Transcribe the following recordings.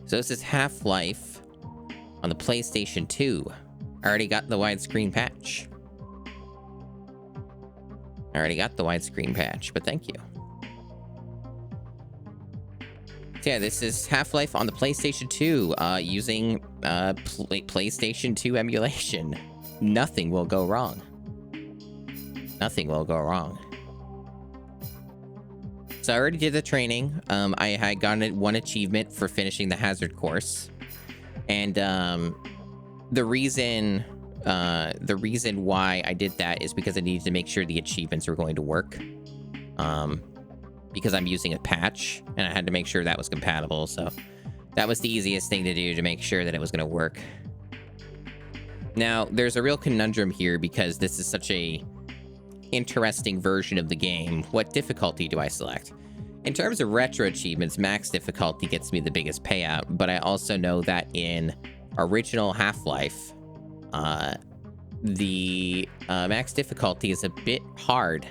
So this is Half-Life on the PlayStation 2. I already got the widescreen patch. But thank you. So yeah, this is Half-Life on the PlayStation 2 using PlayStation 2 emulation. Nothing will go wrong. Nothing will go wrong. So I already did the training. I had gotten one achievement for finishing the hazard course. And the reason why I did that is because I needed to make sure the achievements were going to work. Because I'm using a patch, and I had to make sure that was compatible. So that was the easiest thing to do to make sure that it was going to work. Now, there's a real conundrum here because this is such a interesting version of the game. What difficulty do I select? In terms of retro achievements, max difficulty gets me the biggest payout, but I also know that in original Half-Life, the max difficulty is a bit hard.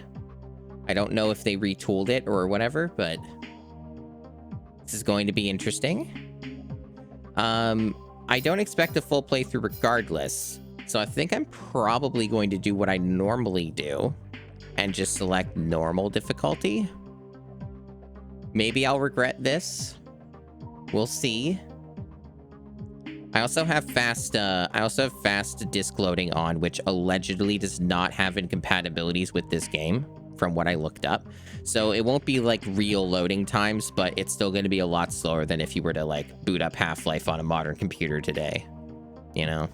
I don't know if they retooled it or whatever, but this is going to be interesting. I don't expect a full playthrough regardless, so I think I'm probably going to do what I normally do and just select normal difficulty. Maybe I'll regret this. We'll see. I also have fast disk loading on, which allegedly does not have incompatibilities with this game from what I looked up. So it won't be like real loading times, but it's still going to be a lot slower than if you were to like boot up Half-Life on a modern computer today, you know?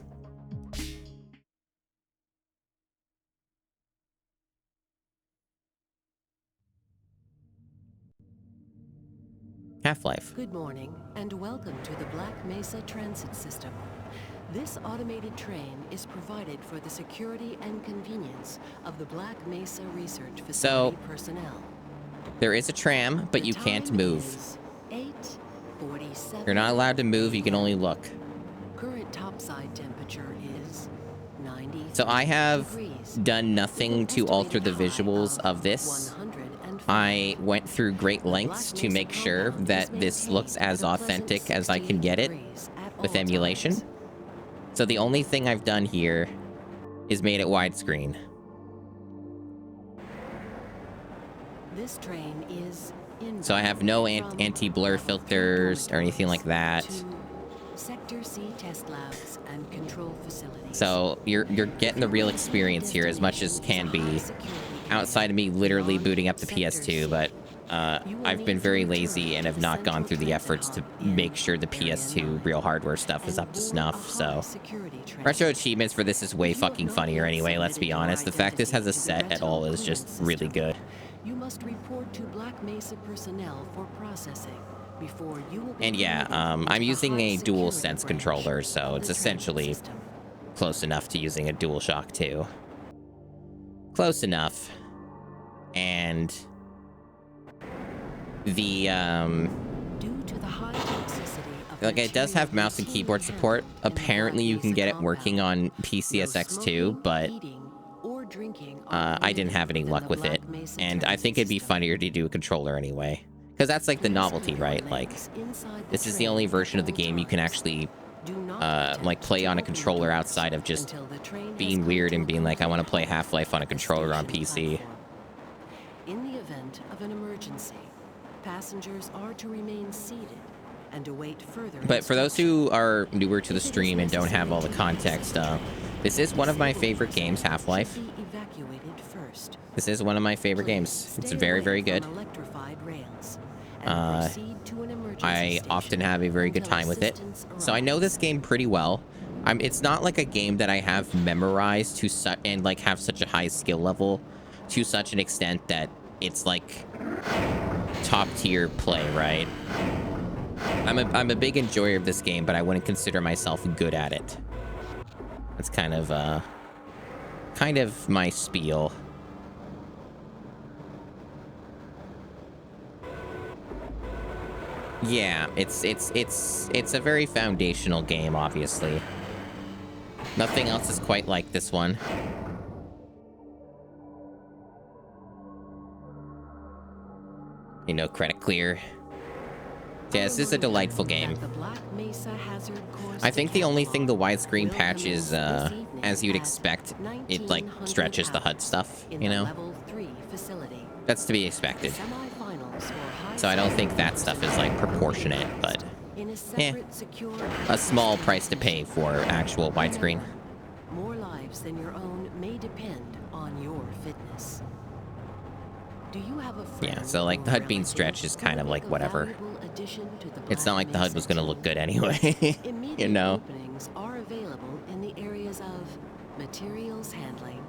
Half-Life. Good morning, and welcome to the Black Mesa Transit System. This automated train is provided for the security and convenience of the Black Mesa Research Facility personnel. There is a tram, but you can't move. 8:47. You're not allowed to move, you can only look. Current topside temperature is 90. So I have done nothing to alter the visuals of this. I went through great lengths to make sure that this looks as authentic as I can get it with emulation. So the only thing I've done here is made it widescreen. This train is so I have no anti-blur filters or anything like that. Sector C test labs and control facilities. So you're getting the real experience here as much as can be, outside of me literally booting up the PS2, but I've been very lazy and have not gone through the efforts to make sure the PS2 real hardware stuff is up to snuff, so... Retro achievements for this is way fucking funnier anyway, let's be honest. The fact this has a set at all is just really good. You must report to Black Mesa personnel for processing before you will be... And yeah, I'm using a DualSense controller, so it's essentially close enough to using a DualShock 2. Close enough. And the due to the high toxicity of like it does have mouse and keyboard support. Apparently you can get it working on PCSX2, but I didn't have any luck with it, and I think it'd be funnier to do a controller anyway, because that's like the novelty, right? Like, this is the only version of the game you can actually like play on a controller outside of just being weird and being like, I want to play Half-Life on a controller on PC. In the event of an emergency, passengers are to remain seated and await further. But for those who are newer to the stream and don't have all the context, this is one of my favorite games, Half-Life. This is one of my favorite games. It's very, very good. I often have a very good time with it. So I know this game pretty well. It's not like a game that I have memorized to and like have such a high skill level to such an extent that it's like top tier play, right? I'm a big enjoyer of this game, but I wouldn't consider myself good at it. That's kind of my spiel. Yeah, it's a very foundational game, obviously. Nothing else is quite like this one. You know, credit clear. Yeah, this is a delightful game. I think the only thing the widescreen patch is, as you'd expect, it, like, stretches the HUD stuff, you know? That's to be expected. So I don't think that stuff is, like, proportionate, but... eh. A small price to pay for actual widescreen. More lives than your own may depend on your fitness. Do you have a friend? Yeah, so, like, the HUD being stretched is kind of like whatever. It's not like the HUD was going to look good anyway, you know? Openings are available in the areas of materials handling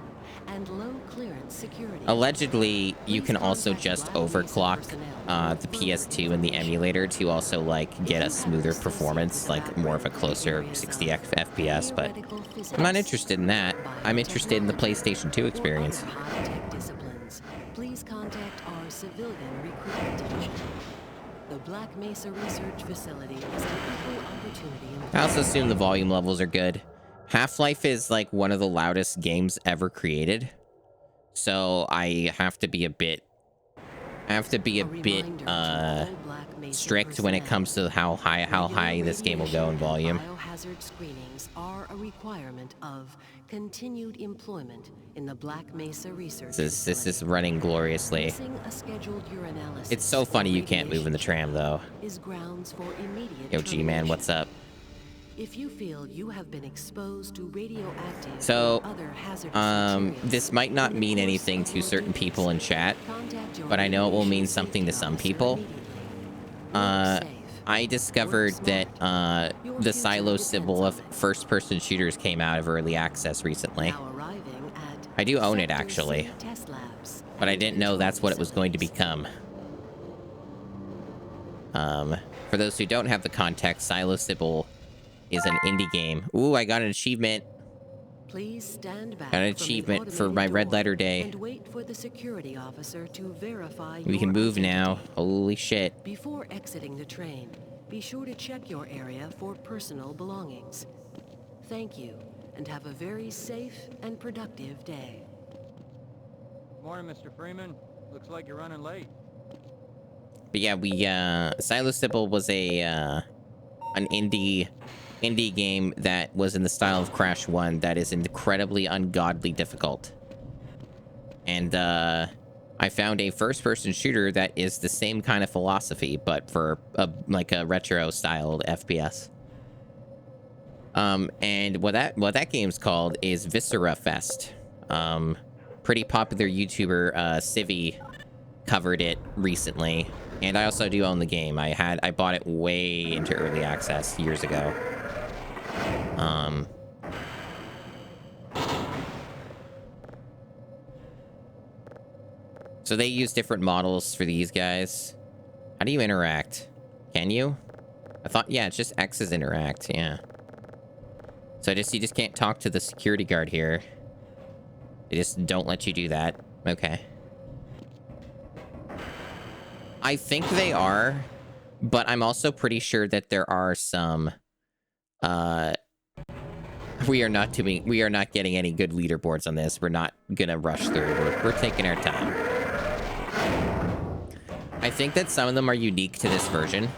and low clearance security. Allegedly, you can also just overclock the PS2 and the emulator to also, like, get a smoother performance, like more of a closer 60 FPS, but I'm not interested in that. I'm interested in the PlayStation 2 experience. Please contact our civilian recruitment division. The Black Mesa Research Facility is an equal opportunity. I also assume the volume levels are good. Half-Life is like one of the loudest games ever created, so I have to be a bit strict when it comes to how high this game will go in volume. Biohazard screenings are a requirement of continued employment in the Black Mesa Research This is running gloriously. It's so funny you can't move in the tram though. Yo, G-Man, what's up? If you feel you have been exposed to radioactive so, or other hazardous this might not mean anything to certain people in chat, but I know it will mean something to some people. I discovered that the Silo symbol of first-person shooters came out of early access recently. I do own it, actually, but I didn't know that's what it was going to become. For those who don't have the context, Silo Sybil is an indie game. Ooh, I got an achievement. Please stand back. Got an achievement for my red letter day. And wait for the security officer to verify we can move now. Holy shit. Before exiting the train, be sure to check your area for personal belongings. Thank you, and have a very safe and productive day. Morning, Mr. Freeman. Looks like you're running late. But yeah, Silo Sybil was an indie game that was in the style of Crash 1 that is incredibly ungodly difficult. And I found a first-person shooter that is the same kind of philosophy, but for like a retro-styled FPS. And what that game's called is Viscera Fest. Pretty popular YouTuber Civi covered it recently, and I also do own the game. I bought it way into early access years ago. So they use different models for these guys. How do you interact? Can you? I thought, yeah, it's just X's interact, yeah. So you just can't talk to the security guard here. They just don't let you do that. Okay. I think they are, but I'm also pretty sure that there are some, we are not getting any good leaderboards on this. We're not gonna rush through. We're taking our time. I think that some of them are unique to this version.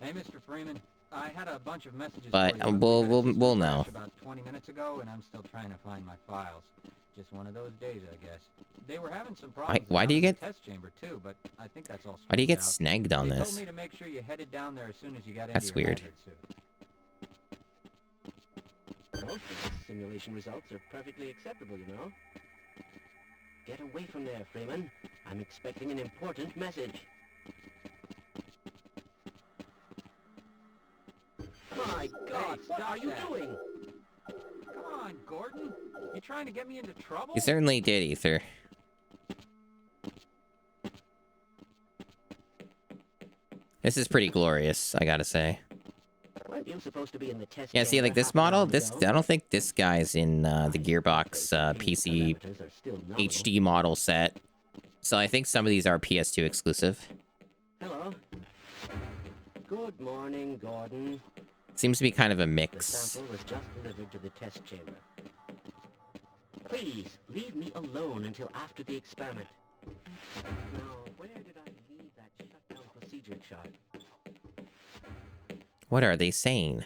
Hey, Mr. Freeman. I had a bunch of messages. But we'll know. About 20 minutes ago, and I'm still trying to find my files. Just one of those days, I guess. They were having some problems. Why do you get test chamber too? But I think that's all. Why do you get out. snagged on They this? told me to make sure you headed down there as soon as you got That's into your weird. hazard suit. Most of the simulation results are perfectly acceptable, you know. Get away from there, Freeman. I'm expecting an important message. My God, what are you doing? Come on, Gordon. You trying to get me into trouble? You certainly did, Ether. This is pretty glorious, I gotta say. Weren't you supposed to be in the test Yeah, see, like this model, I don't think this guy's in the Gearbox PC HD model set. So I think some of these are PS2 exclusive. Hello. Good morning, Gordon. Seems to be kind of a The mix. sample was just delivered to the test chamber. Please, leave me alone until after the experiment. Now, where did I leave that shutdown procedure trick shot. What are they saying?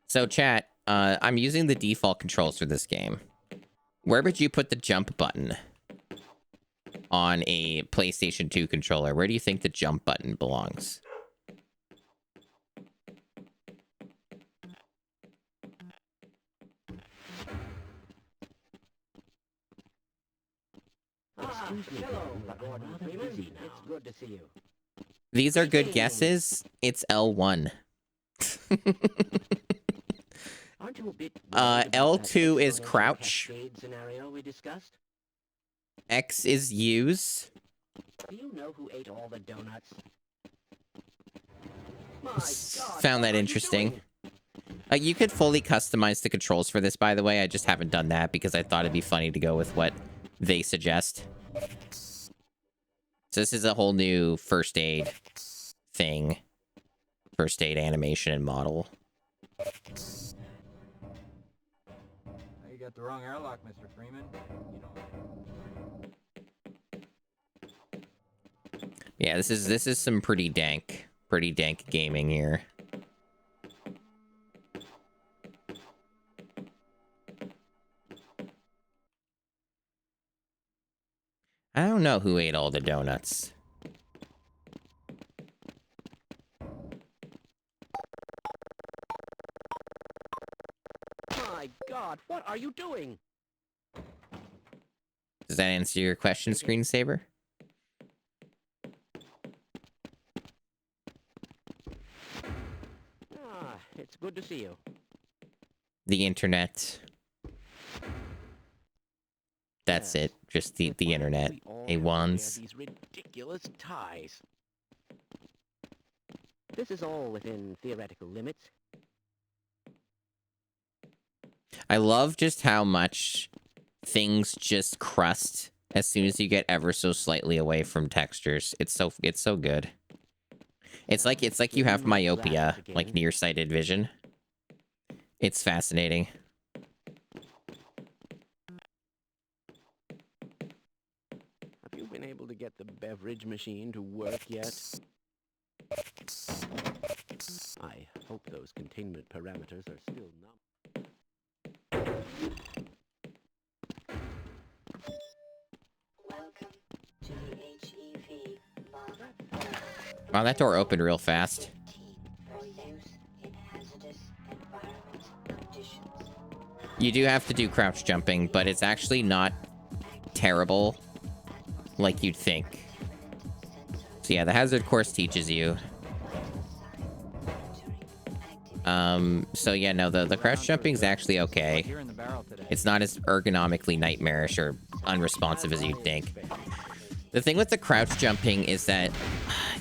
So, chat, I'm using the default controls for this game. Where would you put the jump button on a PlayStation 2 controller? Where do you think the jump button belongs? Excuse me, hello, but I'm Gordon rather Freeman. busy now. It's good to see you. These are good guesses. It's L1. Aren't you a bit worried about that L2 is exponential crouch. cascade scenario we discussed? X is use. Do you know who ate all the donuts? My God, Found what that are you interesting. doing? You could fully customize the controls for this, by the way. I just haven't done that because I thought it'd be funny to go with what they suggest. So this is a whole new first aid thing. First aid animation and model. You got the wrong airlock, Mr. Freeman. You know. Yeah, this is some pretty dank gaming here. I don't know who ate all the donuts. My God, what are you doing? Does that answer your question, screensaver? It's good to see you. The internet. That's Yes. it. Just the But why do internet. we all A have to wear wands. these ridiculous ties. This is all within theoretical limits. I love just how much things just crust as soon as you get ever so slightly away from textures. It's so good. It's like you have myopia, like nearsighted vision. It's fascinating. Have you been able to get the beverage machine to work yet? I hope those containment parameters are still not. Welcome to the HEV lab. Wow, that door opened real fast. For use in hazardous environment conditions. You do have to do crouch jumping, but it's actually not terrible like you'd think. So yeah, the hazard course teaches you. So yeah, no, the crouch jumping is actually okay. You're in the barrel today. It's not as ergonomically nightmarish or unresponsive as you'd think. The thing with the crouch jumping is that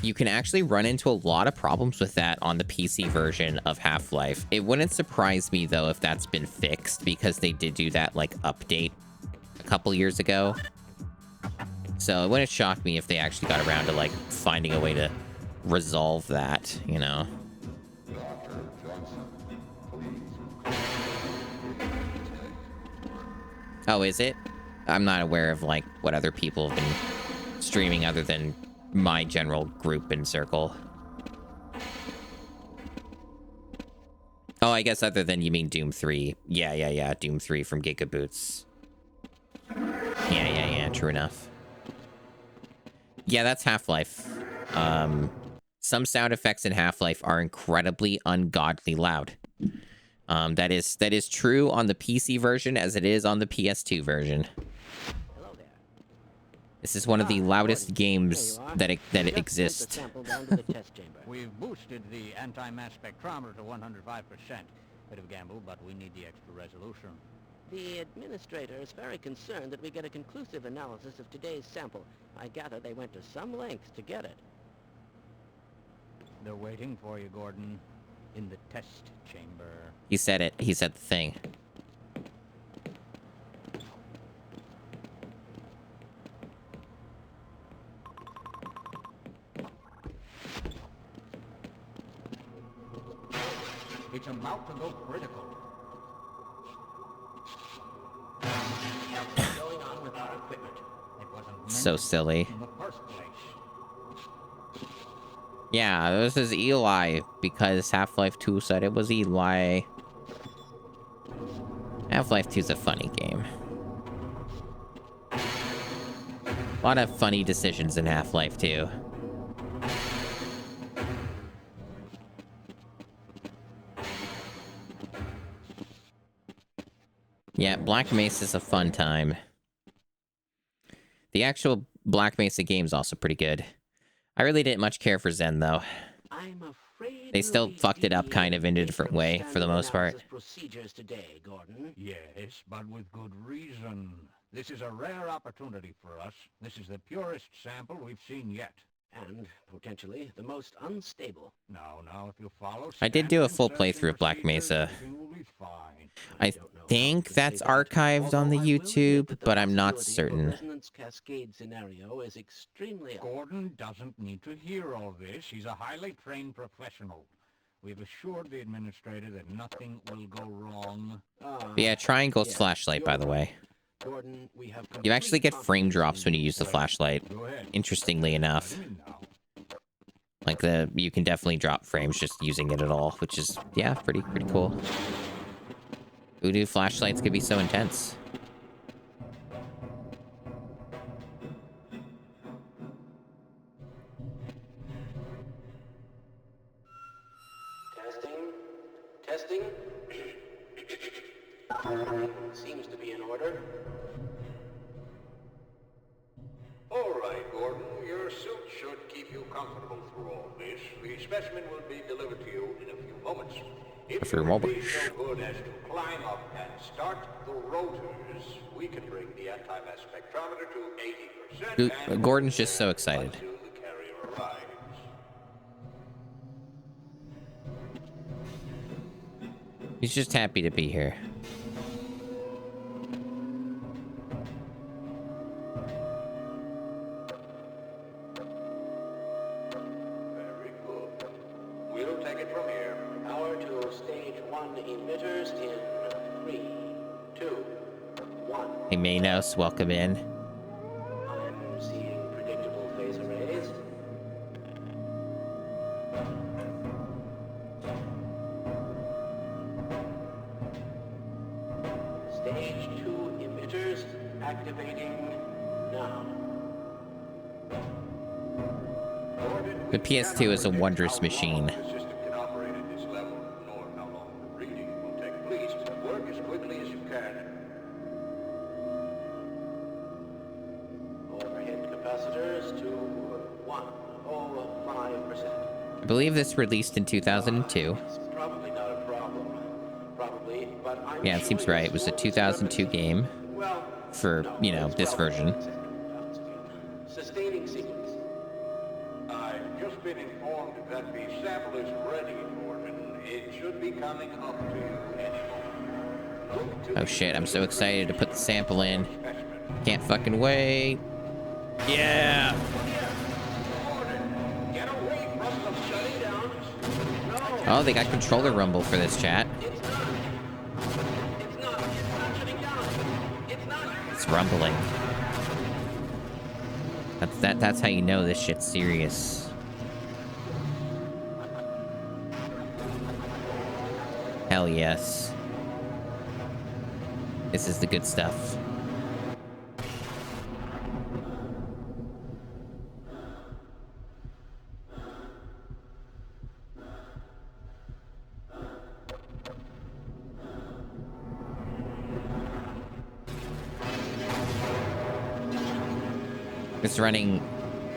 you can actually run into a lot of problems with that on the PC version of Half-Life. It wouldn't surprise me, though, if that's been fixed, because they did do that, like, update a couple years ago. So it wouldn't shock me if they actually got around to, like, finding a way to resolve that, you know? Oh, is it? I'm not aware of, like, what other people have been streaming other than my general group and circle. Oh, I guess other than you mean Doom 3. Yeah. Doom 3 from Gigaboots. Yeah. True enough. Yeah, that's Half-Life. Some sound effects in Half-Life are incredibly ungodly loud. That is true on the PC version as it is on the PS2 version. Hello there. This is one of the loudest games that exists. Just sent the sample down to the test chamber. We've boosted the anti-mass spectrometer to 105%. Bit of a gamble, but we need the extra resolution. The administrator is very concerned that we get a conclusive analysis of today's sample. I gather they went to some lengths to get it. They're waiting for you, Gordon, in the test chamber. He said it. He said the thing. It's about to go critical. What's going on with our equipment? It wasn't meant So silly. in the first place. Yeah, this is Eli, because Half-Life 2 said it was Eli. Half-Life 2 is a funny game. A lot of funny decisions in Half-Life 2. Yeah, Black Mesa is a fun time. The actual Black Mesa game is also pretty good. I really didn't much care for Zen, though. I'm afraid They we'll still be fucked it up kind of in a deviating different from way for the standard most part. analysis procedures today, Gordon. Yes, but with good reason. This is a rare opportunity for us. This is the purest sample we've seen yet. And potentially the most unstable. Now, if you follow I did do a standard full insertion playthrough of Black procedures, Mesa. everything will be fine. I don't know how you think could say that's that, archived on the although I will admit YouTube, that the but I'm not possibility of a certain. resonance cascade scenario is extremely... Gordon doesn't need to hear all this. He's a highly trained professional. We've assured the administrator that nothing will go wrong. But yeah, triangle's yeah, flashlight, by you're the right. way. Gordon, we have You actually complete get frame confidence drops in when you use the Well, flashlight. Go ahead. Interestingly enough. Let him know. Like you can definitely drop frames just using it at all, which is, yeah, pretty cool. Who knew flashlights could be so intense? Testing. Seems to be in order. All right, Gordon. Your suit should keep you comfortable through all this. The specimen will be delivered to you in a few moments. If you would be so good as to climb up and start the rotors, we can bring the anti-mass spectrometer to 80%. Dude, and Gordon's just so excited. until the carrier arrives. He's just happy to be here. Very good. We'll take it from here. Power to stage 1 emitters in 3, 2, 1. Hey, Manos, welcome in. I'm seeing predictable phase arrays. Stage 2 emitters activating now. Gordon, The we PS2 cannot is a predict wondrous how long machine. The system can operate at this level, nor how long the reading will take. Please work as quickly as you can. Overhead capacitors to 105%. I believe this released in 2002. It's probably not a problem. Probably, but I'm Yeah, it sure seems your right. It was a small 2002 discrepancy- game Well, for, no, you know, it's this probably version. £600 again. Sustaining sequence. I've just been informed that the sample is ready, Gordon. It should be coming up to you any moment. Look to Oh the shit, I'm so excited to put the sample in. specimen. Can't fucking wait. Yeah! Gordon, get away from the Shutting down. No, Oh, they got controller rumble for this chat. it's not. It's not. It's not shutting down. It's not. It's rumbling. That's how you know this shit's serious. Hell yes. This is the good stuff.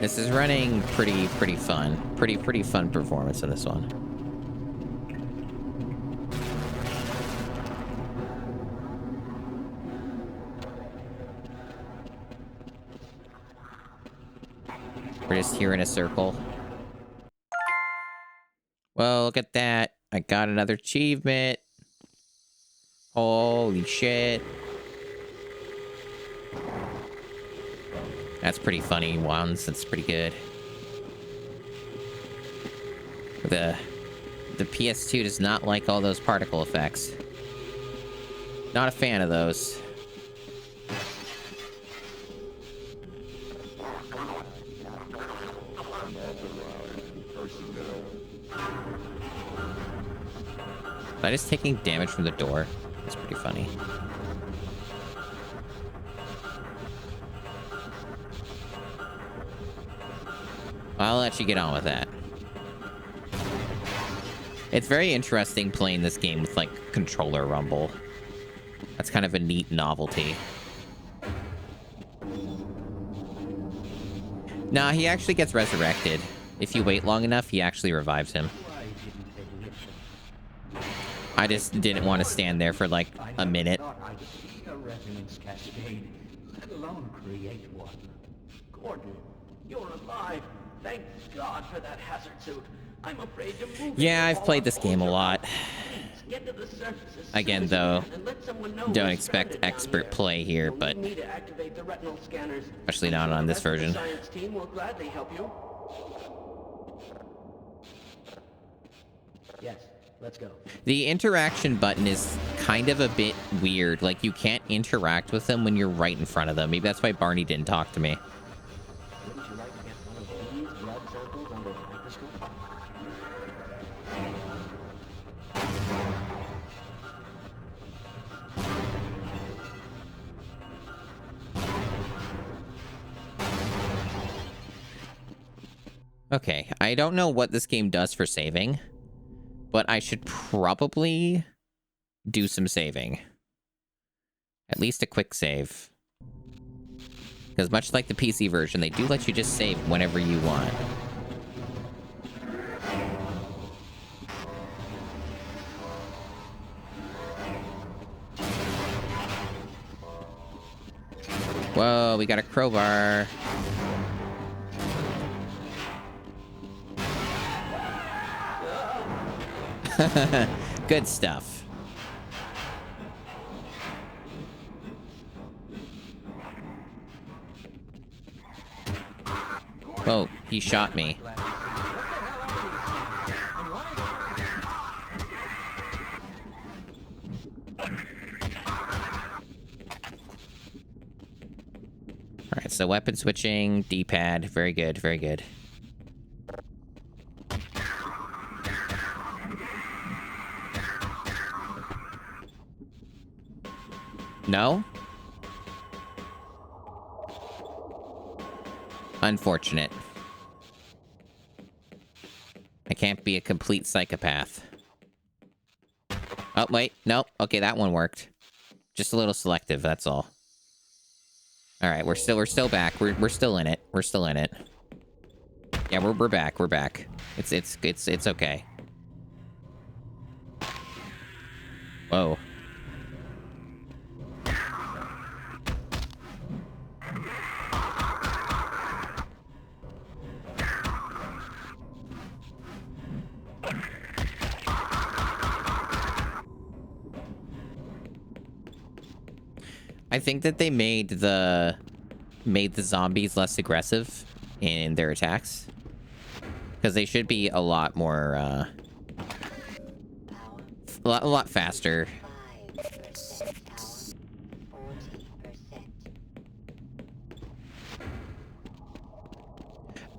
This is running pretty fun. Pretty fun performance in this one. We're just here in a circle. Well, look at that. I got another achievement. Holy shit. That's pretty funny ones. That's pretty good. The PS2 does not like all those particle effects. Not a fan of those. Am I just taking damage from the door? That's pretty funny. I'll let you get on with that. It's very interesting playing this game with, like, controller rumble. That's kind of a neat novelty. Nah, he actually gets resurrected. If you wait long enough, he actually revives him. I just didn't want to stand there for, like, a minute. I could see a resonance cascade, let alone create one. Gordon, you're alive. Thank God for that hazard suit. I'm afraid to move. Yeah, I've played this game a lot. Please, get to the surface as soon Again, as you though, can and let someone know don't we're expect stranded down expert here. play here, You'll but need me to activate the retinal scanners. especially not I'm on sure this the rest of version. the science team will gladly help you. Yes, let's go. The interaction button is kind of a bit weird. Like, you can't interact with them when you're right in front of them. Maybe that's why Barney didn't talk to me. Wouldn't you like to get one of these blood samples under the microscope? Okay, I don't know what this game does for saving, but I should probably do some saving. At least a quick save. Because much like the PC version, they do let you just save whenever you want. Whoa, we got a crowbar. Good stuff. Whoa, he shot me. Alright, so weapon switching, D-pad. Very good, very good. No? Unfortunate. I can't be a complete psychopath. Oh, wait. No. Okay, that one worked. Just a little selective, that's all. Alright, we're still back. We're still in it. We're still in it. Yeah, we're back. We're back. It's okay. Whoa. I think that they made the zombies less aggressive in their attacks, because they should be a lot more a lot faster. 5% power,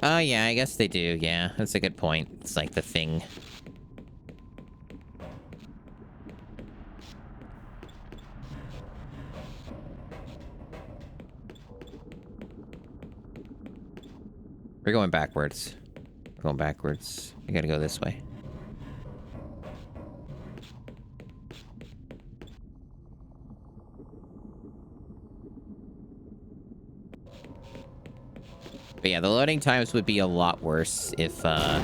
40%. Yeah, I guess they do. Yeah, that's a good point. It's like the thing. We're going backwards. We're going backwards. We gotta go this way. But yeah, the loading times would be a lot worse if I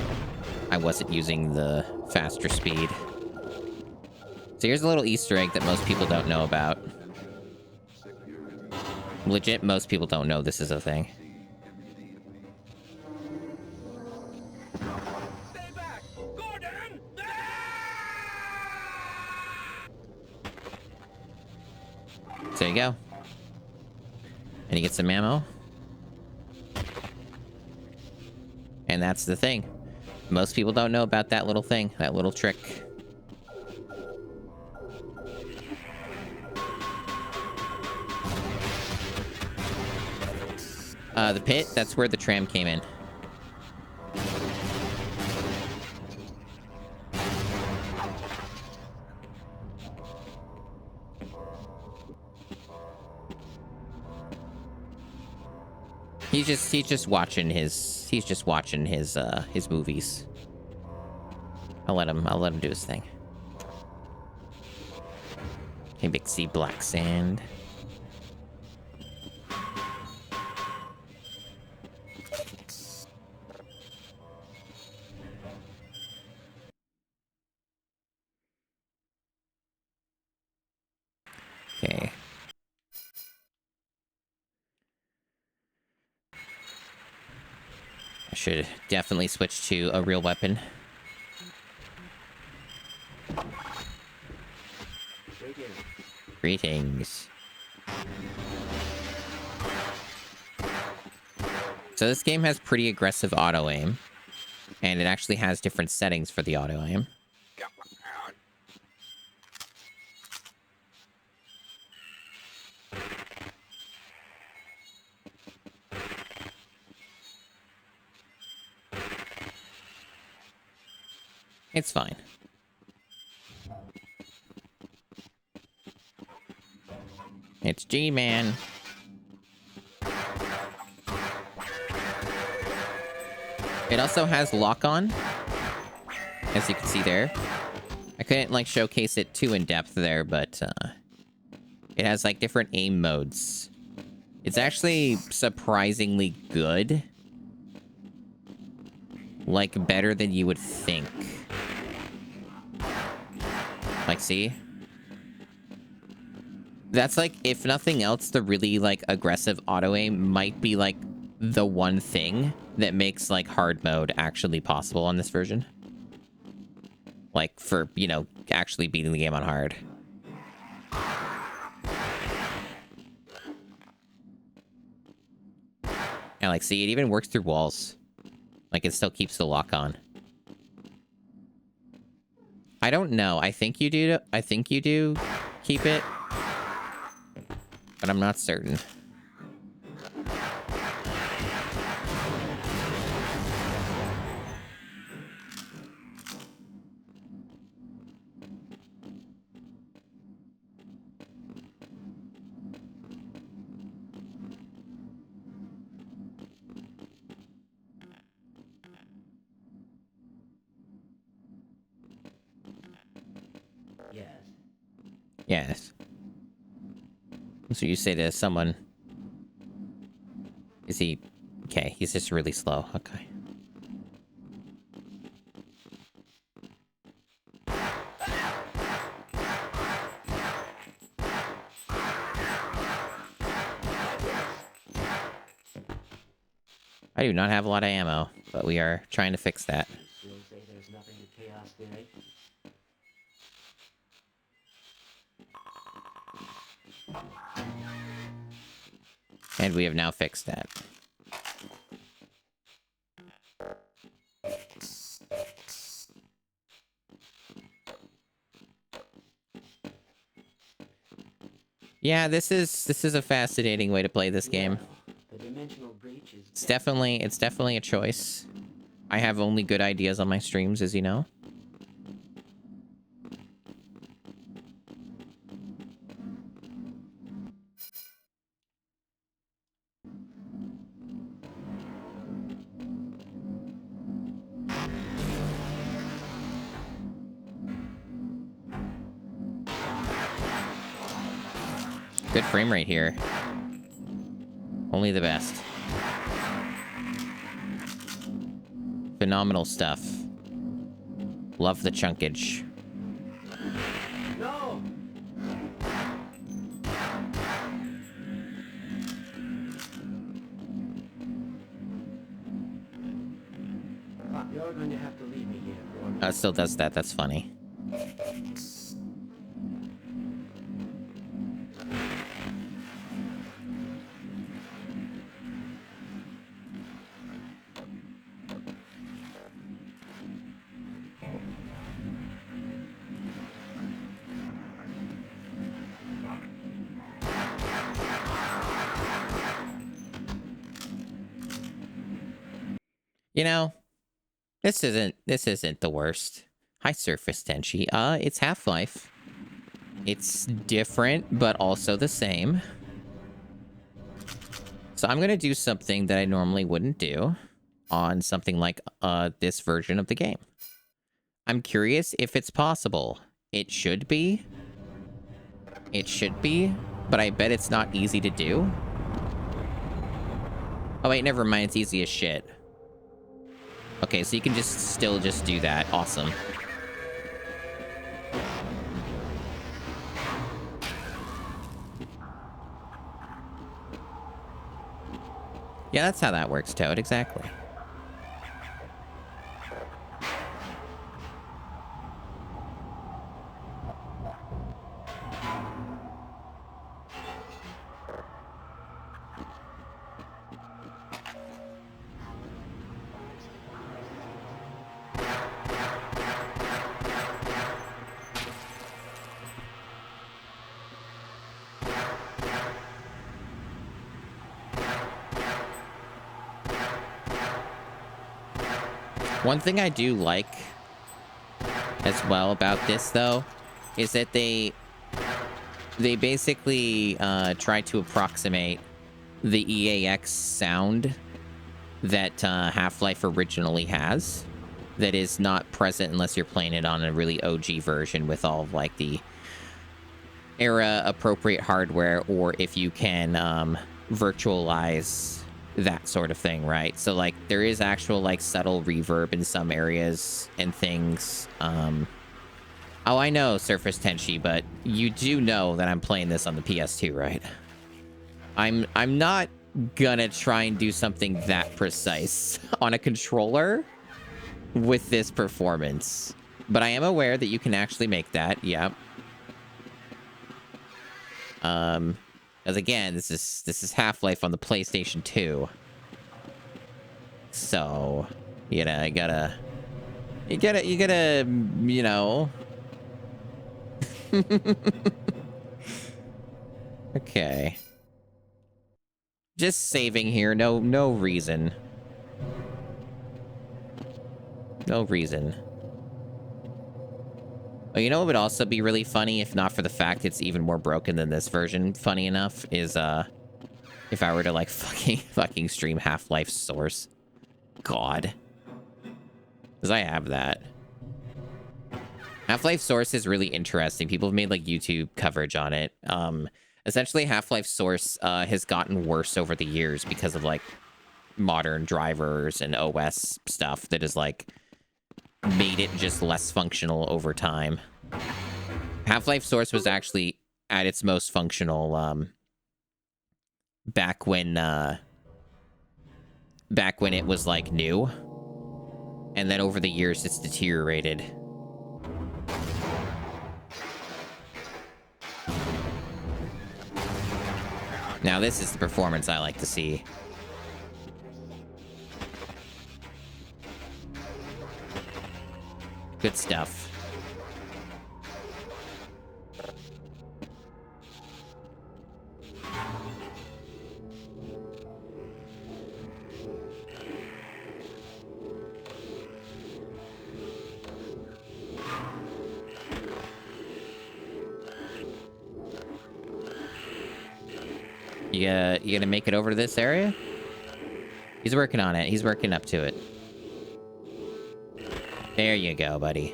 wasn't using the faster speed. So here's a little Easter egg that most people don't know about. Legit, most people don't know this is a thing. Stay back! Gordon! So there you go. And you get some ammo. And that's the thing. Most people don't know about that little thing, that little trick. The pit, that's where the tram came in. He's just watching his movies. I'll let him do his thing. Okay, big sea black sand. Okay. I should definitely switch to a real weapon. Greetings. So this game has pretty aggressive auto aim, and it actually has different settings for the auto aim. It's fine. It's G-Man. It also has lock-on, as you can see there. I couldn't, like, showcase it too in-depth there, but it has, like, different aim modes. It's actually surprisingly good. Like, better than you would think. Like, see? That's, like, if nothing else, the really, like, aggressive auto-aim might be, like, the one thing that makes, like, hard mode actually possible on this version. Like, for, you know, actually beating the game on hard. Yeah, like, see, it even works through walls. Like, it still keeps the lock on. I don't know. I think you do keep it. But I'm not certain. Yes. Yes. So you say to someone... Is he... Okay, he's just really slow. Okay. I do not have a lot of ammo, but we are trying to fix that. Still say there's nothing to chaos theory? And we have now fixed that. Yeah, this is a fascinating way to play this game. The dimensional breach is... It's definitely a choice. I have only good ideas on my streams, as you know. Good frame rate here. Only the best. Phenomenal stuff. Love the chunkage. No! You're going to have to leave me here. It still does that. That's funny. You know, this isn't the worst. High surface tension. It's Half-Life. It's different, but also the same. So I'm going to do something that I normally wouldn't do on something like this version of the game. I'm curious if it's possible. It should be. It should be, but I bet it's not easy to do. Oh wait, never mind. It's easy as shit. Okay, so you can still do that. Awesome. Yeah, that's how that works, Toad. Exactly. One thing I do like as well about this, though, is that they basically try to approximate the EAX sound that Half-Life originally has. That is not present unless you're playing it on a really OG version with all of, like, the era-appropriate hardware, or if you can virtualize that sort of thing, right? So, like, there is actual, like, subtle reverb in some areas and things. Oh, I know, Surface Tenshi, but you do know that I'm playing this on the PS2, right? I'm not gonna try and do something that precise on a controller with this performance. But I am aware that you can actually make that, yep. As again, this is Half-Life on the PlayStation 2. So, you know, you gotta, you know. Okay. Just saving here, no reason. No reason. Well, you know what would also be really funny, if not for the fact it's even more broken than this version, funny enough, is if I were to, like, fucking stream Half-Life Source. God. Because I have that. Half-Life Source is really interesting. People have made, like, YouTube coverage on it. Essentially, Half-Life Source has gotten worse over the years because of, like, modern drivers and OS stuff that has, like, made it just less functional over time. Half-Life Source was actually at its most functional back when it was, like, new. And then over the years, it's deteriorated. Now, this is the performance I like to see. Good stuff. You gonna make it over to this area? He's working on it. He's working up to it. There you go, buddy.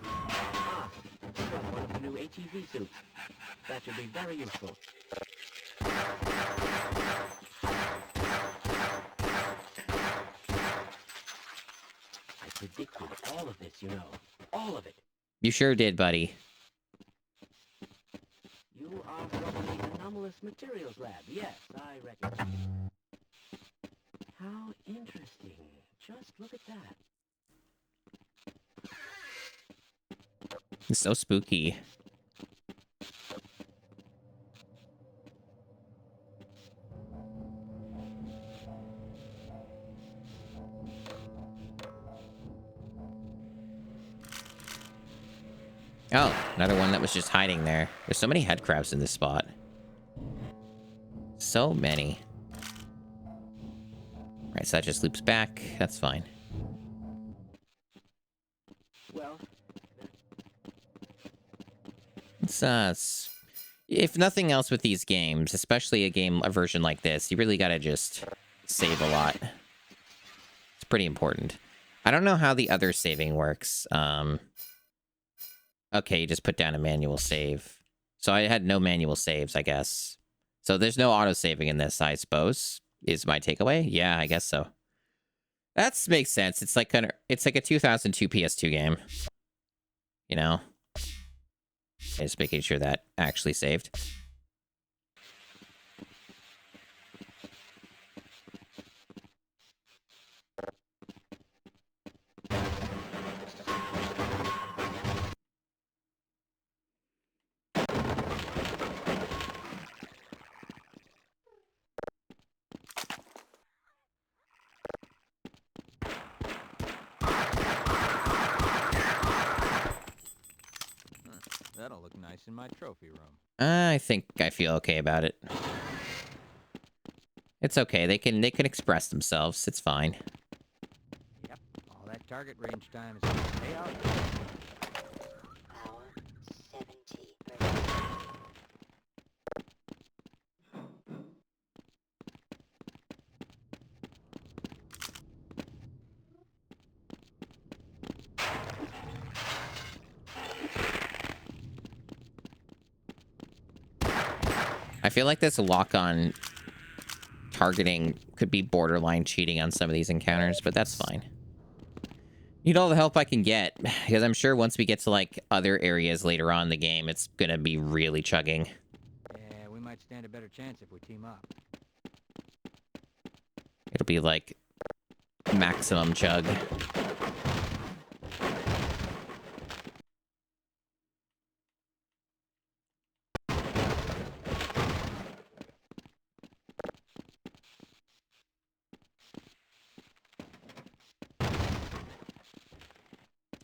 Ah, you got one of the new ATV suits. That should be very useful. I predicted all of this, you know. All of it. You sure did, buddy. You are from the Anomalous Materials Lab. Yes, I recognize you. How interesting. Just look at that. It's so spooky. Oh, another one that was just hiding there. There's so many headcrabs in this spot. So many. Right, so that just loops back. That's fine. Well, Let's If nothing else with these games, especially a version like this, you really gotta just save a lot. It's pretty important. I don't know how the other saving works. Okay, you just put down a manual save. So I had no manual saves, I guess. So there's no auto-saving in this, I suppose, is my takeaway. Yeah, I guess so. That makes sense. It's like a 2002 PS2 game. You know? Just making sure that actually saved. That'll look nice in my trophy room. I think I feel okay about it. It's okay. They can express themselves. It's fine. Yep, all that target range time is gonna pay out. Power 70%. I feel like this lock-on targeting could be borderline cheating on some of these encounters, but that's fine. Need all the help I can get, because I'm sure once we get to, like, other areas later on in the game, it's gonna be really chugging. Yeah, we might stand a better chance if we team up. It'll be, like, maximum chug.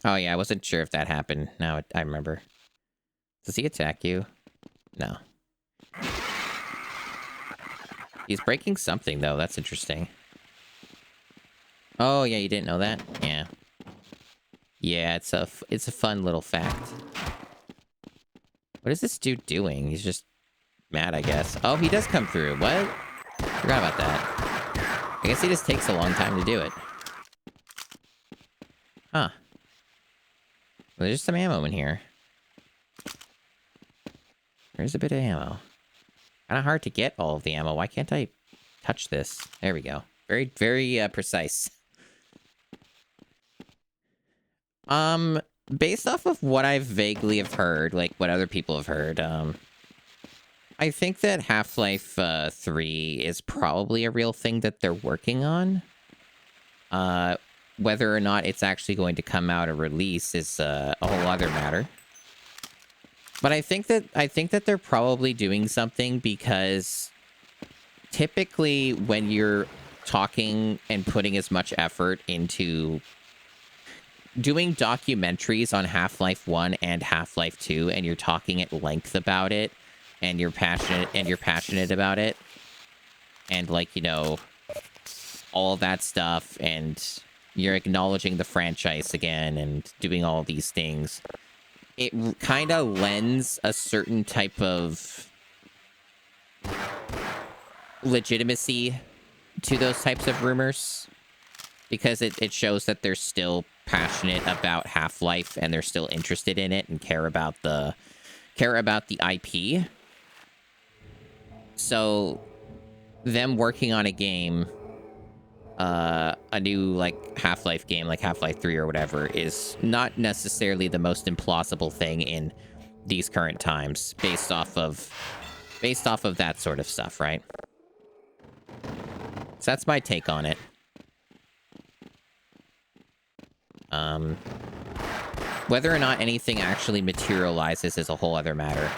Oh, yeah, I wasn't sure if that happened. Now I remember. Does he attack you? No. He's breaking something, though. That's interesting. Oh, yeah, you didn't know that? Yeah. Yeah, it's a fun little fact. What is this dude doing? He's just mad, I guess. Oh, he does come through. What? Forgot about that. I guess he just takes a long time to do it. Huh. Well, there's some ammo in here. There's a bit of ammo. Kind of hard to get all of the ammo. Why can't I touch this? There we go. Very, very precise. Based off of what I vaguely have heard, like what other people have heard, I think that Half-Life 3 is probably a real thing that they're working on. Whether or not it's actually going to come out or release is a whole other matter. But I think that they're probably doing something, because typically when you're talking and putting as much effort into doing documentaries on Half-Life 1 and Half-Life 2, and you're talking at length about it, and you're passionate about it, and, like, you know, all that stuff, and you're acknowledging the franchise again and doing all these things, it kind of lends a certain type of legitimacy to those types of rumors, because it shows that they're still passionate about Half-Life and they're still interested in it and care about the IP. So them working on a game, a new, like, Half-Life game, like Half-Life 3 or whatever, is not necessarily the most implausible thing in these current times, based off of that sort of stuff, right? So that's my take on it. Whether or not anything actually materializes is a whole other matter.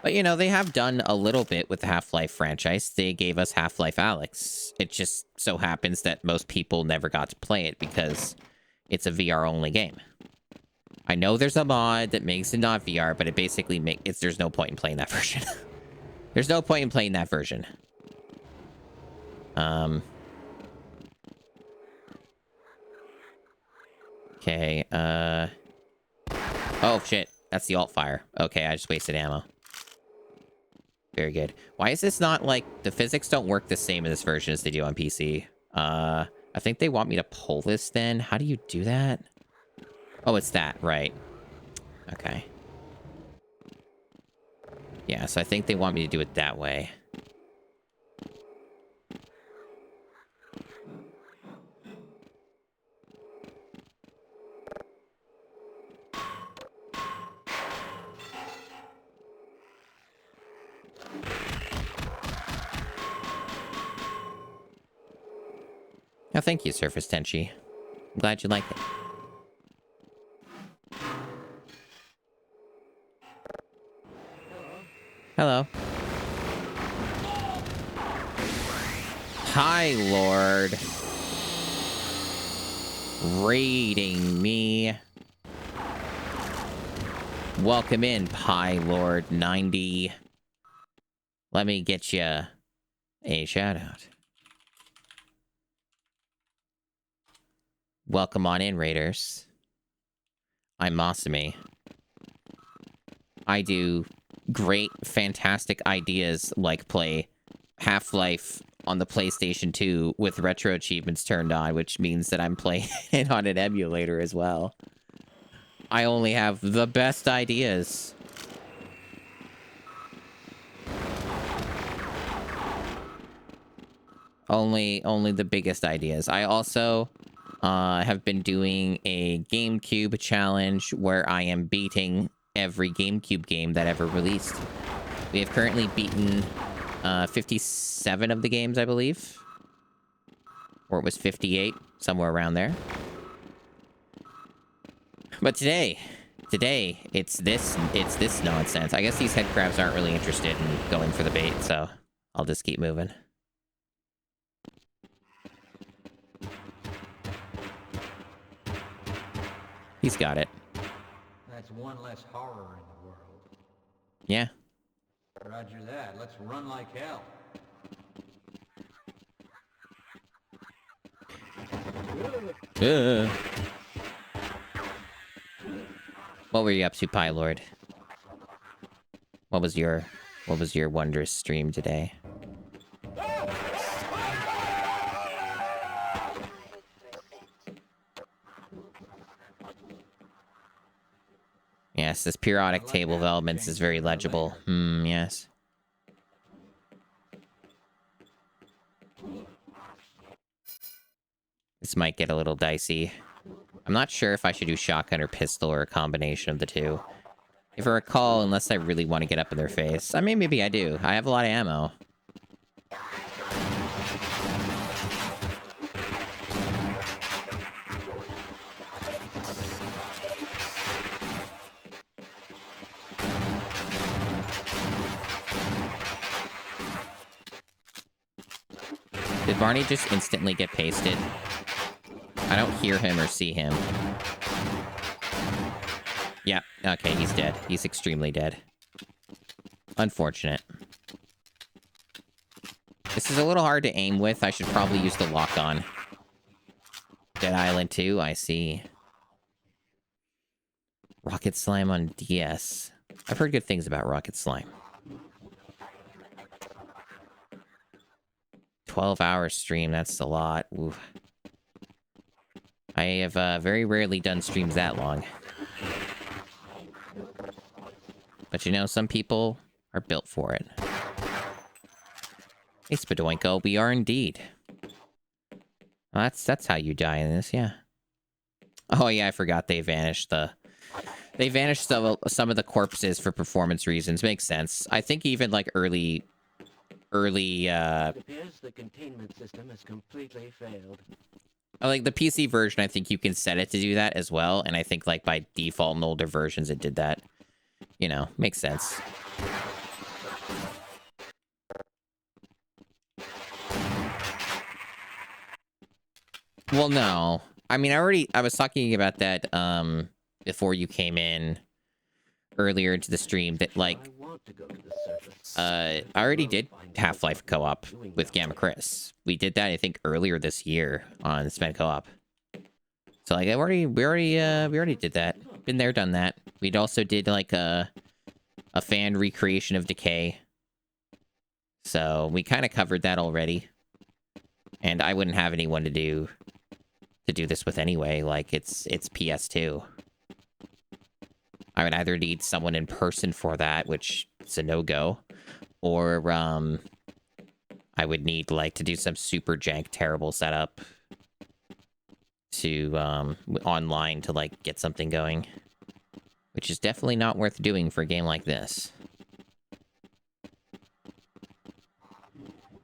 But, you know, they have done a little bit with the Half-Life franchise. They gave us Half-Life Alyx. It just so happens that most people never got to play it because it's a VR-only game. I know there's a mod that makes it not VR, but it basically there's no point in playing that version. There's no point in playing that version. Okay, oh, shit. That's the alt fire. Okay, I just wasted ammo. Very good. Why is this not like the physics don't work the same in this version as they do on PC? I think they want me to pull this then. How do you do that? Oh, it's that, right. Okay. Yeah, so I think they want me to do it that way. Oh, thank you, Surface Tenchi. I'm glad you like it. Hello. Hi, Lord. Raiding me. Welcome in, Pie Lord 90. Let me get you a shout out. Welcome on in, Raiders. I'm Masumi. I do great, fantastic ideas like play Half-Life on the PlayStation 2 with retro achievements turned on, which means that I'm playing it on an emulator as well. I only have the best ideas. Only the biggest ideas. I also have been doing a GameCube challenge where I am beating every GameCube game that ever released. We have currently beaten 57 of the games, I believe. Or it was 58, somewhere around there. But today, it's this nonsense. I guess these head crabs aren't really interested in going for the bait, so I'll just keep moving. He's got it. That's one less horror in the world. Yeah. Roger that. Let's run like hell. What were you up to, Pie Lord? What was your wondrous stream today? Yes, this periodic table of elements is very legible. Yes. This might get a little dicey. I'm not sure if I should do shotgun or pistol or a combination of the two. If I recall, unless I really want to get up in their face. I mean, maybe I do. I have a lot of ammo. Did Barney just instantly get pasted? I don't hear him or see him. Yeah, okay, he's dead. He's extremely dead. Unfortunate. This is a little hard to aim with. I should probably use the lock-on. Dead Island 2, I see. Rocket Slime on DS. I've heard good things about Rocket Slime. 12-hour stream, that's a lot. Oof. I have very rarely done streams that long. But you know, some people are built for it. Hey, Spadoinko, we are indeed. Well, that's how you die in this, yeah. Oh yeah, I forgot they vanished some of the corpses for performance reasons. Makes sense. I think even like early It appears the containment system has completely failed. like the PC version, I think you can set it to do that as well, and I think like by default in older versions it did that. You know, makes sense. Well, no. I mean, I was talking about that before you came in earlier into the stream that like I want to go to the surface. I already did Half-Life co-op with Gamma Chris. We did that I think earlier this year on Spend Co-op. So like we already did that. Been there, done that. We'd also did like a fan recreation of Decay So we kind of covered that already. And I wouldn't have anyone to do this with anyway. Like, it's PS2. I would either need someone in person for that, which is a no-go, or I would need like to do some super jank terrible setup to online to like get something going, which is definitely not worth doing for a game like this.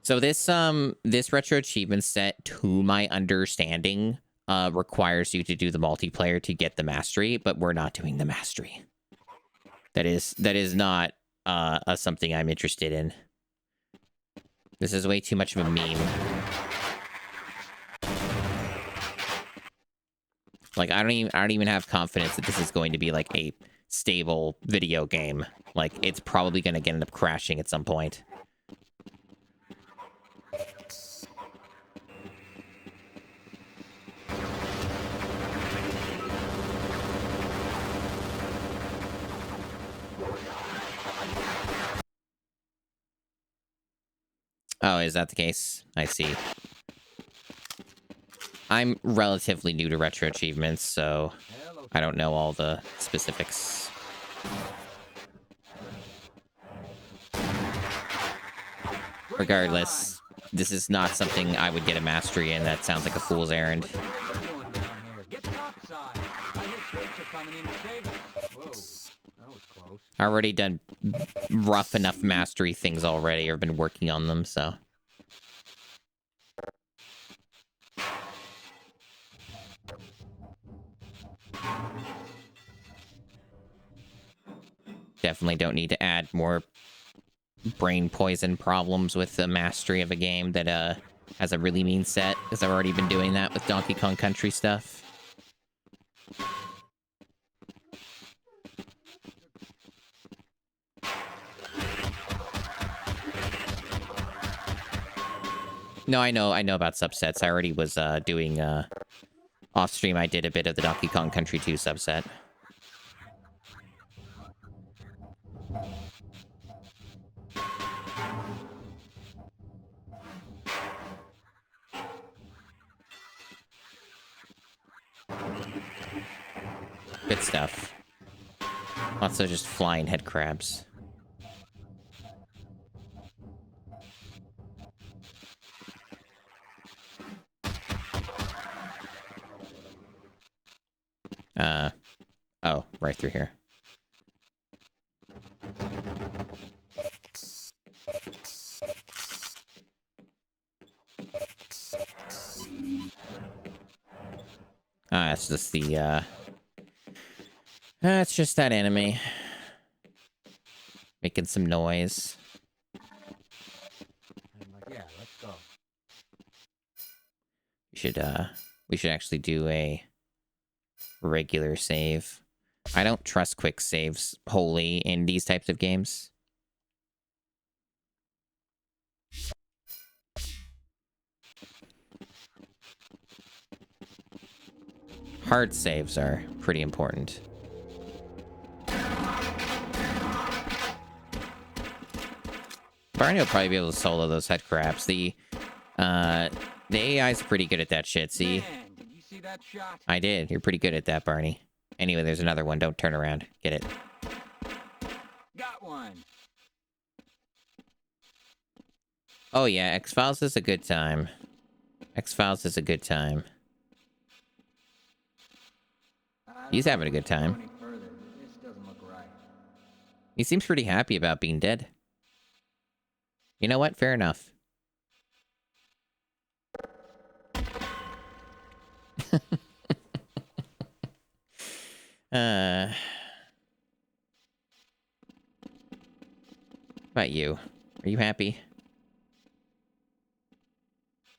So this retro achievement set, to my understanding, requires you to do the multiplayer to get the mastery, but we're not doing the mastery. That is not something I'm interested in. This is way too much of a meme. Like, I don't even have confidence that this is going to be like a stable video game. Like, it's probably going to end up crashing at some point. Oh, is that the case? I see. I'm relatively new to retro achievements, so I don't know all the specifics. Regardless, this is not something I would get a mastery in. That sounds like a fool's errand. I already done rough enough mastery things already, or been working on them, so. Definitely don't need to add more brain poison problems with the mastery of a game that has a really mean set, because I've already been doing that with Donkey Kong Country stuff. No, I know about subsets. I already was doing off stream. I did a bit of the Donkey Kong Country 2 subset. Good stuff. Lots of just flying head crabs. Oh, right through here. It's just the, it's just that enemy. Making some noise. Yeah, let's go. We should actually do a regular save. I don't trust quick saves wholly in these types of games. Hard saves are pretty important. Barney will probably be able to solo those head crabs. The AI's pretty good at that shit, see? Man, did you see that shot? I did. You're pretty good at that, Barney. Anyway, there's another one. Don't turn around. Get it. Got one. Oh, yeah. X-Files is a good time. X-Files is a good time. He's having a good time. This doesn't look right. He seems pretty happy about being dead. You know what? Fair enough. How about you? Are you happy?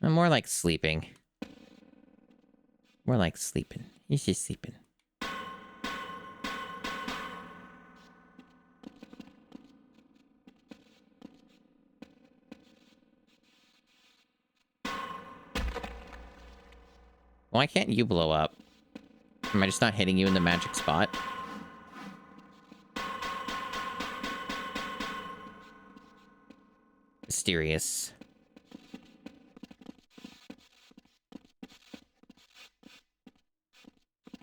I'm more like sleeping. More like sleeping. He's just sleeping. Why can't you blow up? Am I just not hitting you in the magic spot? It's mysterious.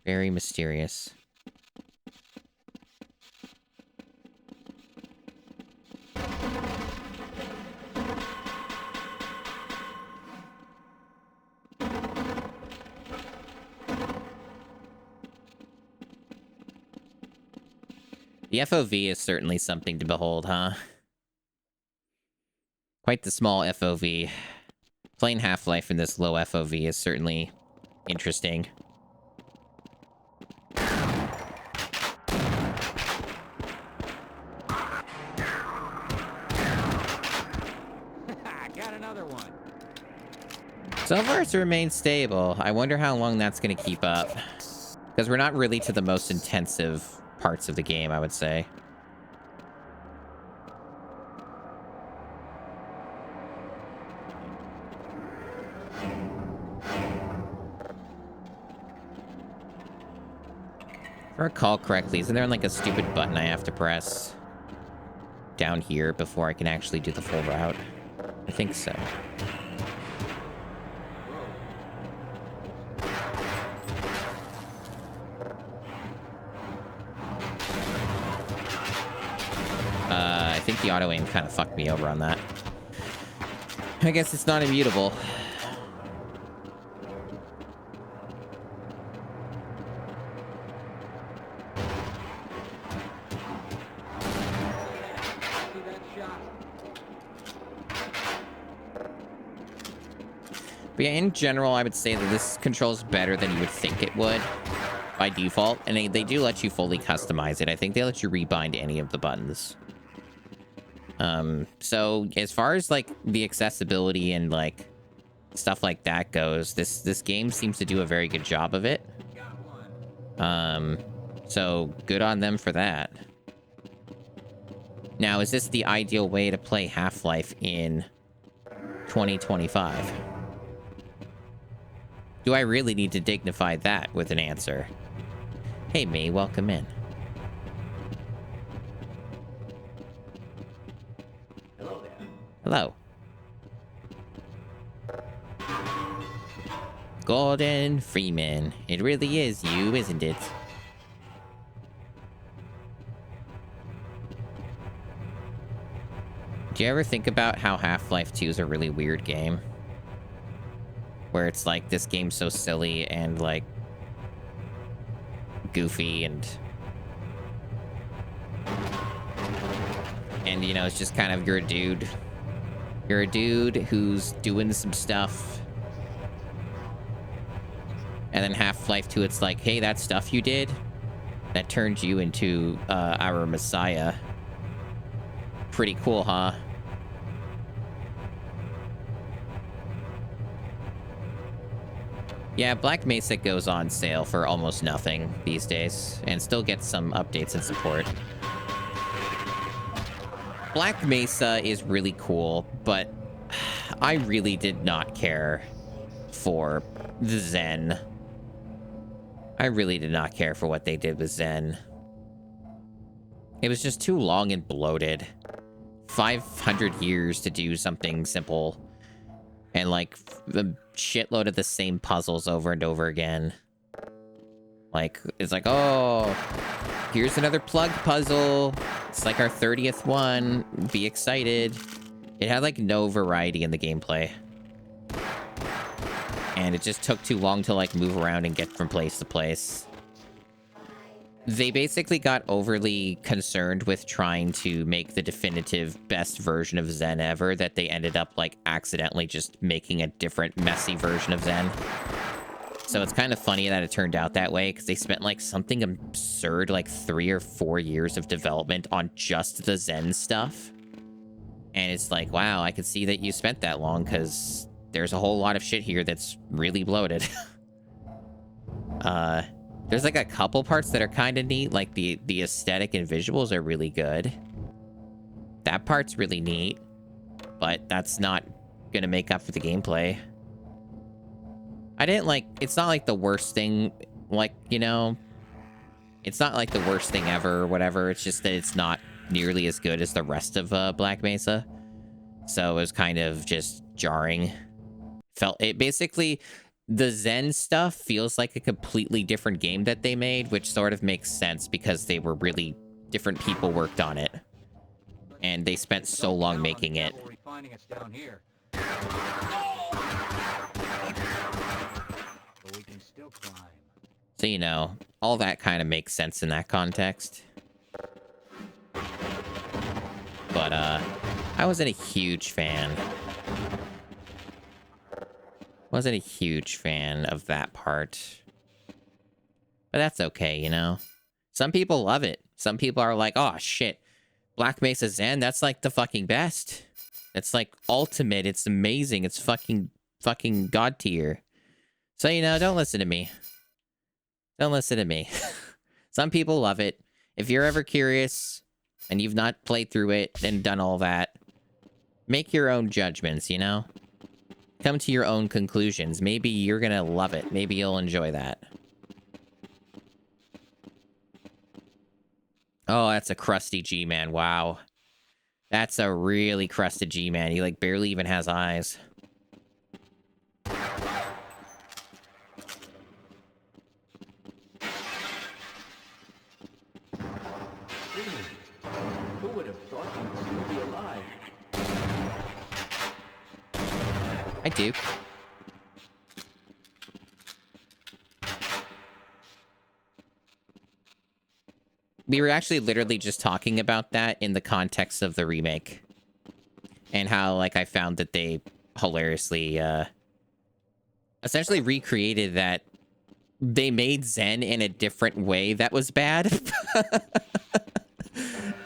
Very mysterious. The FOV is certainly something to behold, huh? Quite the small FOV. Playing Half-Life in this low FOV is certainly interesting. Got another one. So far, it's remained stable. I wonder how long that's going to keep up. Because we're not really to the most intensive parts of the game, I would say. If I recall correctly, isn't there like a stupid button I have to press down here before I can actually do the full route? I think so. I think the auto aim kind of fucked me over on that. I guess it's not immutable. But yeah, in general, I would say that this controls better than you would think it would by default. And they do let you fully customize it. I think they let you rebind any of the buttons. So as far as like the accessibility and like stuff like that goes, this game seems to do a very good job of it. So good on them for that. Now, is this the ideal way to play Half-Life in 2025? Do I really need to dignify that with an answer? Hey, May, welcome in. Hello there. Hello. Gordon Freeman. It really is you, isn't it? Do you ever think about how Half-Life 2 is a really weird game? Where it's like, this game's so silly and like goofy and you know, it's just kind of, you're a dude who's doing some stuff, and then Half-Life 2, it's like, hey, that stuff you did that turned you into our messiah. Pretty cool, huh? Yeah, Black Mesa goes on sale for almost nothing these days, and still gets some updates and support. Black Mesa is really cool, but I really did not care for the Zen. I really did not care for what they did with Zen. It was just too long and bloated. 500 years to do something simple. And like a shitload of the same puzzles over and over again. Like, it's like, oh, here's another plug puzzle. It's like our 30th one. Be excited. It had like no variety in the gameplay. And it just took too long to like move around and get from place to place. They basically got overly concerned with trying to make the definitive best version of Zen ever that they ended up like accidentally just making a different messy version of Zen. So it's kind of funny that it turned out that way, because they spent like something absurd like 3 or 4 years of development on just the Zen stuff. And it's like, wow, I could see that you spent that long, because there's a whole lot of shit here that's really bloated. There's like a couple parts that are kind of neat, like the aesthetic and visuals are really good. That part's really neat, but that's not gonna make up for the gameplay. I didn't like, it's not like the worst thing, like, you know, it's not like the worst thing ever or whatever. It's just that it's not nearly as good as the rest of Black Mesa. So it was kind of just jarring. Felt it basically, the Zen stuff feels like a completely different game that they made, which sort of makes sense because they were really different people worked on it. And they spent so long making it. So, you know, all that kind of makes sense in that context. But, I wasn't a huge fan. Wasn't a huge fan of that part. But that's okay, you know? Some people love it. Some people are like, oh, shit. Black Mesa Zen, that's like the fucking best. It's like ultimate. It's amazing. It's fucking god tier. So, you know, don't listen to me. Don't listen to me. Some people love it. If you're ever curious and you've not played through it and done all that, make your own judgments, you know? Come to your own conclusions. Maybe you're gonna love it. Maybe you'll enjoy that. Oh, that's a crusty G-Man. Wow. That's a really crusted G-Man. He, like, barely even has eyes. Who would have thought he would still be alive? Hi, Duke. We were actually literally just talking about that in the context of the remake. And how, like, I found that they hilariously, essentially recreated that they made Zen in a different way that was bad.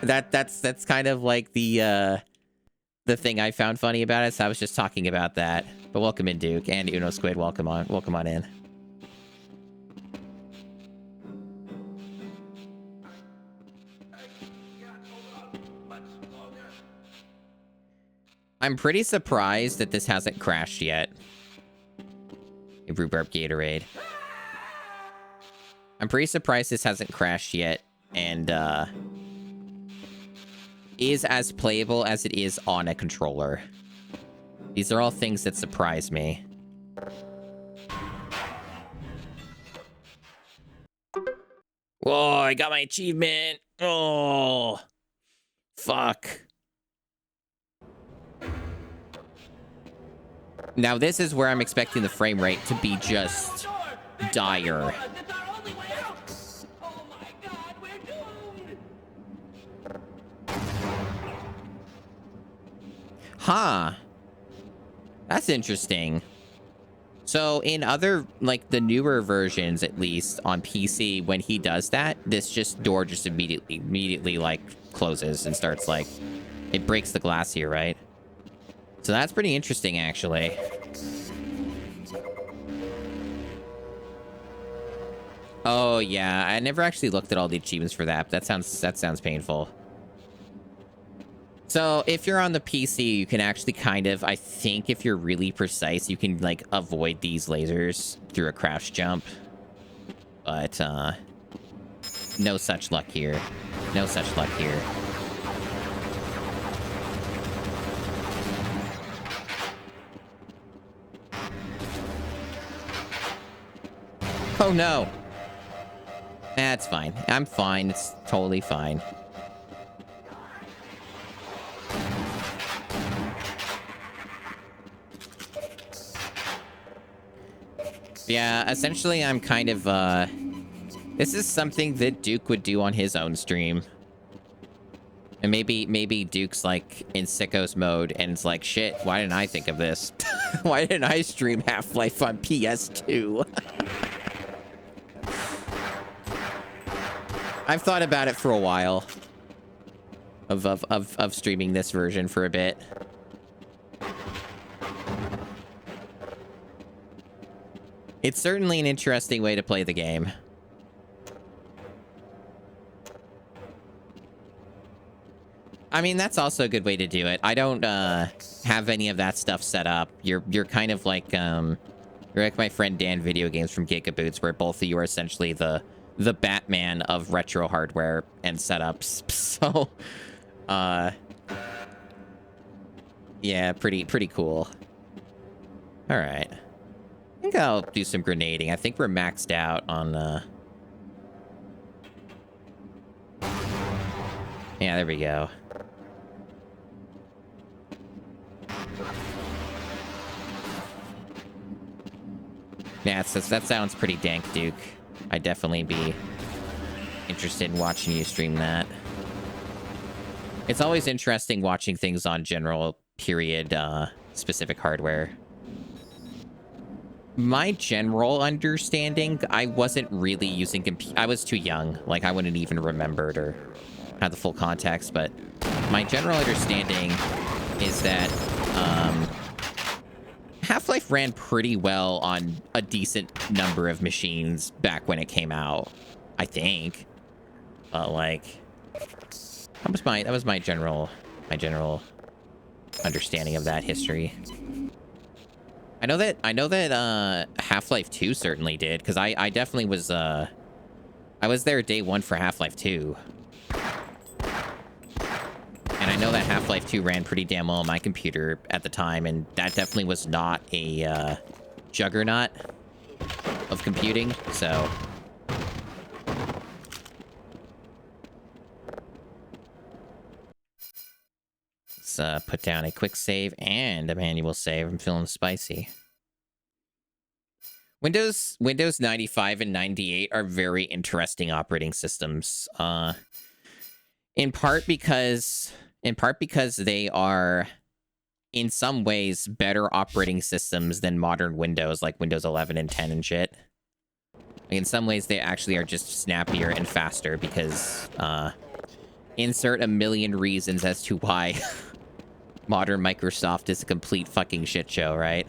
That's kind of like the thing I found funny about it, so I was just talking about that. But welcome in, Duke, and Uno Squid, welcome on in. I'm pretty surprised that this hasn't crashed yet. A Rhubarb Gatorade. I'm pretty surprised this hasn't crashed yet, and is as playable as it is on a controller. These are all things that surprise me. Whoa, I got my achievement. Oh, fuck. Now, this is where I'm expecting the frame rate to be just dire. Huh. That's interesting. So in other, like the newer versions, at least on PC, when he does that, this door just immediately like closes and starts like, it breaks the glass here, right? So that's pretty interesting, actually. Oh yeah, I never actually looked at all the achievements for that. But that sounds painful. So if you're on the PC, you can actually kind of, I think if you're really precise, you can like avoid these lasers through a crouch jump. But no such luck here. No such luck here. Oh no. That's fine. I'm fine. It's totally fine. Yeah, essentially I'm kind of, this is something that Duke would do on his own stream. And maybe Duke's like in sickos mode and it's like, shit, why didn't I think of this? Why didn't I stream Half-Life on PS2? I've thought about it for a while. Of streaming this version for a bit. It's certainly an interesting way to play the game. I mean, that's also a good way to do it. I don't have any of that stuff set up. You're kind of like you're like my friend Dan Video Games from Gigaboots, where both of you are essentially the Batman of retro hardware and setups. So Yeah, pretty cool. All right. I think I'll do some grenading. I think we're maxed out on... Yeah, there we go. Yeah, that sounds pretty dank, Duke. I'd definitely be interested in watching you stream that. It's always interesting watching things on general period specific hardware. My general understanding, I wasn't really using I was too young. Like, I wouldn't even remembered or had the full context, but my general understanding is that Half-Life ran pretty well on a decent number of machines back when it came out, I think. Like, that was my general understanding of that history. I know that Half-Life 2 certainly did, because I definitely was I was there day one for Half-Life 2. And I know that Half-Life 2 ran pretty damn well on my computer at the time, and that definitely was not a juggernaut of computing, so... Let's put down a quick save and a manual save. I'm feeling spicy. Windows 95 and 98 are very interesting operating systems. In part because they are, in some ways, better operating systems than modern Windows, like Windows 11 and 10 and shit. In some ways, they actually are just snappier and faster because, insert a million reasons as to why modern Microsoft is a complete fucking shit show, right?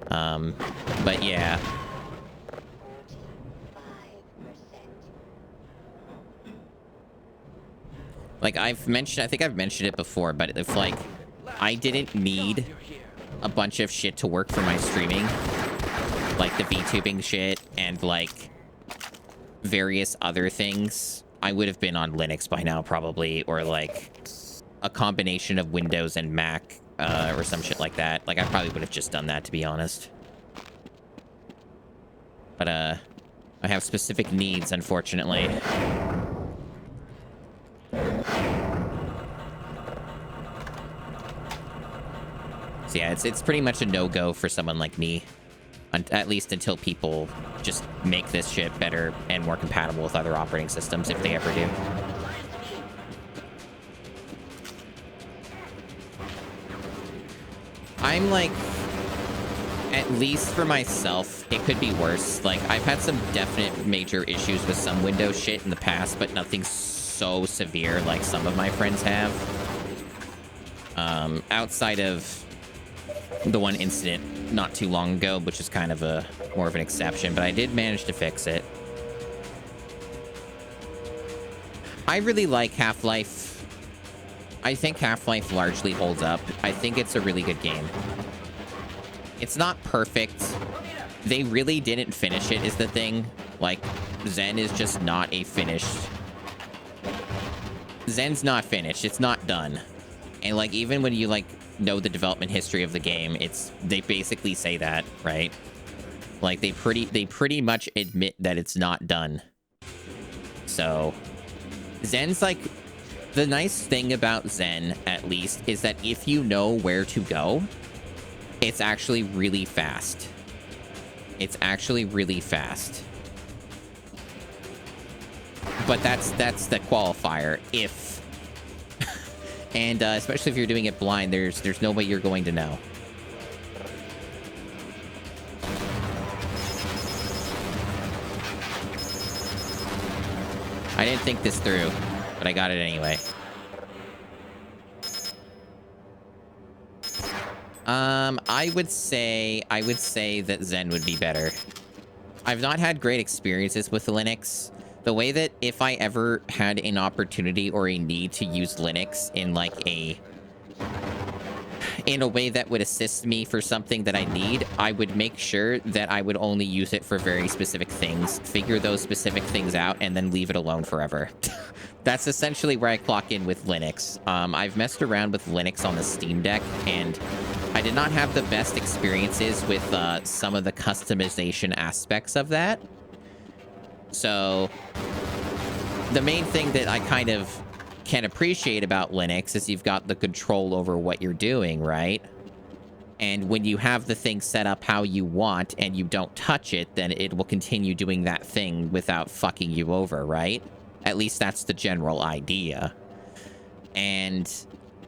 But yeah. Like I think I've mentioned it before, but if like I didn't need a bunch of shit to work for my streaming, like the VTubing shit and like various other things, I would have been on Linux by now probably, or like a combination of Windows and Mac, or some shit like that. Like I probably would have just done that, to be honest. But I have specific needs, unfortunately. So yeah, it's pretty much a no-go for someone like me, at least until people just make this shit better and more compatible with other operating systems, if they ever do. I'm like, at least for myself, it could be worse. Like, I've had some definite major issues with some Windows shit in the past, but nothing so severe like some of my friends have. Outside of the one incident not too long ago, which is kind of more of an exception, but I did manage to fix it. I really like Half-Life. I think Half-Life largely holds up. I think it's a really good game. It's not perfect. They really didn't finish it, is the thing. Like, Zen is just not a finished... Zen's not finished. It's not done. And, like, even when you, like, know the development history of the game, they basically say that, right? Like, they pretty much admit that it's not done. So, Zen's, like... The nice thing about Zen, at least, is that if you know where to go, it's actually really fast. It's actually really fast. But that's the qualifier, if. And especially if you're doing it blind, there's no way you're going to know. I didn't think this through, but I got it anyway. I would say that Zen would be better. I've not had great experiences with Linux. The way that if I ever had an opportunity or a need to use Linux in like in a way that would assist me for something that I need, I would make sure that I would only use it for very specific things, figure those specific things out, and then leave it alone forever. That's essentially where I clock in with Linux. I've messed around with Linux on the Steam Deck, and I did not have the best experiences with some of the customization aspects of that. So the main thing that I kind of can appreciate about Linux is you've got the control over what you're doing, right? And when you have the thing set up how you want and you don't touch it, then it will continue doing that thing without fucking you over, right? At least that's the general idea. And,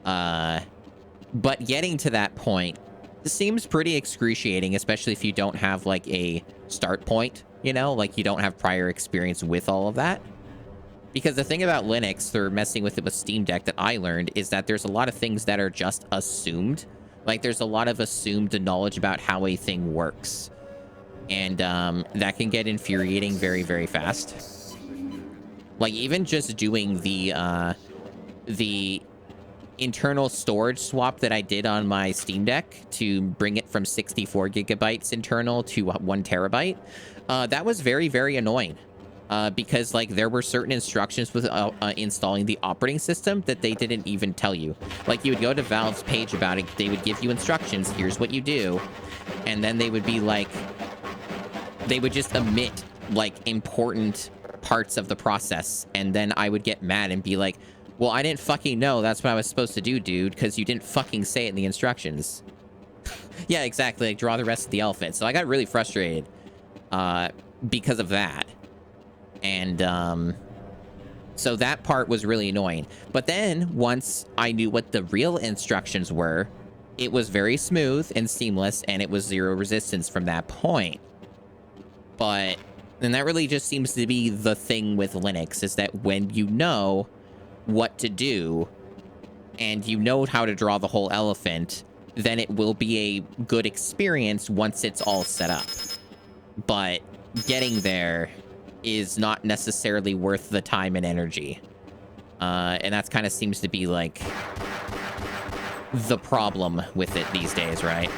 but getting to that point seems pretty excruciating, especially if you don't have, like, a start point, you know? Like, you don't have prior experience with all of that. Because the thing about Linux, or messing with it with Steam Deck, that I learned is that there's a lot of things that are just assumed. Like, there's a lot of assumed knowledge about how a thing works. And that can get infuriating very, very fast. Like, even just doing the internal storage swap that I did on my Steam Deck to bring it from 64 gigabytes internal to 1 terabyte, that was very, very annoying. Because, like, there were certain instructions with installing the operating system that they didn't even tell you. Like, you would go to Valve's page about it, they would give you instructions, here's what you do, and then they would be like, they would just omit, like, important parts of the process, and then I would get mad and be like, well, I didn't fucking know that's what I was supposed to do, dude, because you didn't fucking say it in the instructions. Yeah, exactly, like, draw the rest of the elephant. So I got really frustrated because of that. And so that part was really annoying. But then once I knew what the real instructions were, it was very smooth and seamless, and it was zero resistance from that point. But, and that really just seems to be the thing with Linux, is that when you know what to do and you know how to draw the whole elephant, then it will be a good experience once it's all set up. But getting there is not necessarily worth the time and energy. And that kind of seems to be, like, the problem with it these days, right?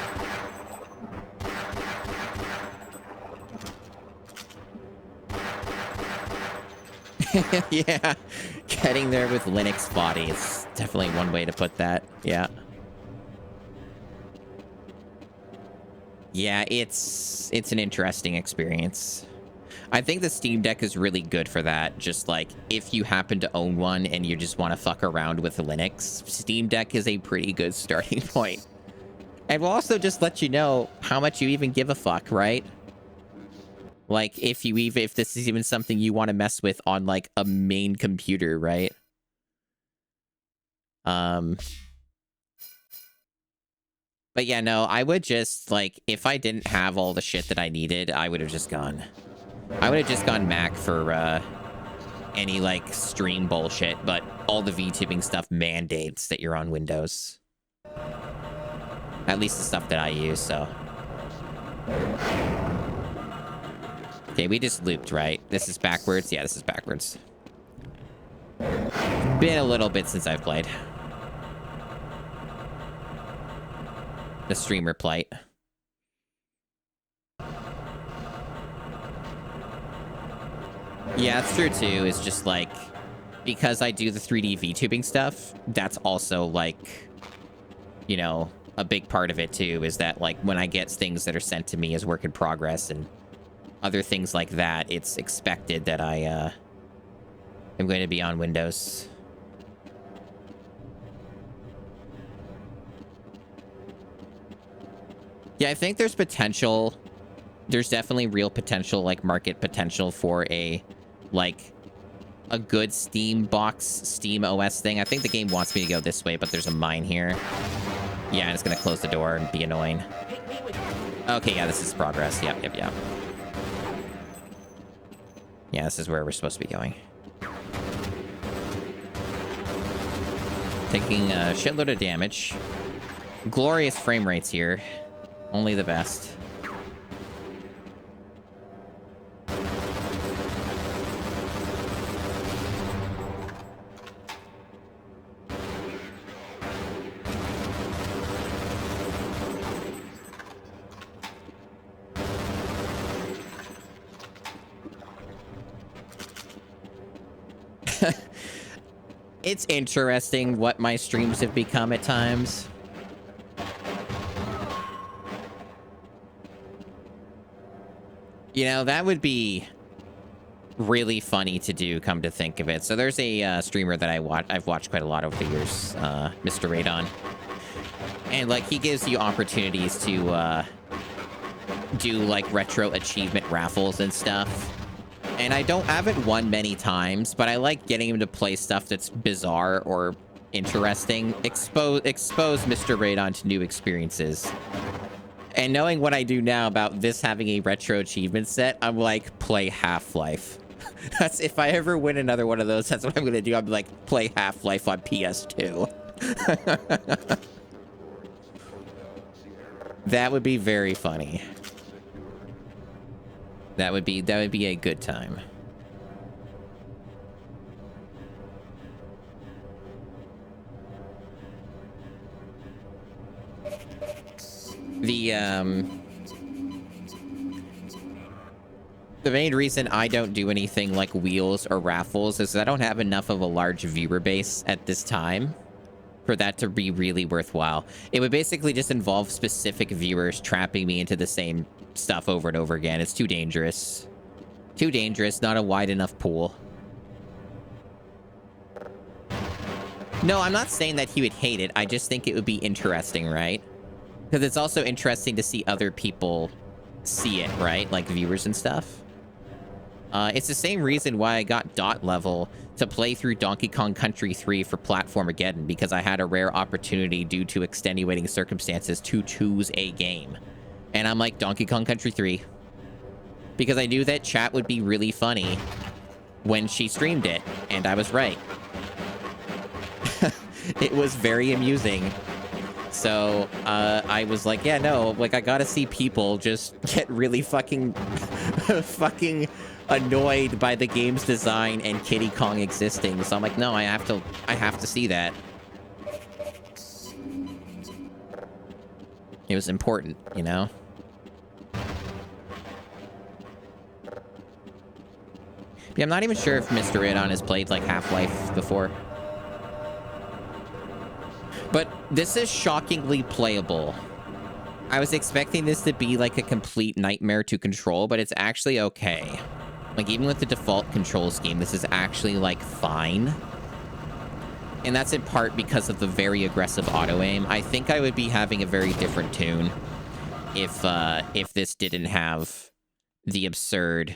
Yeah, getting there with Linux VOD is definitely one way to put that. Yeah. Yeah, it's an interesting experience. I think the Steam Deck is really good for that. Just, like, if you happen to own one and you just want to fuck around with Linux, Steam Deck is a pretty good starting point. And we'll also just let you know how much you even give a fuck, right? Like, if this is even something you want to mess with on, like, a main computer, right? But yeah, no, I would just, like, if I didn't have all the shit that I needed, I would have just gone Mac for any, like, stream bullshit, but all the VTubing stuff mandates that you're on Windows. At least the stuff that I use, so. Okay, we just looped, right? This is backwards? Yeah, this is backwards. Been a little bit since I've played. The streamer plight. Yeah, it's true too. It's just like, because I do the 3D VTubing stuff, that's also like, you know, a big part of it too, is that like when I get things that are sent to me as work in progress and other things like that, it's expected that I am going to be on Windows. Yeah, I think there's potential. There's definitely real potential, like market potential for a good Steam box, Steam OS thing. I think the game wants me to go this way, but there's a mine here. Yeah, and it's gonna close the door and be annoying. Okay, yeah, this is progress. Yep. Yeah, this is where we're supposed to be going. Taking a shitload of damage. Glorious frame rates here. Only the best. It's interesting what my streams have become at times. You know, that would be really funny to do, come to think of it. So there's a streamer that I've watched quite a lot over the years, Mr. Radon. And, like, he gives you opportunities to do, like, retro achievement raffles and stuff. And I haven't won many times, but I like getting him to play stuff that's bizarre or interesting. Expose Mr. Radon to new experiences. And knowing what I do now about this having a retro achievement set, I'm like, play Half-Life. That's, if I ever win another one of those, that's what I'm gonna do. I'm like, play Half-Life on PS2. That would be very funny. That would be a good time. The main reason I don't do anything like wheels or raffles is I don't have enough of a large viewer base at this time for that to be really worthwhile. It would basically just involve specific viewers trapping me into the same stuff over and over again. It's too dangerous. Too dangerous, not a wide enough pool. No, I'm not saying that he would hate it. I just think it would be interesting, right? Because it's also interesting to see other people see it, right? Like viewers and stuff. It's the same reason why I got Dot Level to play through Donkey Kong Country 3 for Platformageddon, because I had a rare opportunity due to extenuating circumstances to choose a game. And I'm like, Donkey Kong Country 3. Because I knew that chat would be really funny when she streamed it, and I was right. It was very amusing. So, I was like, yeah, no, like, I gotta see people just get really fucking annoyed by the game's design and Kiddy Kong existing. So I'm like, no, I have to see that. It was important, you know? Yeah, I'm not even sure if Mr. Radon has played, like, Half-Life before. But this is shockingly playable. I was expecting this to be, like, a complete nightmare to control, but it's actually okay. Like, even with the default control scheme, this is actually, like, fine. And that's in part because of the very aggressive auto-aim. I think I would be having a very different tune if this didn't have the absurd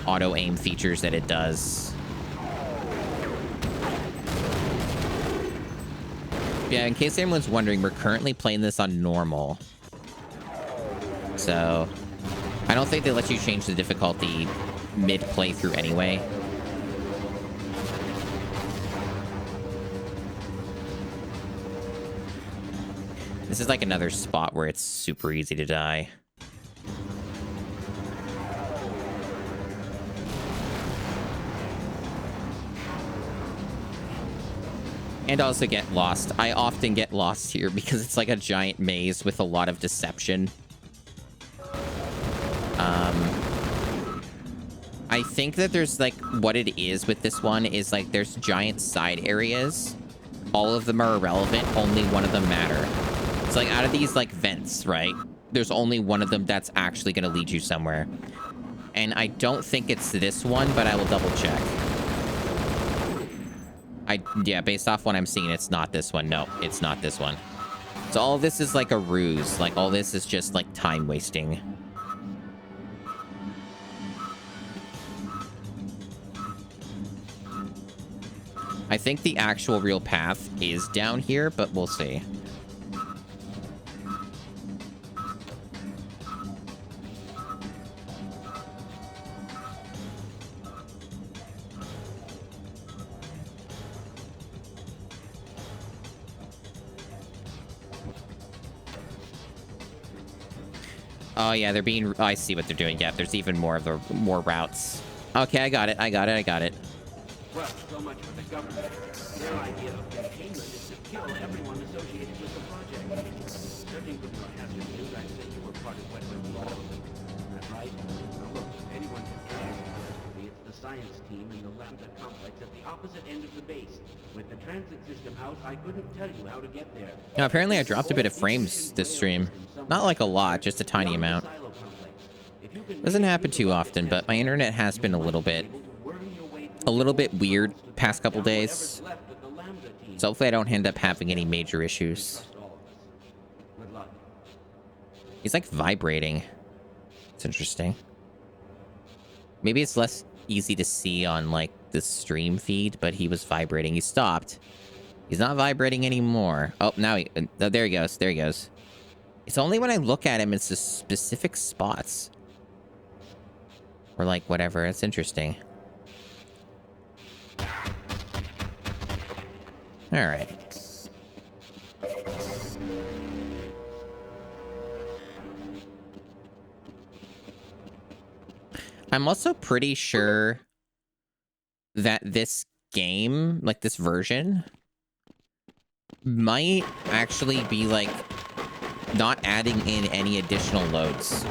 auto-aim features that it does. Yeah, in case anyone's wondering, we're currently playing this on normal. So, I don't think they let you change the difficulty mid-playthrough anyway. This is like another spot where it's super easy to die. And also get lost. I often get lost here because it's like a giant maze with a lot of deception. I think that there's like, what it is with this one is like there's giant side areas. All of them are irrelevant. Only one of them matter. It's like out of these like vents, right? There's only one of them that's actually going to lead you somewhere. And I don't think it's this one, but I will double check. Yeah, based off what I'm seeing, it's not this one. No, it's not this one. So all this is like a ruse. Like all this is just like time wasting. I think the actual real path is down here, but we'll see. Oh yeah, they're being... Oh, I see what they're doing. Yeah, there's even more of the routes. Okay, I got it. Well, so much for the government. Their idea of containment is to kill everyone associated with the project. Searching for your hazard news, I'd say you were part of what went wrong. That's right. Now look, anyone can try. It's the science team in the Lambda complex at the opposite end of the base. With the transit system out, I couldn't tell you how to get there. Now, apparently I dropped a bit of frames this stream. Not like a lot, just a tiny amount. Doesn't happen too often, but my internet has been a little bit weird past couple days. So hopefully I don't end up having any major issues. He's like vibrating. It's interesting. Maybe it's less easy to see on like the stream feed, but he was vibrating. He stopped. He's not vibrating anymore. Oh, now he... Oh, there he goes. There he goes. It's only when I look at him, it's the specific spots. Or like whatever. It's interesting. All right. I'm also pretty sure that this game, like this version, might actually be like not adding in any additional loads.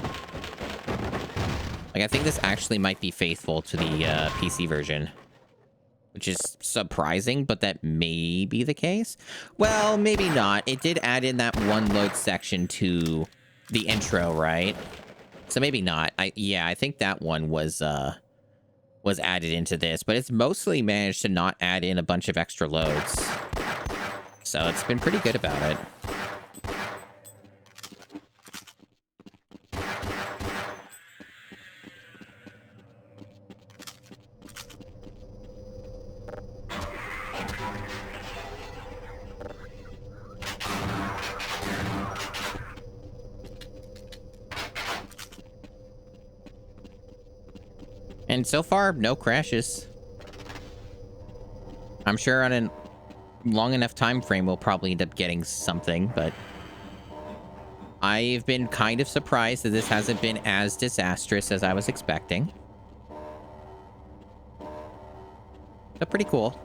Like I think this actually might be faithful to the PC version, which is surprising, but that may be the case. Well, maybe not. It did add in that one load section to the intro, right? So maybe not. I think that one was added into this, but it's mostly managed to not add in a bunch of extra loads. So it's been pretty good about it. And so far, no crashes. I'm sure on a long enough time frame, we'll probably end up getting something, but I've been kind of surprised that this hasn't been as disastrous as I was expecting. But pretty cool.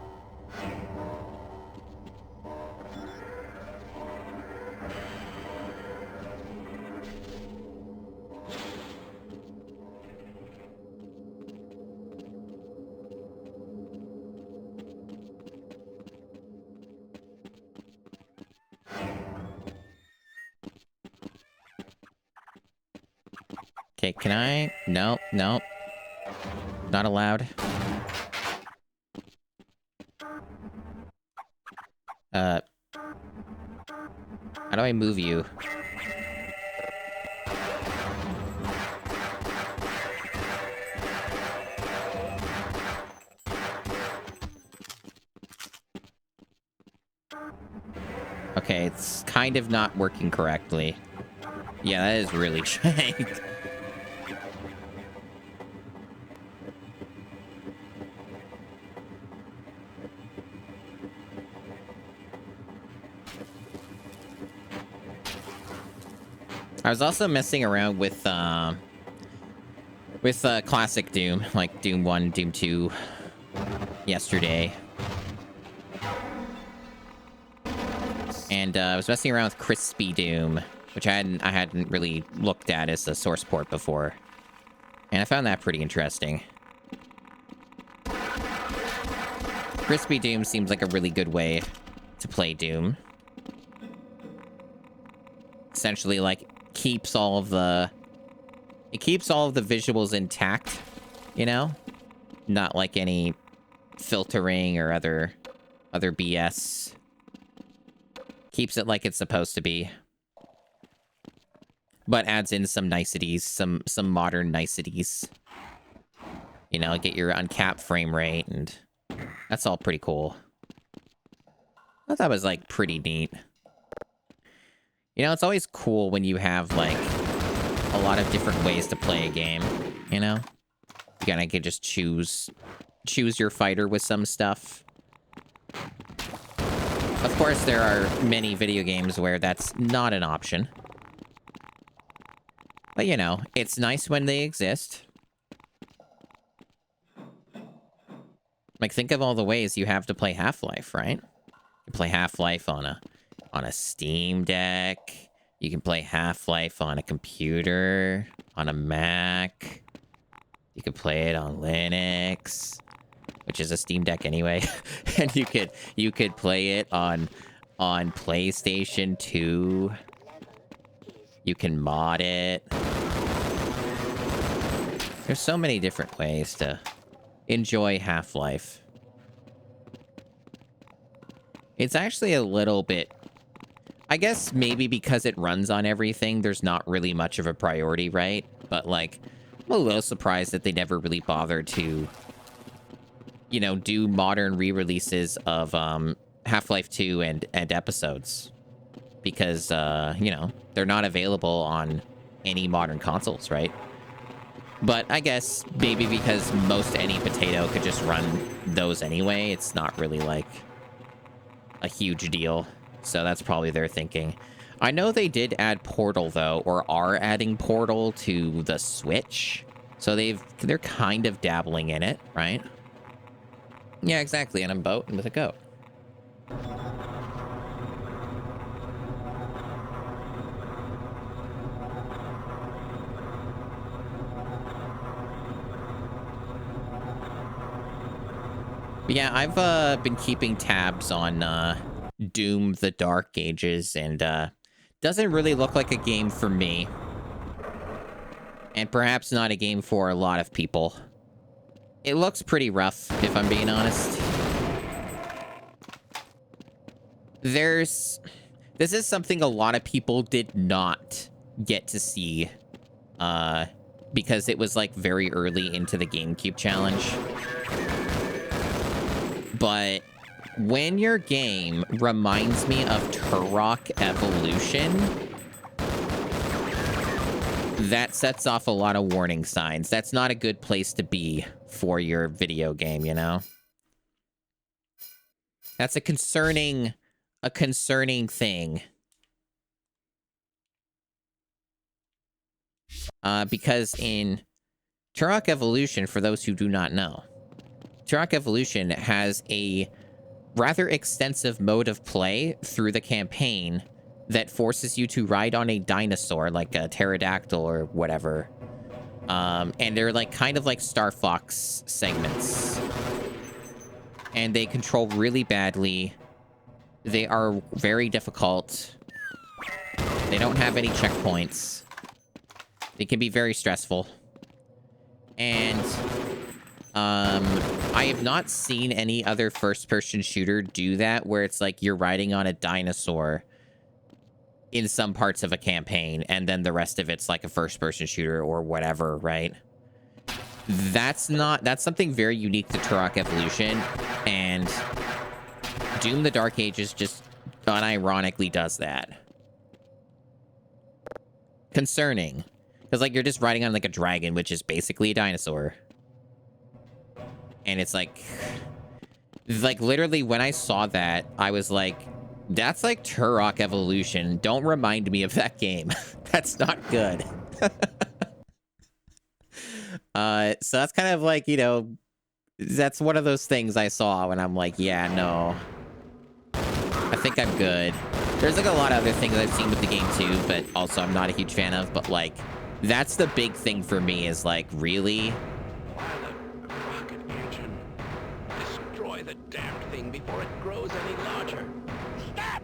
Okay, can I? No, no. Not allowed. How do I move you? Okay, it's kind of not working correctly. Yeah, that is really shanked. I was also messing around with classic Doom, like Doom 1, Doom 2 yesterday. And I was messing around with Crispy Doom, which I hadn't really looked at as a source port before. And I found that pretty interesting. Crispy Doom seems like a really good way to play Doom. Essentially, like, keeps all of the visuals intact, you know? Not like any filtering or other BS. Keeps it like it's supposed to be. But adds in some niceties, some modern niceties. You know, get your uncapped frame rate, and that's all pretty cool. I thought that was, like, pretty neat. You know, it's always cool when you have, like, a lot of different ways to play a game, you know? You kinda can just choose your fighter with some stuff. Of course, there are many video games where that's not an option. But, you know, it's nice when they exist. Like, think of all the ways you have to play Half-Life, right? You play Half-Life on a Steam Deck. You can play Half-Life on a computer, on a Mac. You can play it on Linux. which is a Steam Deck anyway, and you could play it on PlayStation 2. You can mod it. There's so many different ways to enjoy Half-Life. It's actually a little bit... I guess maybe because it runs on everything, there's not really much of a priority, right? But, like, I'm a little surprised that they never really bothered to, you know, do modern re-releases of Half-Life 2 and episodes. Because, you know, they're not available on any modern consoles, right? But I guess maybe because most any potato could just run those anyway, it's not really, like, a huge deal. So that's probably their thinking. I know they did add Portal, though, or are adding Portal to the Switch. So they're kind of dabbling in it, right? Yeah, exactly. And I'm boating with a goat. But yeah, I've been keeping tabs on Doom: The Dark Ages, and doesn't really look like a game for me. And perhaps not a game for a lot of people. It looks pretty rough, if I'm being honest. This is something a lot of people did not get to see, because it was, like, very early into the GameCube challenge. But when your game reminds me of Turok Evolution, that sets off a lot of warning signs. That's not a good place to be for your video game, you know? That's a concerning thing. Because in Turok Evolution, for those who do not know, Turok Evolution has a rather extensive mode of play through the campaign that forces you to ride on a dinosaur, like a pterodactyl or whatever. And they're like kind of like Star Fox segments. And they control really badly. They are very difficult. They don't have any checkpoints. They can be very stressful. And I have not seen any other first-person shooter do that, where it's like you're riding on a dinosaur in some parts of a campaign, and then the rest of it's like a first-person shooter or whatever, right? That's something very unique to Turok Evolution, and Doom: The Dark Ages just unironically does that. Concerning. Because, like, you're just riding on, like, a dragon, which is basically a dinosaur. And it's like, literally, when I saw that, I was like, that's like Turok Evolution. Don't remind me of that game. That's not good. So that's kind of like, you know, that's one of those things I saw when I'm like, yeah, no. I think I'm good. There's, like, a lot of other things I've seen with the game, too, but also I'm not a huge fan of. But, like, that's the big thing for me is, like, really... The damned thing before it grows any larger. Stop!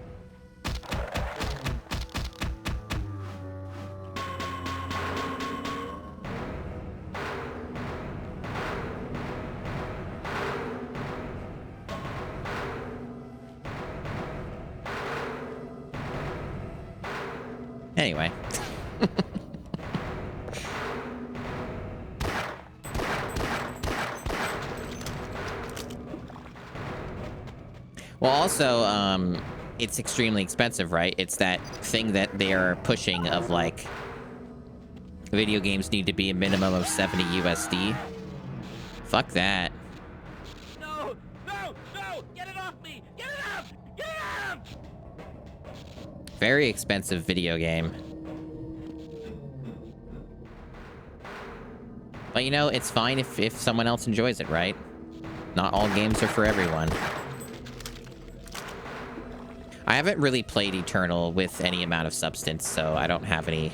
Anyway. Well, also, it's extremely expensive, right? It's that thing that they are pushing of, like, video games need to be a minimum of 70 USD. Fuck that. No! No! No! Get it off me! Get it off! Get it off! Very expensive video game. But, you know, it's fine if someone else enjoys it, right? Not all games are for everyone. I haven't really played Eternal with any amount of substance, so I don't have any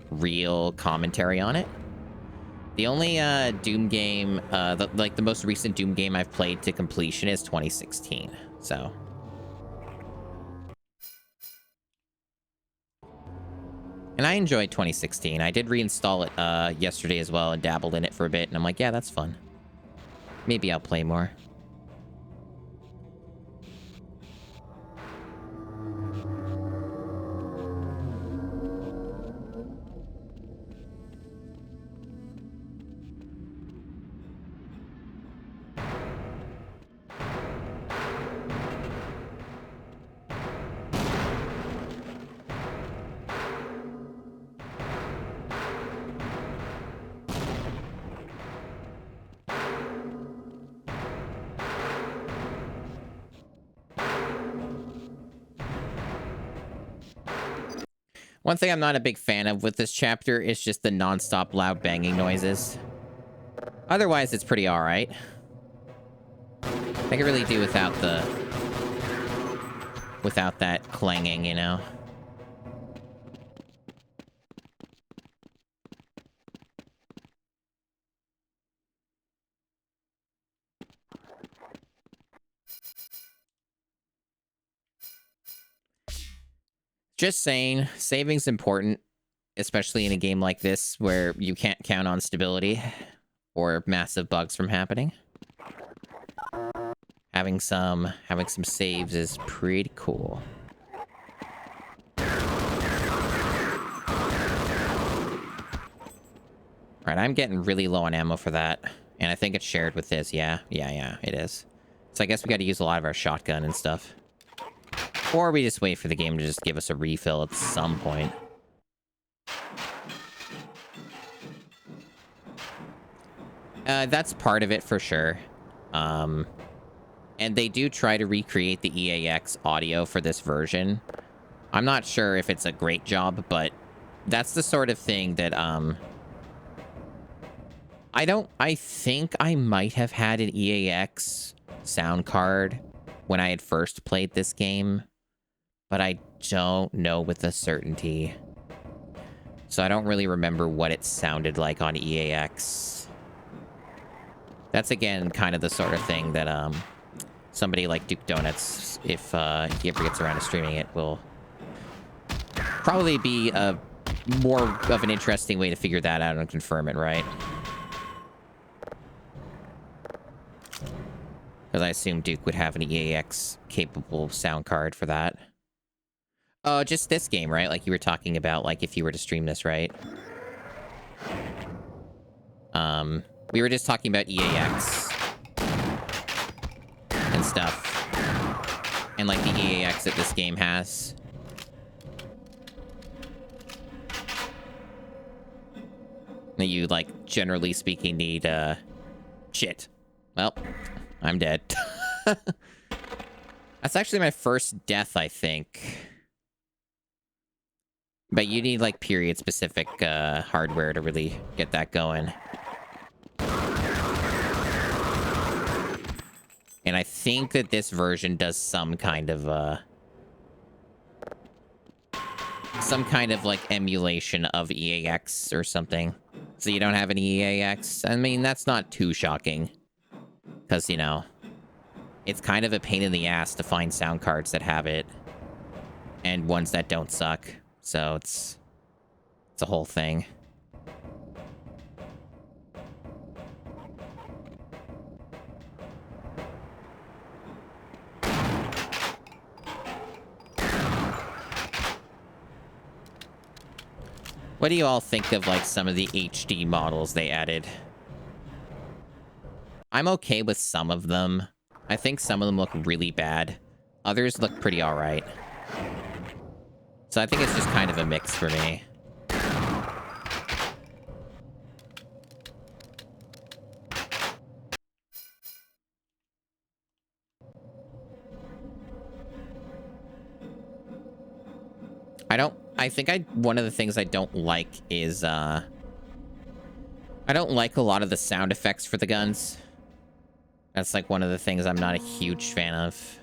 real commentary on it. The only Doom game, the most recent Doom game I've played to completion is 2016. So. And I enjoyed 2016. I did reinstall it yesterday as well and dabbled in it for a bit. And I'm like, yeah, that's fun. Maybe I'll play more. One thing I'm not a big fan of with this chapter is just the non-stop loud banging noises. Otherwise, it's pretty alright. I could really do without that clanging, you know? Just saying, saving's important, especially in a game like this where you can't count on stability or massive bugs from happening. Having some saves is pretty cool. Alright, I'm getting really low on ammo for that. And I think it's shared with this. Yeah, it is. So I guess we got to use a lot of our shotgun and stuff. Or we just wait for the game to just give us a refill at some point. That's part of it for sure. And they do try to recreate the EAX audio for this version. I'm not sure if it's a great job, but that's the sort of thing that, I think I might have had an EAX sound card when I had first played this game, but I don't know with a certainty. So I don't really remember what it sounded like on EAX. That's, again, kind of the sort of thing that, somebody like Duke Donuts, if he ever gets around to streaming it, will probably be a more of an interesting way to figure that out and confirm it, right? Because I assume Duke would have an EAX-capable sound card for that. Oh, just this game, right? Like you were talking about, like, if you were to stream this, right? We were just talking about EAX and stuff. And, like, the EAX that this game has. That you, like, generally speaking, need, shit. Well, I'm dead. That's actually my first death, I think. But you need, like, period-specific, hardware to really get that going. And I think that this version does some kind of, like, emulation of EAX or something. So you don't have an EAX? I mean, that's not too shocking. Because, you know, it's kind of a pain in the ass to find sound cards that have it. And ones that don't suck. So it's a whole thing. What do you all think of, like, some of the HD models they added? I'm okay with some of them. I think some of them look really bad. Others look pretty alright. So I think it's just kind of a mix for me. I think one of the things I don't like is, I don't like a lot of the sound effects for the guns. That's, like, one of the things I'm not a huge fan of.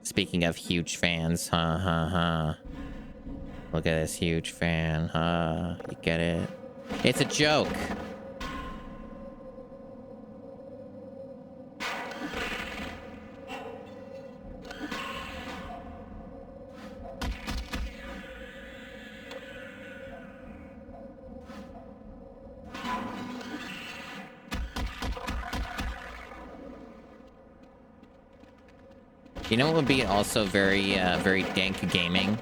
Speaking of huge fans, Look at this huge fan, You get it? It's a joke. You know what would be also very, very dank gaming?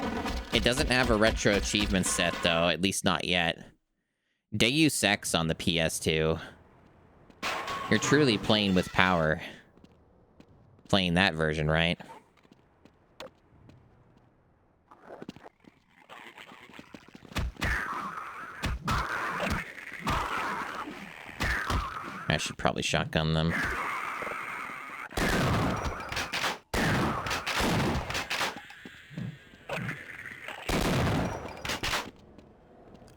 It doesn't have a retro achievement set, though, at least not yet. Deus Ex on the PS2. You're truly playing with power. Playing that version, right? I should probably shotgun them.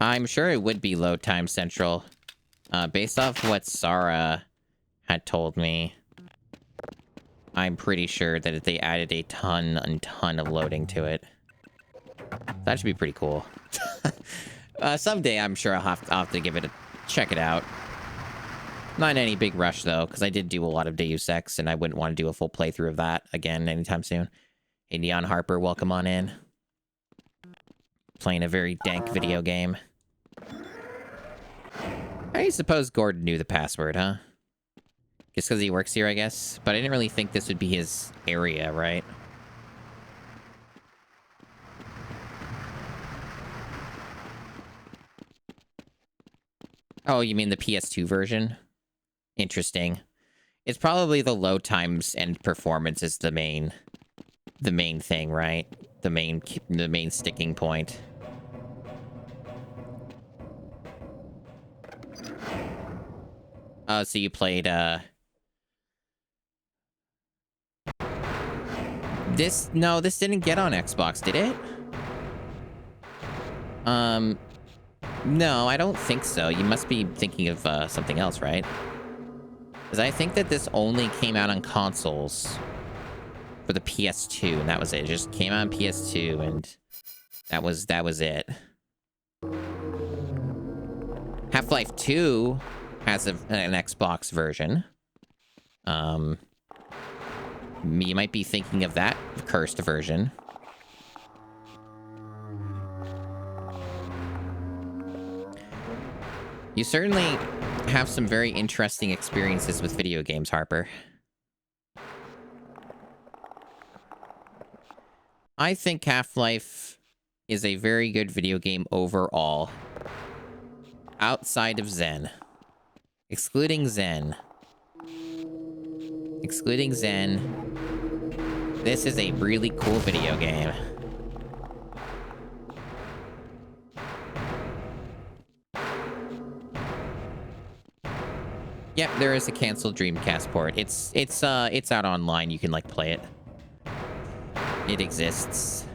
I'm sure it would be load time central. Based off what Sarah had told me, I'm pretty sure that they added a ton of loading to it. That should be pretty cool. Someday I'm sure I'll have to give it a check it out. Not in any big rush though, because I did do a lot of Deus Ex, and I wouldn't want to do a full playthrough of that again anytime soon. Hey, Neon Harper, welcome on in. Playing a very dank video game. I suppose Gordon knew the password, huh? Just because he works here, I guess. But I didn't really think this would be his area, right? Oh, you mean the PS2 version? Interesting. It's probably the load times and performance is the main thing, right? The main sticking point. Oh, so you played, this didn't get on Xbox, did it? No, I don't think so. You must be thinking of, something else, right? Because I think that this only came out on consoles for the PS2, and that was it. It just came out on PS2, and that was it. Half-Life 2 has an Xbox version. You might be thinking of that cursed version. You certainly have some very interesting experiences with video games, Harper. I think Half-Life is a very good video game overall. Outside of Zen. Excluding Zen. This is a really cool video game. Yep, there is a canceled Dreamcast port. It's out online. You can like play it. It exists.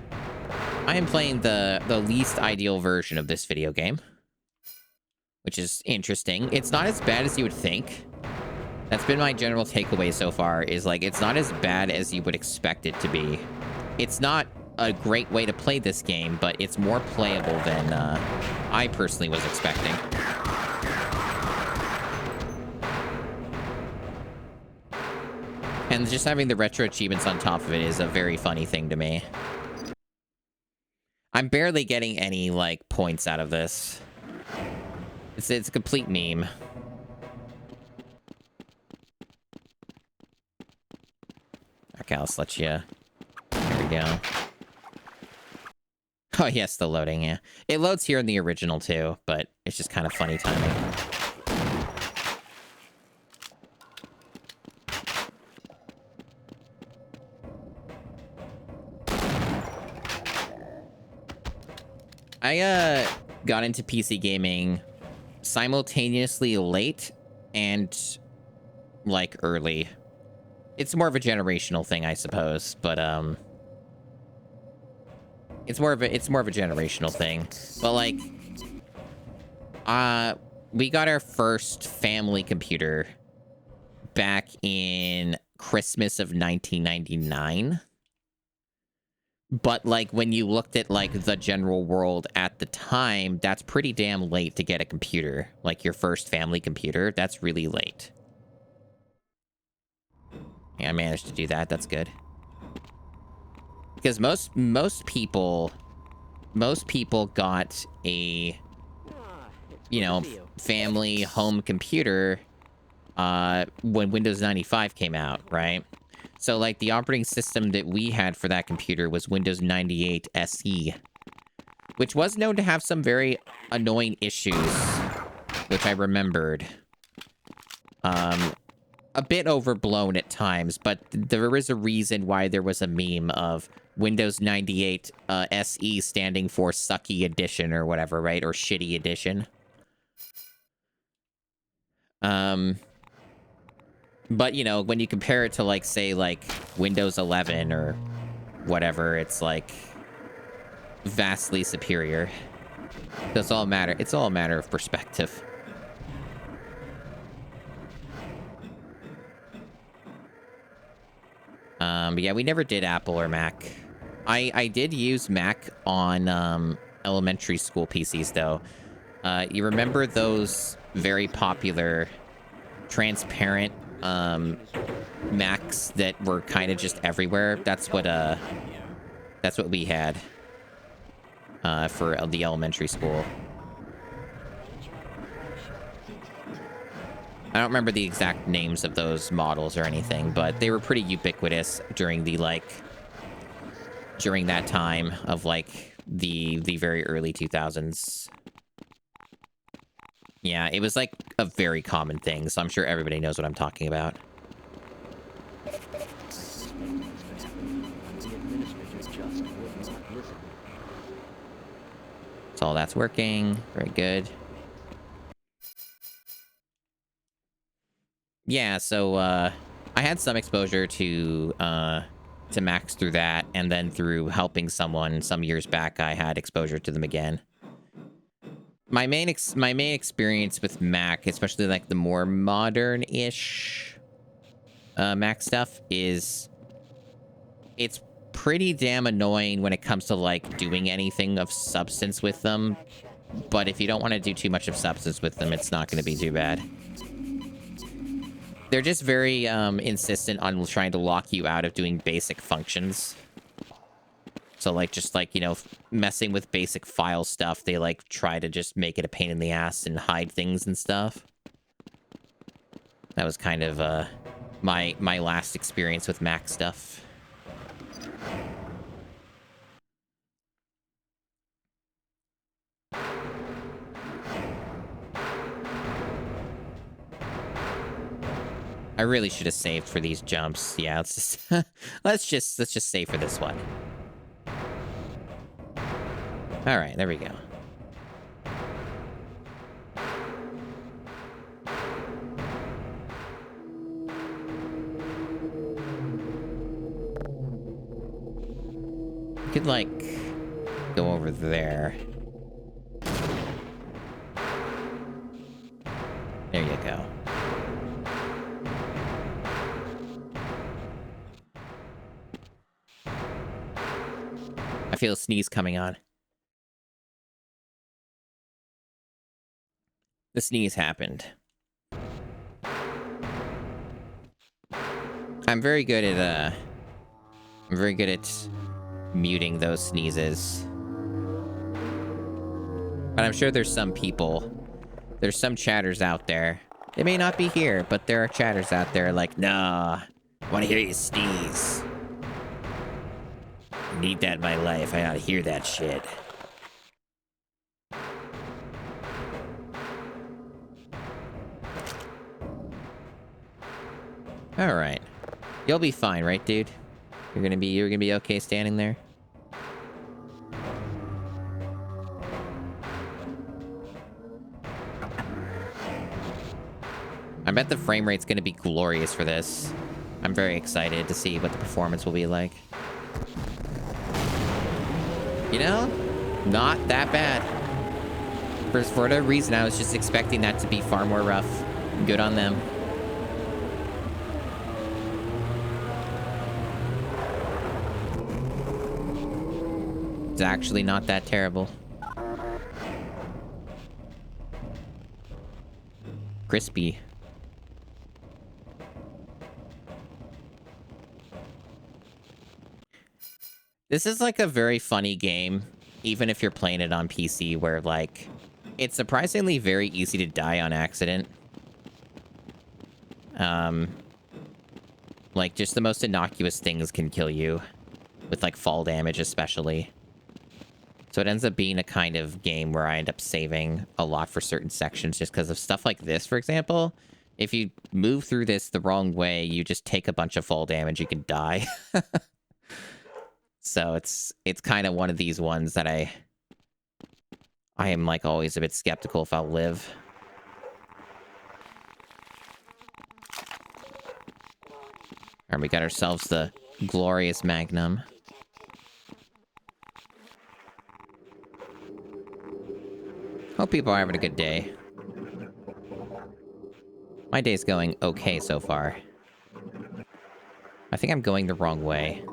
I am playing the least ideal version of this video game, which is interesting. It's not as bad as you would think. That's been my general takeaway so far, is like it's not as bad as you would expect it to be. It's not a great way to play this game, but it's more playable than I personally was expecting. And just having the retro achievements on top of it is a very funny thing to me. I'm barely getting any, like, points out of this. It's a complete meme. Okay, let's let you... There we go. Oh, yes, the loading, yeah. It loads here in the original, too, but it's just kind of funny timing. I got into PC gaming simultaneously late and like early. It's more of a generational thing, I suppose, but it's more of a generational thing. But like we got our first family computer back in Christmas of 1999. But, like, when you looked at, like, the general world at the time, that's pretty damn late to get a computer. Like, your first family computer, that's really late. Yeah, I managed to do that. That's good. Because most people got a, you know, family home computer when Windows 95 came out, right? So, like, the operating system that we had for that computer was Windows 98 SE, which was known to have some very annoying issues, which I remembered. A bit overblown at times, but there is a reason why there was a meme of Windows 98 SE standing for Sucky Edition or whatever, right? Or Shitty Edition. But, you know, when you compare it to, like, say, like, Windows 11 or whatever, it's, like, vastly superior. So it's all a matter of perspective. But yeah, we never did Apple or Mac. I did use Mac on elementary school PCs, though. You remember those very popular transparent Macs that were kind of just everywhere? That's what we had for the elementary school. I don't remember the exact names of those models or anything, but they were pretty ubiquitous during during that time of, like, the very early 2000s. Yeah, it was, like, a very common thing, so I'm sure everybody knows what I'm talking about. So all that's working. Very good. Yeah, so I had some exposure to Macs through that, and then through helping someone some years back, I had exposure to them again. My main experience with Mac, especially like the more modern-ish Mac stuff, is it's pretty damn annoying when it comes to, like, doing anything of substance with them. But if you don't want to do too much of substance with them, it's not going to be too bad. They're just very insistent on trying to lock you out of doing basic functions. So, like, just, like, you know, messing with basic file stuff, they, like, try to just make it a pain in the ass and hide things and stuff. That was kind of my last experience with Mac stuff. I really should have saved for these jumps. Yeah, let's just let's just save for this one. All right, there we go. You could, like, go over there. There you go. I feel a sneeze coming on. The sneeze happened. I'm very good at muting those sneezes. But I'm sure there's some chatters out there. They may not be here, but there are chatters out there like, nah, I want to hear you sneeze. I need that in my life. I gotta hear that shit. All right, you'll be fine, right, dude? You're gonna be okay standing there. I bet the frame rate's gonna be glorious for this. I'm very excited to see what the performance will be like. You know, not that bad. For whatever reason, I was just expecting that to be far more rough. Good on them. It's actually not that terrible. Crispy. This is like a very funny game, even if you're playing it on PC, where, like, it's surprisingly very easy to die on accident. Like, just the most innocuous things can kill you. With, like, fall damage especially. So it ends up being a kind of game where I end up saving a lot for certain sections just because of stuff like this, for example. If you move through this the wrong way, you just take a bunch of fall damage, you can die. So it's kind of one of these ones that I am, like, always a bit skeptical if I'll live. Alright, we got ourselves the glorious Magnum. Hope people are having a good day. My day's going okay so far. I think I'm going the wrong way.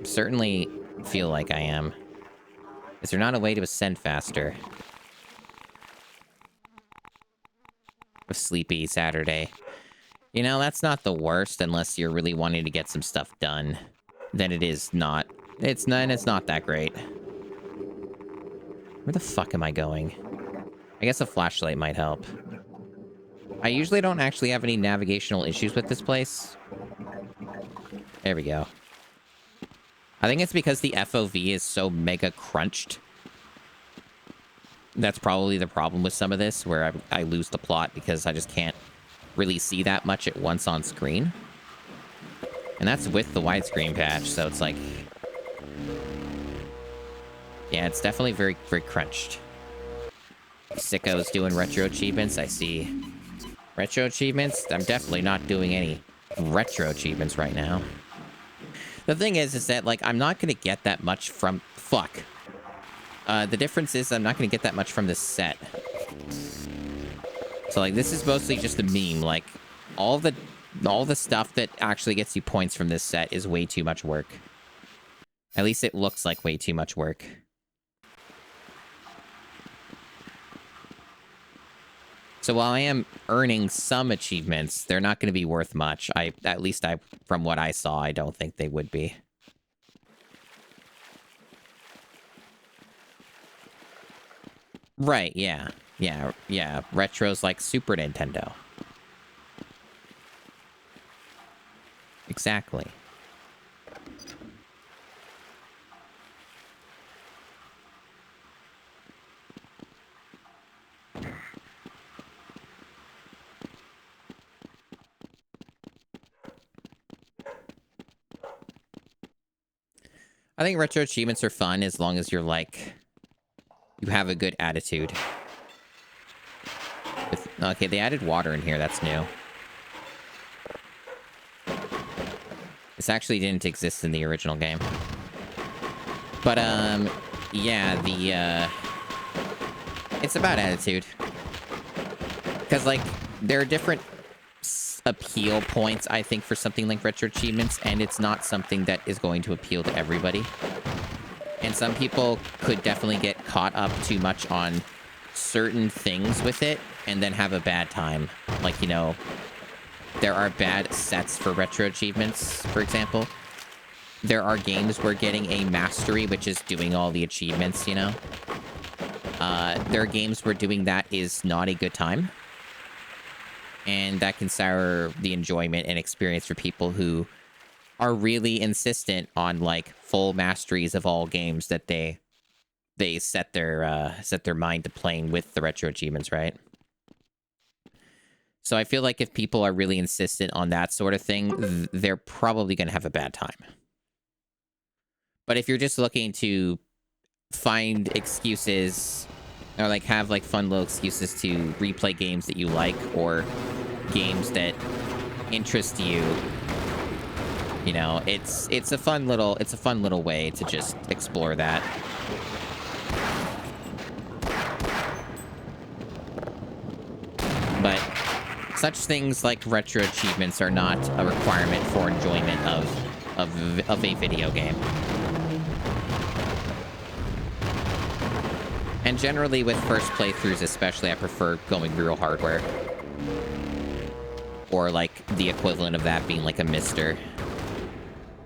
Certainly feel like I am. Is there not a way to ascend faster? A sleepy Saturday. You know, that's not the worst unless you're really wanting to get some stuff done. Then it is not. It's not that great. Where the fuck am I going? I guess a flashlight might help. I usually don't actually have any navigational issues with this place. There we go. I think it's because the FOV is so mega crunched. That's probably the problem with some of this, where I lose the plot because I just can't really see that much at once on screen. And that's with the widescreen patch, so it's like... Yeah, it's definitely very, very crunched. Sickos doing retro achievements, I see. Retro achievements? I'm definitely not doing any retro achievements right now. The thing is that, like, I'm not going to get that much from... Fuck. The difference is I'm not going to get that much from this set. So, like, this is mostly just a meme. Like, all the stuff that actually gets you points from this set is way too much work. At least it looks like way too much work. So while I am earning some achievements, they're not going to be worth much. At least from what I saw, I don't think they would be. Right, yeah. Yeah. Retro's like Super Nintendo. Exactly. I think retro achievements are fun as long as you're, like, you have a good attitude. Okay, they added water in here. That's new. This actually didn't exist in the original game. But, yeah, it's about attitude. Because, like, there are different appeal points, I think, for something like retro achievements, and it's not something that is going to appeal to everybody. And some people could definitely get caught up too much on certain things with it and then have a bad time. Like, you know, there are bad sets for retro achievements, for example. There are games where getting a mastery, which is doing all the achievements, you know. There are games where doing that is not a good time. And that can sour the enjoyment and experience for people who are really insistent on, like, full masteries of all games that they set their mind to playing with the retro achievements, right? So I feel like if people are really insistent on that sort of thing, they're probably going to have a bad time. But if you're just looking to find excuses or, like, have, like, fun little excuses to replay games that you like or games that interest you, you know, it's a fun little way to just explore that. But such things like retro achievements are not a requirement for enjoyment of a video game. And generally with first playthroughs especially, I prefer going real hardware. Or, like, the equivalent of that being, like, a Mister.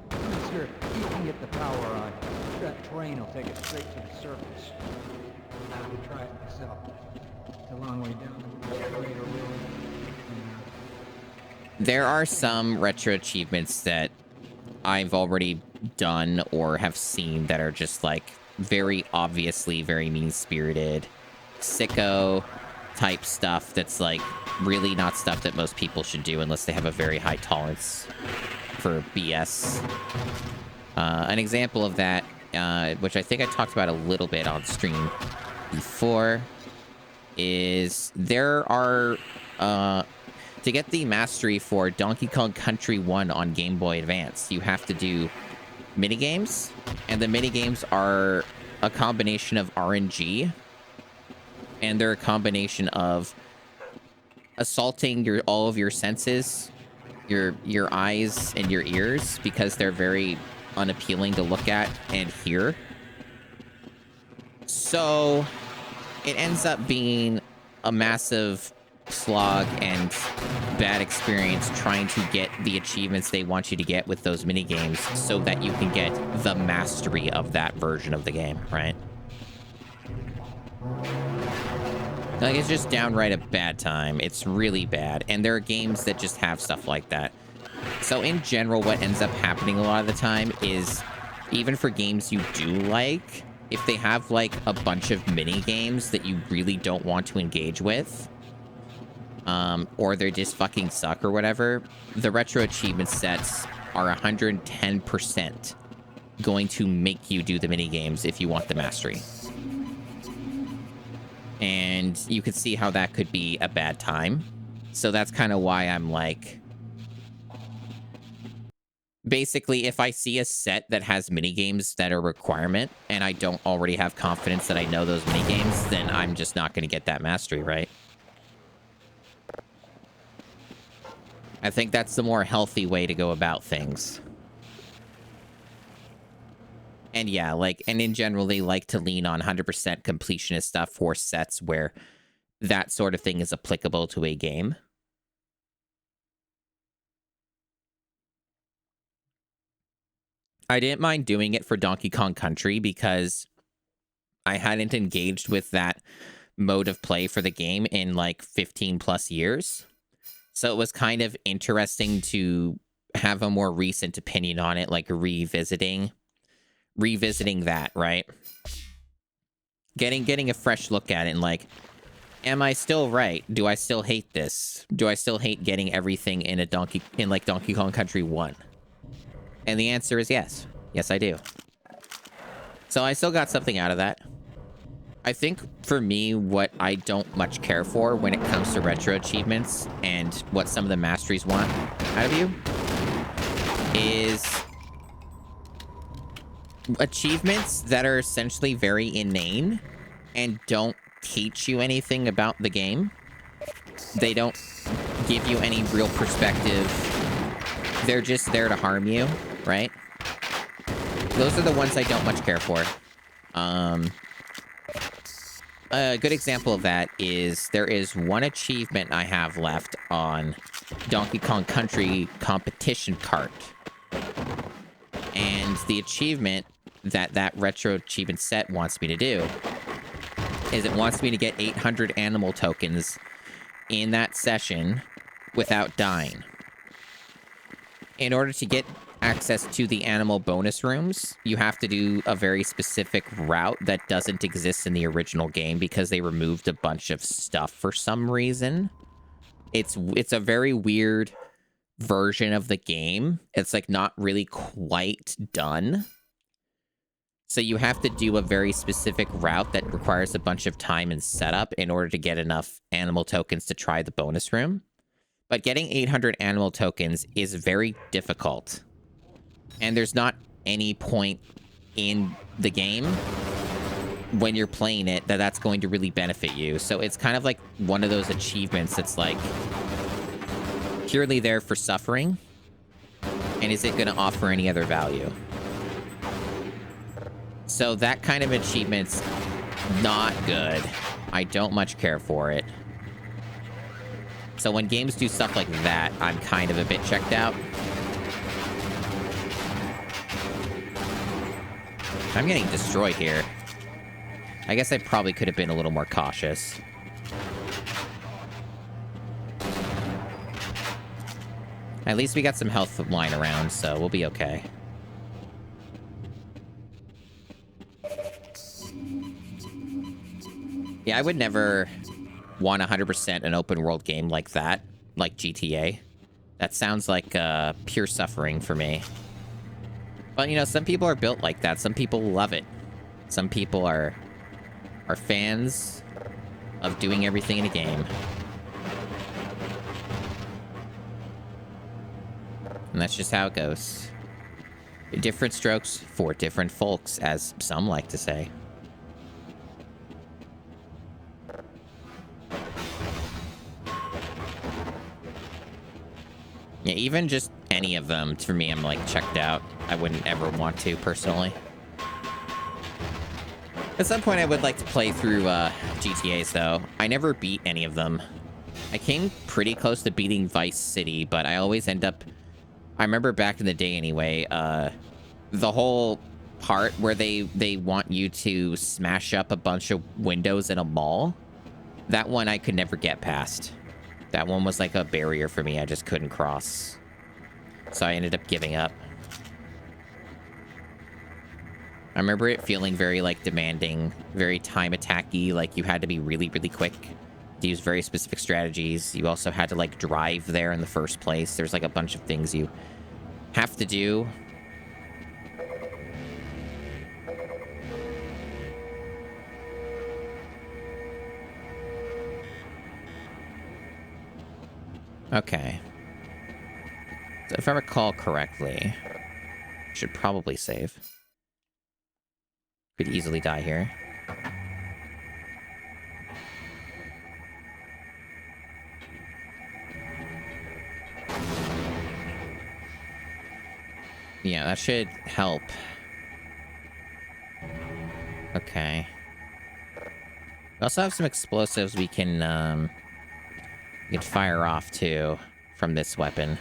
Mister, you can get the power on. That train will take it straight to the surface. I would try it myself. It's a long way down the generator room. There are some retro achievements that I've already done or have seen that are just like very obviously very mean-spirited, sicko type stuff that's like really not stuff that most people should do unless they have a very high tolerance for BS. An example of that, which I think I talked about a little bit on stream before, is there are to get the mastery for Donkey Kong Country 1 on Game Boy Advance, you have to do minigames, and the minigames are a combination of RNG, and they're a combination of assaulting all of your senses, your eyes and your ears, because they're very unappealing to look at and hear. So it ends up being a massive slog and bad experience trying to get the achievements they want you to get with those mini games so that you can get the mastery of that version of the game, right? Like, it's just downright a bad time. It's really bad. And there are games that just have stuff like that. So in general, what ends up happening a lot of the time is, even for games you do like, if they have like a bunch of mini games that you really don't want to engage with, or they just fucking suck or whatever, the retro achievement sets are 110% going to make you do the mini games if you want the mastery. And you could see how that could be a bad time. So that's kind of why I'm like, basically, if I see a set that has mini games that are a requirement and I don't already have confidence that I know those mini games, then I'm just not going to get that mastery, right? I think that's the more healthy way to go about things. And yeah, like, and in general, they like to lean on 100% completionist stuff for sets where that sort of thing is applicable to a game. I didn't mind doing it for Donkey Kong Country because I hadn't engaged with that mode of play for the game in like 15 plus years. So it was kind of interesting to have a more recent opinion on it, like revisiting that, right? Getting a fresh look at it and like, am I still right? Do I still hate this? Do I still hate getting everything in Donkey Kong Country 1? And the answer is yes. Yes, I do. So I still got something out of that. I think for me, what I don't much care for when it comes to retro achievements and what some of the masteries want out of you is achievements that are essentially very inane and don't teach you anything about the game. They don't give you any real perspective. They're just there to harm you, right? Those are the ones I don't much care for. A good example of that is there is one achievement I have left on Donkey Kong Country competition cart. And the achievement that retro achievement set wants me to do is it wants me to get 800 animal tokens in that session without dying. In order to get access to the animal bonus rooms, you have to do a very specific route that doesn't exist in the original game because they removed a bunch of stuff for some reason. It's a very weird version of the game. It's like not really quite done. So you have to do a very specific route that requires a bunch of time and setup in order to get enough animal tokens to try the bonus room. But getting 800 animal tokens is very difficult. And there's not any point in the game when you're playing it that's going to really benefit you. So it's kind of like one of those achievements that's like purely there for suffering. And is it going to offer any other value? So that kind of achievement's not good. I don't much care for it. So when games do stuff like that, I'm kind of a bit checked out. I'm getting destroyed here. I guess I probably could have been a little more cautious. At least we got some health lying around, so we'll be okay. Yeah, I would never want 100% an open world game like that, like GTA. That sounds like pure suffering for me. But, you know, some people are built like that. Some people love it. Some people are fans of doing everything in a game. And that's just how it goes. Different strokes for different folks, as some like to say. Yeah, even just any of them, for me, I'm like checked out. I wouldn't ever want to, personally. At some point, I would like to play through GTAs, though. I never beat any of them. I came pretty close to beating Vice City, but I always end up... I remember back in the day, anyway, the whole part where they want you to smash up a bunch of windows in a mall, that one I could never get past. That one was like a barrier for me. I just couldn't cross. So I ended up giving up. I remember it feeling very, like, demanding, very time attacky, like you had to be really, really quick to use very specific strategies. You also had to, like, drive there in the first place. There's, like, a bunch of things you have to do. Okay. So if I recall correctly, I should probably save. Could easily die here. Yeah, that should help. Okay. We also have some explosives we can fire off too from this weapon.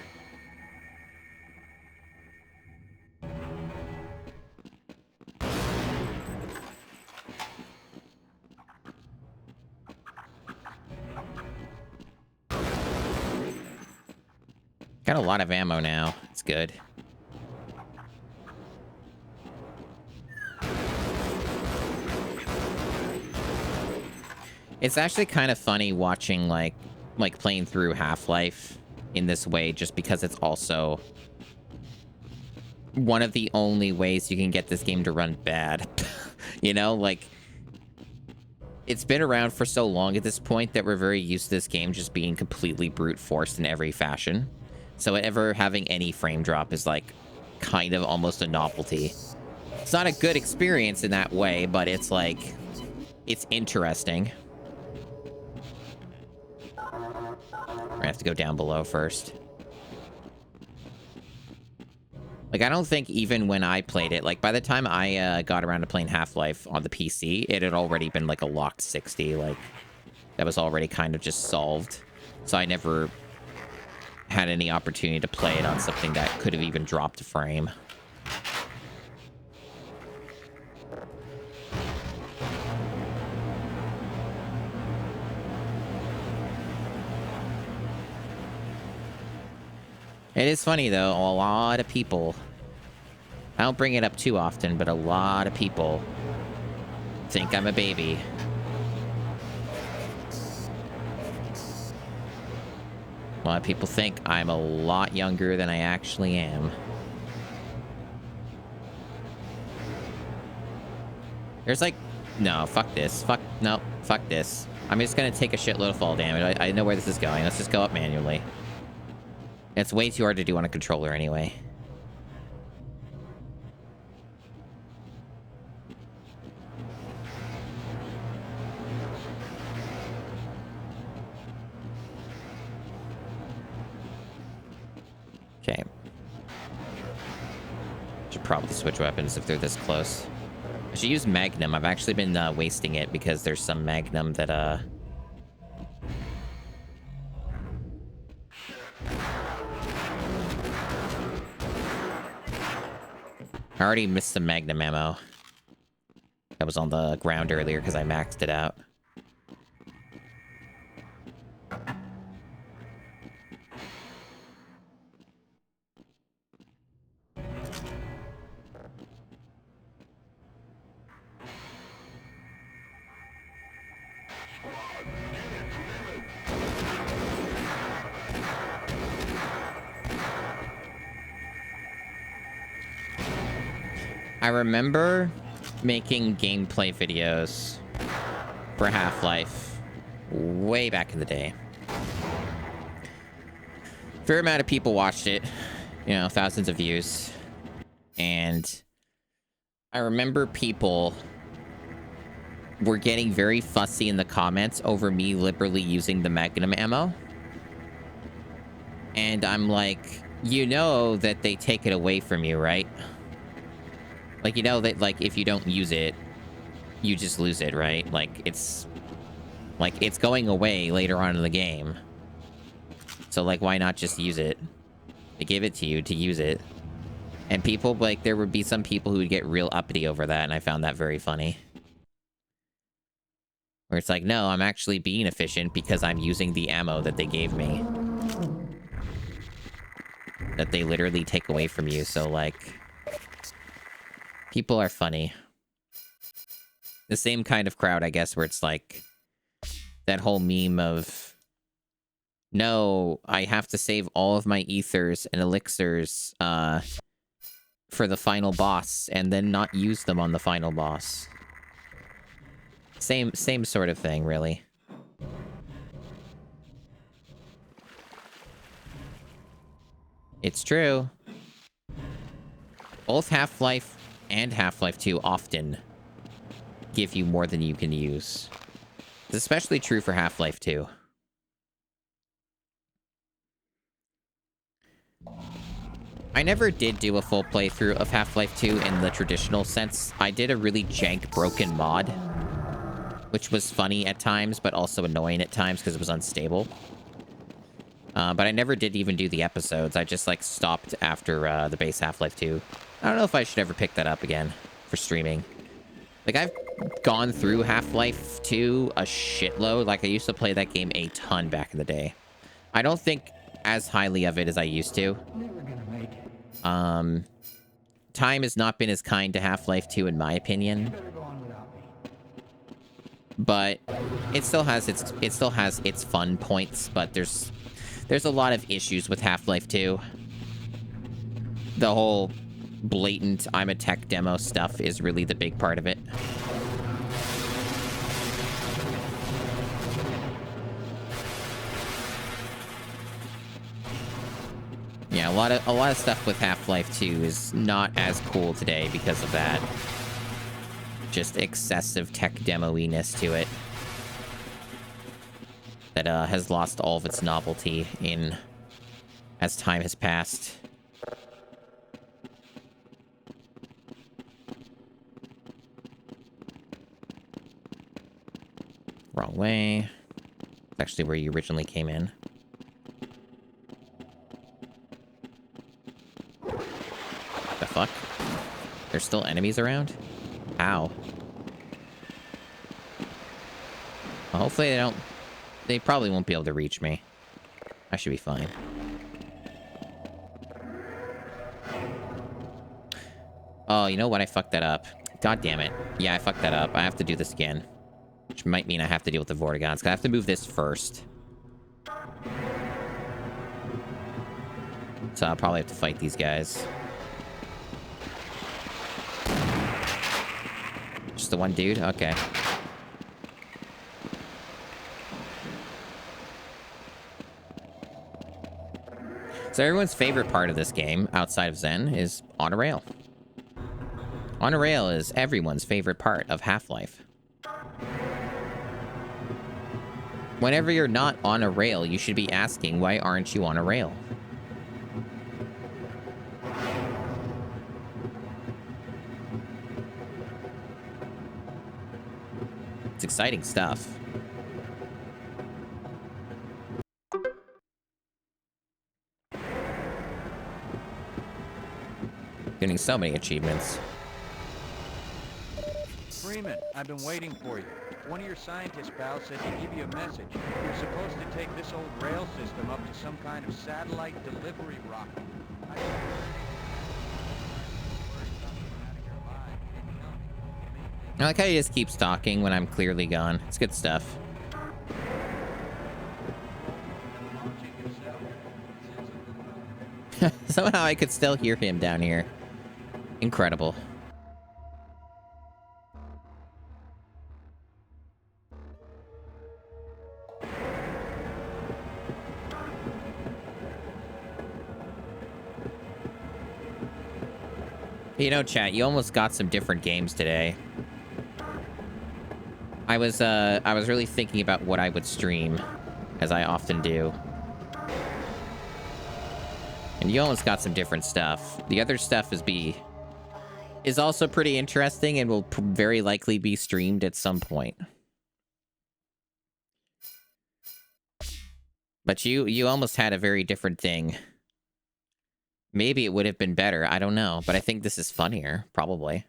Got a lot of ammo now. It's good. It's actually kind of funny watching like playing through Half-Life in this way, just because it's also one of the only ways you can get this game to run bad. You know, like, it's been around for so long at this point that we're very used to this game just being completely brute forced in every fashion. So ever having any frame drop is like kind of almost a novelty. It's not a good experience in that way, but it's like, it's interesting. I have to go down below first. Like, I don't think even when I played it, like, by the time I got around to playing Half-Life on the PC, it had already been, like, a locked 60. Like, that was already kind of just solved. So I never had any opportunity to play it on something that could have even dropped a frame. It is funny, though. A lot of people... I don't bring it up too often, but a lot of people think I'm a baby. A lot of people think I'm a lot younger than I actually am. There's like... No, fuck this. No, fuck this. I'm just gonna take a shitload of fall damage. I know where this is going. Let's just go up manually. It's way too hard to do on a controller anyway. Okay. Should probably switch weapons if they're this close. I should use Magnum. I've actually been wasting it because there's some Magnum that I already missed some Magnum ammo. That was on the ground earlier because I maxed it out. I remember making gameplay videos for Half-Life way back in the day. Fair amount of people watched it, you know, thousands of views. And I remember people were getting very fussy in the comments over me liberally using the Magnum ammo. And I'm like, you know that they take it away from you, right? Like, you know that, like, if you don't use it, you just lose it, right? Like, it's going away later on in the game. So, like, why not just use it? They give it to you to use it. And people, like, there would be some people who would get real uppity over that, and I found that very funny. Where it's like, no, I'm actually being efficient because I'm using the ammo that they gave me. That they literally take away from you, so, like... People are funny. The same kind of crowd, I guess, where it's like... That whole meme of... No, I have to save all of my ethers and elixirs, for the final boss, and then not use them on the final boss. Same sort of thing, really. It's true. Both Half-Life and Half-Life 2 often give you more than you can use. It's especially true for Half-Life 2. I never did do a full playthrough of Half-Life 2 in the traditional sense. I did a really jank broken mod, which was funny at times, but also annoying at times because it was unstable. But I never did even do the episodes. I just, like, stopped after the base Half-Life 2. I don't know if I should ever pick that up again for streaming. Like, I've gone through Half-Life 2 a shitload. Like, I used to play that game a ton back in the day. I don't think as highly of it as I used to. Time has not been as kind to Half-Life 2 in my opinion. But it still has its fun points, but there's a lot of issues with Half-Life 2. The whole blatant I'm a tech demo stuff is really the big part of it. Yeah, a lot of stuff with Half-Life 2 is not as cool today because of that. Just excessive tech demo-iness to it. That has lost all of its novelty as time has passed. Wrong way. It's actually where you originally came in. The fuck? There's still enemies around? How? Well, hopefully they don't... They probably won't be able to reach me. I should be fine. Oh, you know what? I fucked that up. God damn it. Yeah, I fucked that up. I have to do this again. Which might mean I have to deal with the Vortigons, because I have to move this first. So I'll probably have to fight these guys. Just the one dude? Okay. So everyone's favorite part of this game, outside of Zen, is on a rail. On a rail is everyone's favorite part of Half-Life. Whenever you're not on a rail, you should be asking, why aren't you on a rail? It's exciting stuff. Getting so many achievements. Freeman, I've been waiting for you. One of your scientist pals said to give you a message. You're supposed to take this old rail system up to some kind of satellite delivery rocket. I like how he just keeps talking when I'm clearly gone. It's good stuff. Somehow I could still hear him down here. Incredible. You know, chat, you almost got some different games today. I was really thinking about what I would stream, as I often do. And you almost got some different stuff. The other stuff is also pretty interesting and will very likely be streamed at some point. But you almost had a very different thing. Maybe it would have been better. I don't know. But I think this is funnier, probably.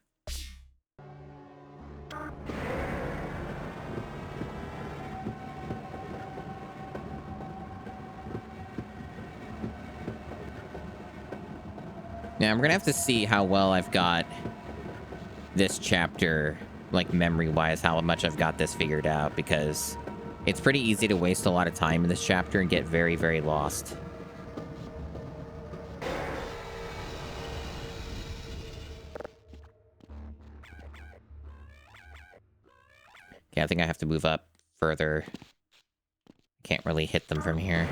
Now, I'm going to have to see how well I've got this chapter, like, memory-wise, how much I've got this figured out, because it's pretty easy to waste a lot of time in this chapter and get very, very lost. Okay, I think I have to move up further. Can't really hit them from here.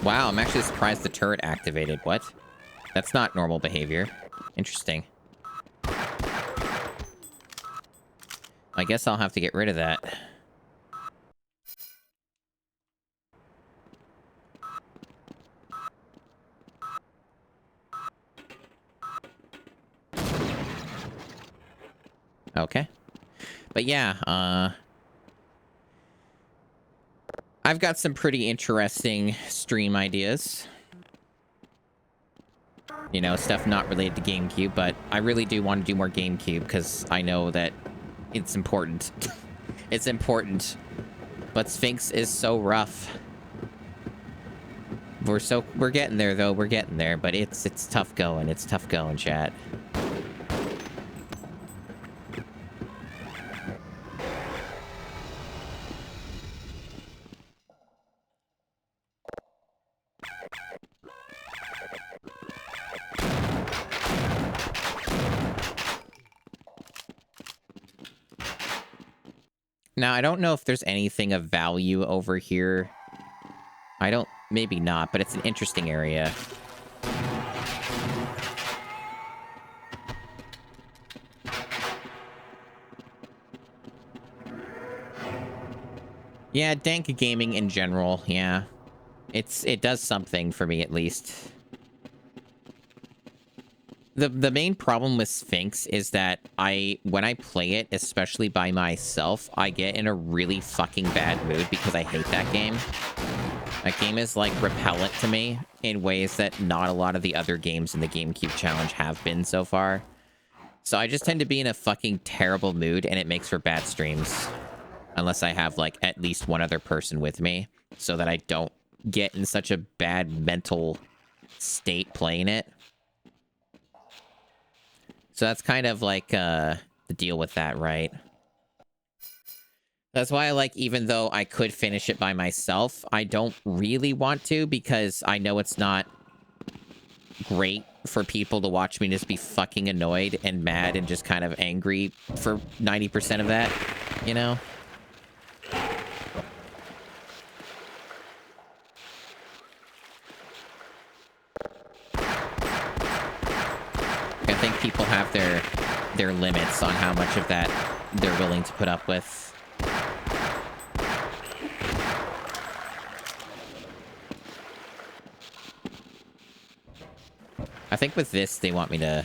Wow, I'm actually surprised the turret activated. What? That's not normal behavior. Interesting. I guess I'll have to get rid of that. Okay. But yeah, I've got some pretty interesting stream ideas. You know, stuff not related to GameCube, but I really do want to do more GameCube because I know that it's important. It's important. But Sphinx is so rough. We're getting there though. We're getting there, but it's tough going. It's tough going, chat. Now, I don't know if there's anything of value over here. Maybe not, but it's an interesting area. Yeah, dank gaming in general, yeah. It does something for me, at least. The main problem with Sphinx is that when I play it, especially by myself, I get in a really fucking bad mood because I hate that game. That game is, like, repellent to me in ways that not a lot of the other games in the GameCube Challenge have been so far. So I just tend to be in a fucking terrible mood, and it makes for bad streams. Unless I have, like, at least one other person with me, so that I don't get in such a bad mental state playing it. So that's kind of like the deal with that, right? That's why I like, even though I could finish it by myself, I don't really want to because I know it's not great for people to watch me just be fucking annoyed and mad and just kind of angry for 90% of that, you know? I think people have their limits on how much of that they're willing to put up with. I think with this, they want me to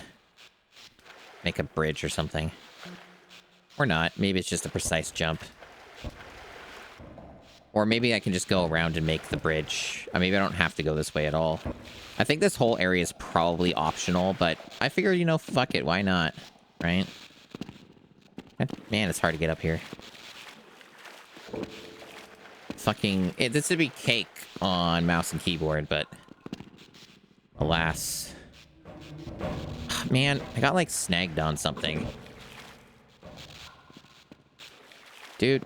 make a bridge or something. Or not. Maybe it's just a precise jump. Or maybe I can just go around and make the bridge. Maybe I don't have to go this way at all. I think this whole area is probably optional, but I figured, you know, fuck it. Why not? Right? Man, it's hard to get up here. Fucking... this would be cake on mouse and keyboard, but... alas... Man, I got, like, snagged on something. Dude.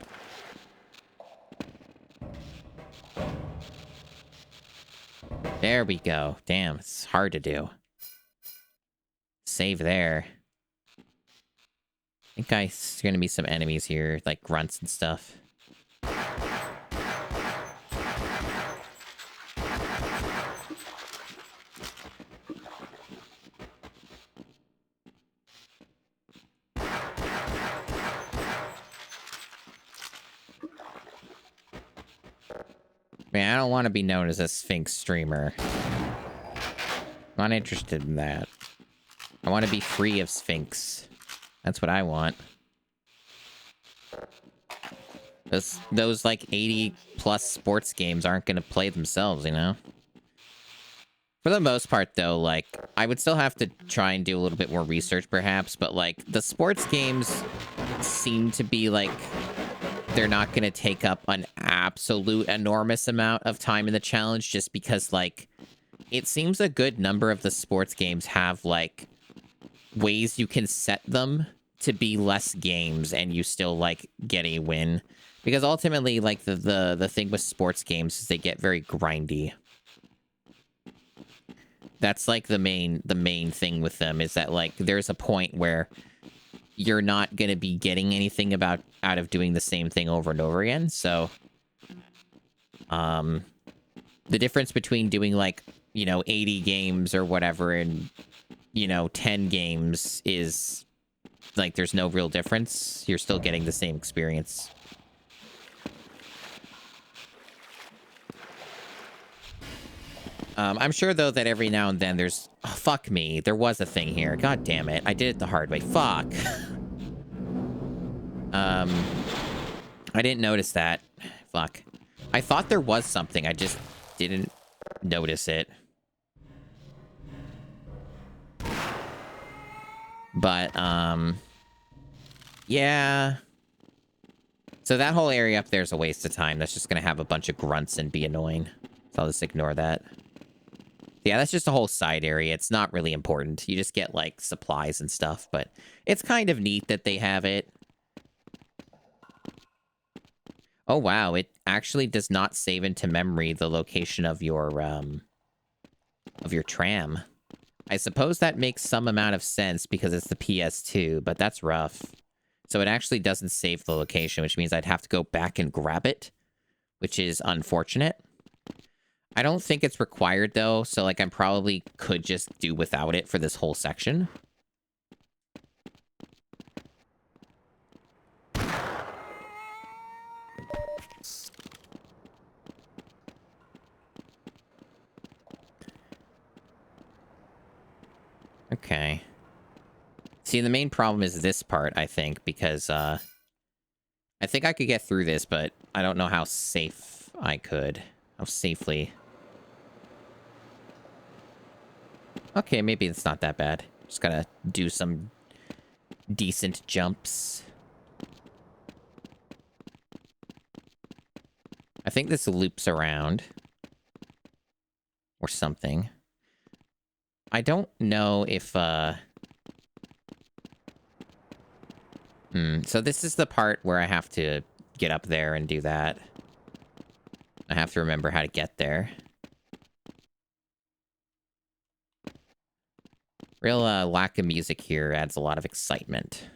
There we go. Damn, it's hard to do. Save there. I think there's gonna be some enemies here, like grunts and stuff. Man, I don't want to be known as a Sphinx streamer. I'm not interested in that. I want to be free of Sphinx. That's what I want. Those like 80 plus sports games aren't going to play themselves, you know? For the most part, though, like, I would still have to try and do a little bit more research, perhaps, but, like, the sports games seem to be, like, they're not going to take up an absolute enormous amount of time in the challenge, just because, like, it seems a good number of the sports games have, like, ways you can set them to be less games and you still, like, get a win. Because ultimately, like, the thing with sports games is they get very grindy. That's like the main thing with them, is that, like, there's a point where you're not going to be getting anything out of doing the same thing over and over again. So the difference between doing, like, you know, 80 games or whatever and, you know, 10 games is, like, there's no real difference. You're still getting the same experience. I'm sure, though, that every now and then there's... Oh, fuck me. There was a thing here. God damn it. I did it the hard way. Fuck. I didn't notice that. Fuck. I thought there was something. I just didn't notice it. But, yeah. So that whole area up there is a waste of time. That's just going to have a bunch of grunts and be annoying. So I'll just ignore that. Yeah, that's just a whole side area. It's not really important. You just get, like, supplies and stuff, but it's kind of neat that they have it. Oh, wow. It actually does not save into memory the location of your tram. I suppose that makes some amount of sense because it's the PS2, but that's rough. So it actually doesn't save the location, which means I'd have to go back and grab it, which is unfortunate. I don't think it's required, though, so, like, I probably could just do without it for this whole section. Okay. See, the main problem is this part, I think, because, I think I could get through this, but I don't know how safe I could. How safely. Okay, maybe it's not that bad. Just gotta do some decent jumps. I think this loops around. Or something. I don't know if, so this is the part where I have to get up there and do that. I have to remember how to get there. Real lack of music here adds a lot of excitement.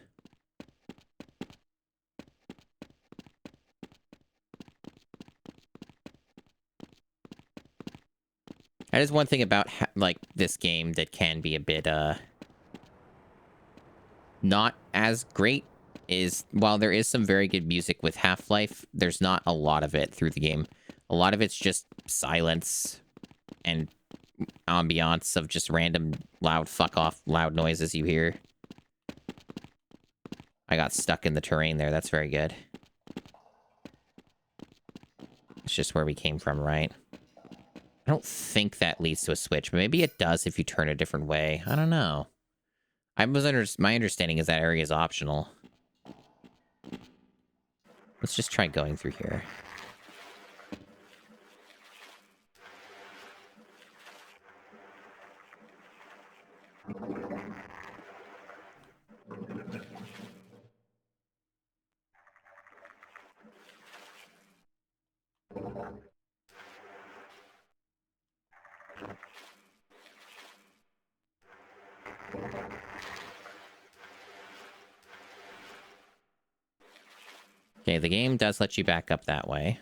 That is one thing about, like, this game that can be a bit, not as great, is while there is some very good music with Half-Life, there's not a lot of it through the game. A lot of it's just silence and ambiance of just random loud fuck-off loud noises you hear. I got stuck in the terrain there. That's very good. It's just where we came from, right? I don't think that leads to a switch, but maybe it does if you turn a different way. I don't know. My understanding is that area is optional. Let's just try going through here. Okay, the game does let you back up that way.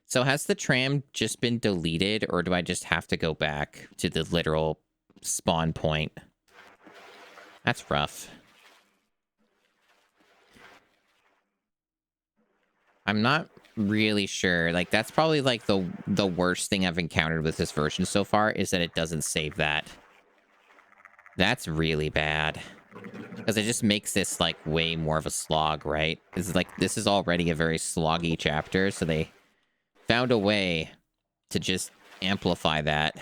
So has the tram just been deleted, or do I just have to go back to the literal spawn point? That's rough. I'm not really sure. Like, that's probably like the worst thing I've encountered with this version so far, is that it doesn't save that. That's really bad. Because it just makes this like way more of a slog, right? This is already a very sloggy chapter, so they found a way to just amplify that.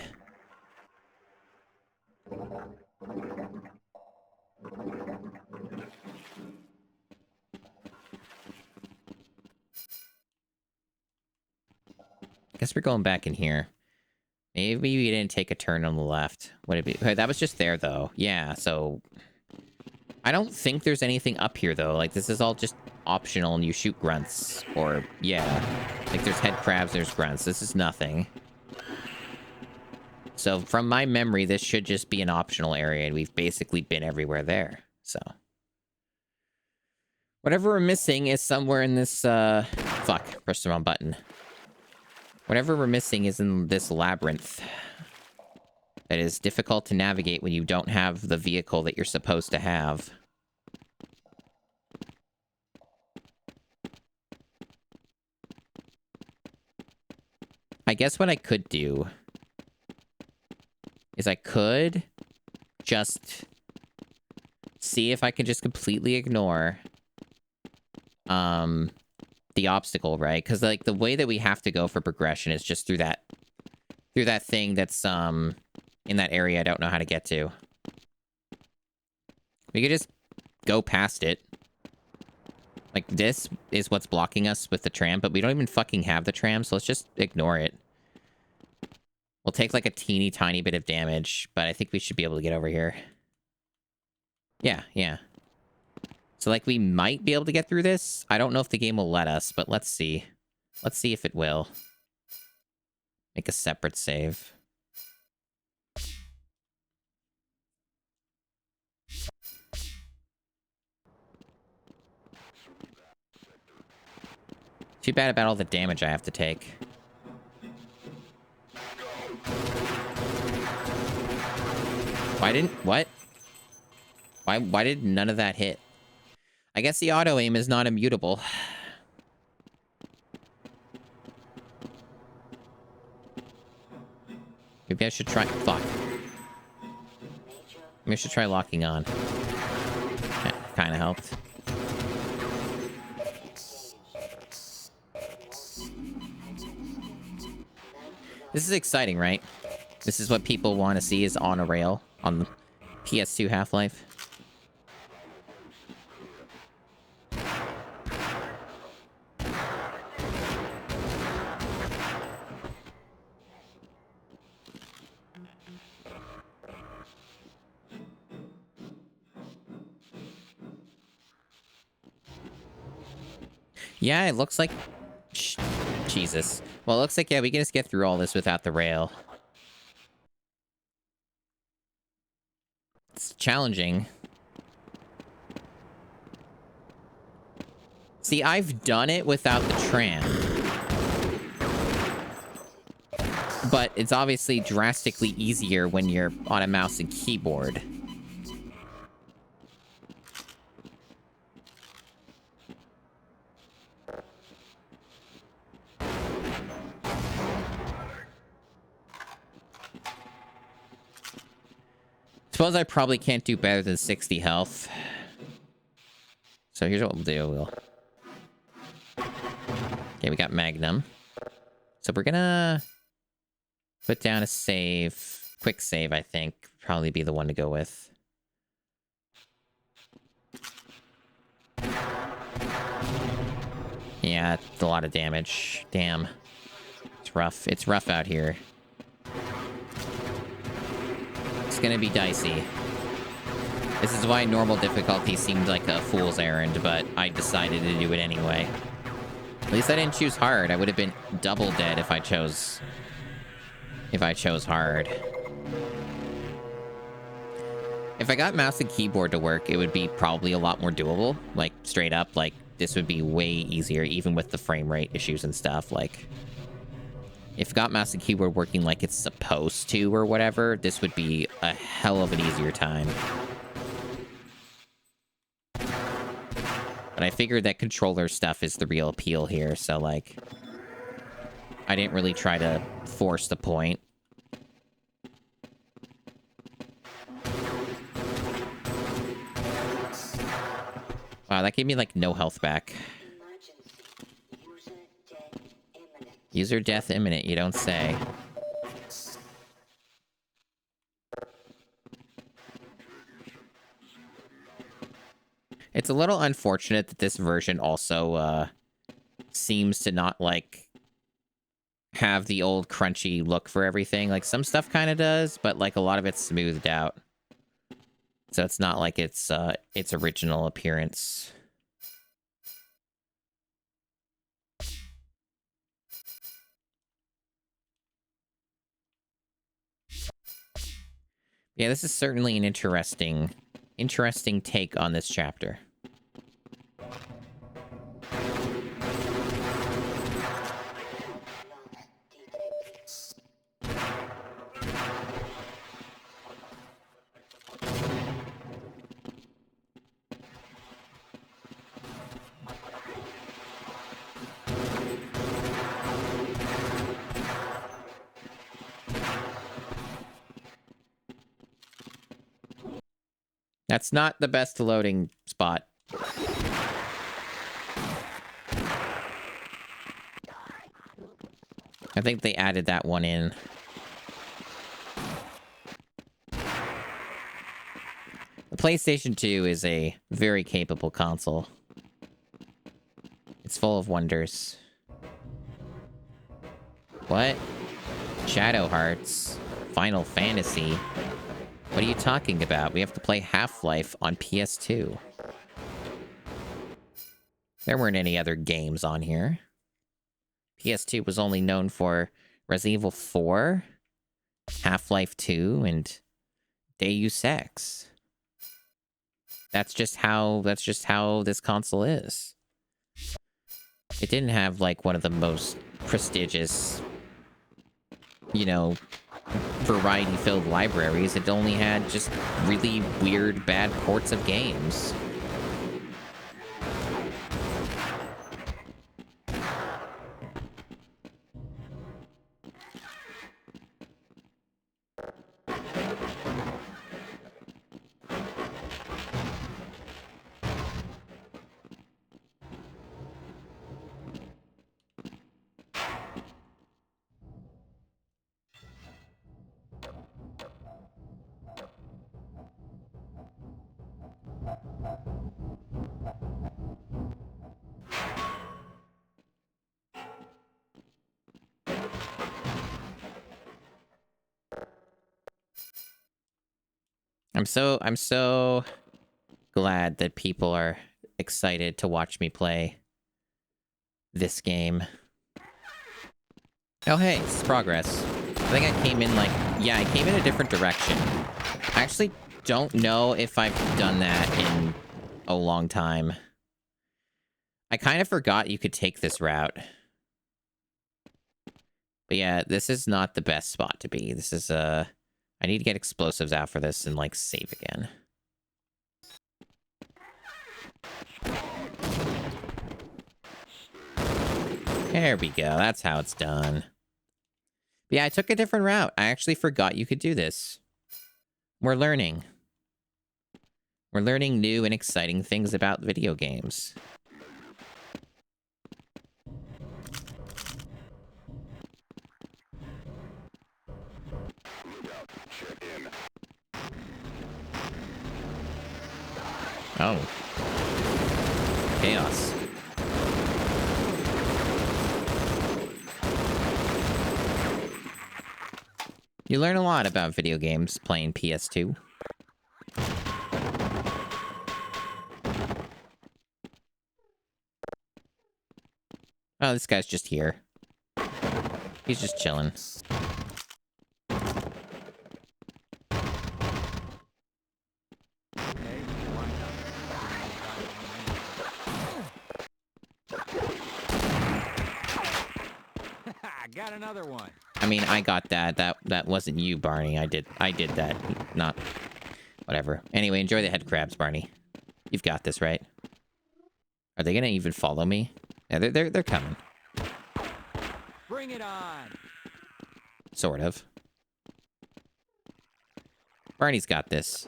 I guess we're going back in here. Maybe we didn't take a turn on the left. Would it be? Okay, that was just there, though. Yeah, so... I don't think there's anything up here, though. Like, this is all just optional, and you shoot grunts. Or, yeah. Like, there's head crabs, there's grunts. This is nothing. So, from my memory, this should just be an optional area, and we've basically been everywhere there. So... whatever we're missing is somewhere in this, Fuck, pressed the wrong button. Whatever we're missing is in this labyrinth. That is difficult to navigate when you don't have the vehicle that you're supposed to have. I guess what I could do is I could just see if I can just completely ignore the obstacle, right? Because like the way that we have to go for progression is just through that thing that's in that area I don't know how to get to. We could just go past it. Like, this is what's blocking us with the tram, but we don't even fucking have the tram, so let's just ignore it. We'll take like a teeny tiny bit of damage, but I think we should be able to get over here. Yeah, yeah. So, like, we might be able to get through this. I don't know if the game will let us, but let's see. Let's see if it will. Make a separate save. Too bad about all the damage I have to take. What? Why did none of that hit? I guess the auto aim is not immutable. Maybe I should try... Fuck. Maybe I should try locking on. That kind of helped. This is exciting, right? This is what people want to see, is on a rail on the PS2 Half-Life. Yeah, it looks like... Jesus. Well, it looks like, yeah, we can just get through all this without the rail. It's challenging. See, I've done it without the tram. But it's obviously drastically easier when you're on a mouse and keyboard. Suppose I probably can't do better than 60 health. So here's what we'll do. Okay, we got Magnum. So we're gonna put down a save. Quick save, I think. Probably be the one to go with. Yeah, it's a lot of damage. Damn. It's rough. It's rough out here. It's gonna be dicey. This is why normal difficulty seemed like a fool's errand, but I decided to do it anyway. At least I didn't choose hard. I would have been double dead if I chose hard. If I got mouse and keyboard to work, it would be probably a lot more doable. Like, straight up, like, this would be way easier, even with the frame rate issues and stuff. Like, if it got mouse and keyboard working like it's supposed to or whatever, this would be a hell of an easier time. But I figured that controller stuff is the real appeal here, so, like, I didn't really try to force the point. Wow, that gave me, like, no health back. User death imminent, you don't say. It's a little unfortunate that this version also seems to not, like, have the old crunchy look for everything. Like, some stuff kind of does, but, like, a lot of it's smoothed out. So it's not like its original appearance. Yeah, this is certainly an interesting take on this chapter. That's not the best loading spot. I think they added that one in. The PlayStation 2 is a very capable console. It's full of wonders. What? Shadow Hearts? Final Fantasy? What are you talking about? We have to play Half-Life on PS2. There weren't any other games on here. PS2 was only known for Resident Evil 4, Half-Life 2, and Deus Ex. That's just how this console is. It didn't have, like, one of the most prestigious, you know, variety-filled libraries. It only had just really weird, bad ports of games. I'm so glad that people are excited to watch me play this game. Oh, hey, it's progress. I think I came in like, yeah, I came in a different direction. I actually don't know if I've done that in a long time. I kind of forgot you could take this route. But yeah, this is not the best spot to be. This is, I need to get explosives out for this and, like, save again. There we go. That's how it's done. But yeah, I took a different route. I actually forgot you could do this. We're learning. We're learning new and exciting things about video games. Oh. Chaos. You learn a lot about video games playing PS2. Oh, this guy's just here. He's just chilling. got another one. I mean, I got that. That wasn't you, Barney. I did that. Not... Whatever. Anyway, enjoy the head crabs, Barney. You've got this, right? Are they gonna even follow me? Yeah, they're coming. Bring it on. Sort of. Barney's got this.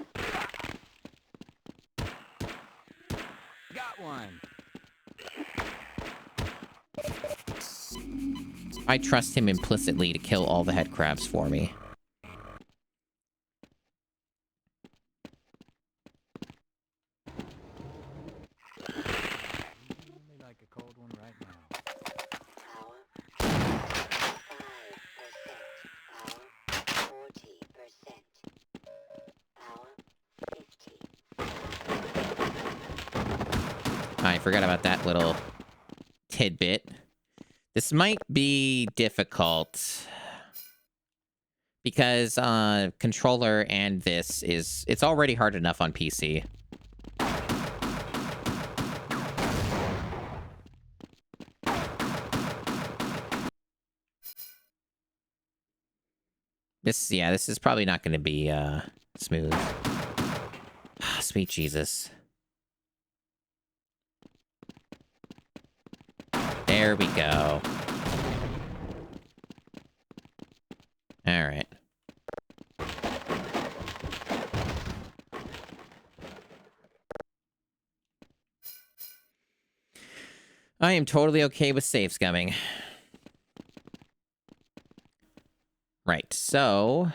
Got one. I trust him implicitly to kill all the head crabs for me. Only like a cold one right now. Power 5%. Power 40%. Power 50. I forgot about that little tidbit. This might be difficult because controller and this is... It's already hard enough on PC. This is probably not going to be smooth. Sweet Jesus. There we go. All right. I am totally okay with save scumming. Right, so...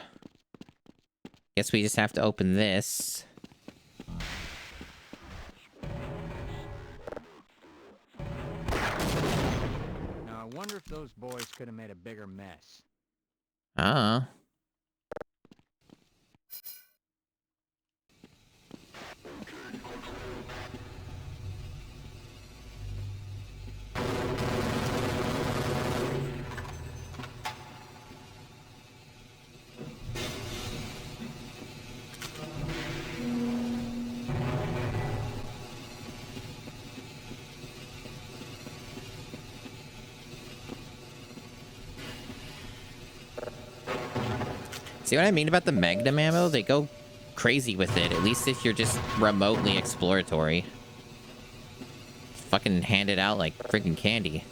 Guess we just have to open this. Now, I wonder if those boys could have made a bigger mess. Ah. See what I mean about the Magnum ammo? They go crazy with it, at least if you're just remotely exploratory. Fucking hand it out like freaking candy.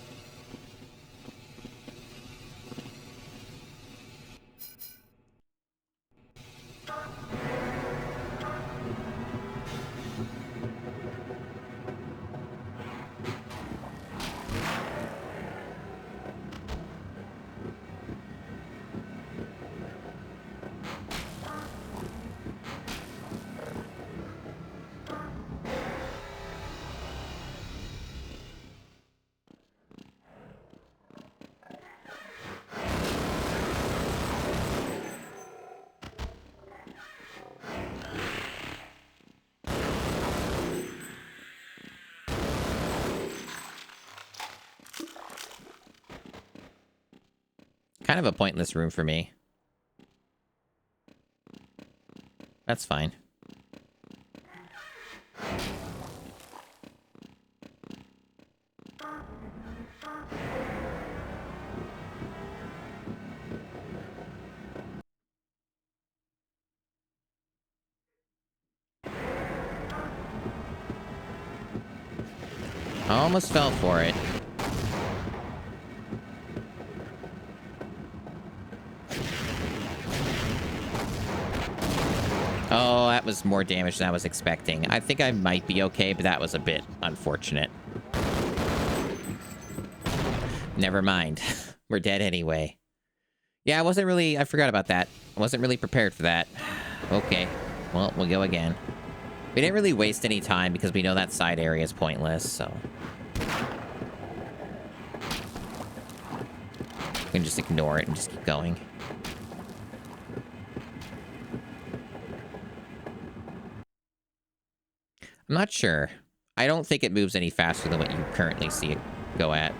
Kind of a pointless room for me. That's fine. Almost fell for it. Oh, that was more damage than I was expecting. I think I might be okay, but that was a bit unfortunate. Never mind. We're dead anyway. Yeah, I forgot about that. I wasn't really prepared for that. Okay. Well, we'll go again. We didn't really waste any time because we know that side area is pointless, so... We can just ignore it and just keep going. I'm not sure. I don't think it moves any faster than what you currently see it go at.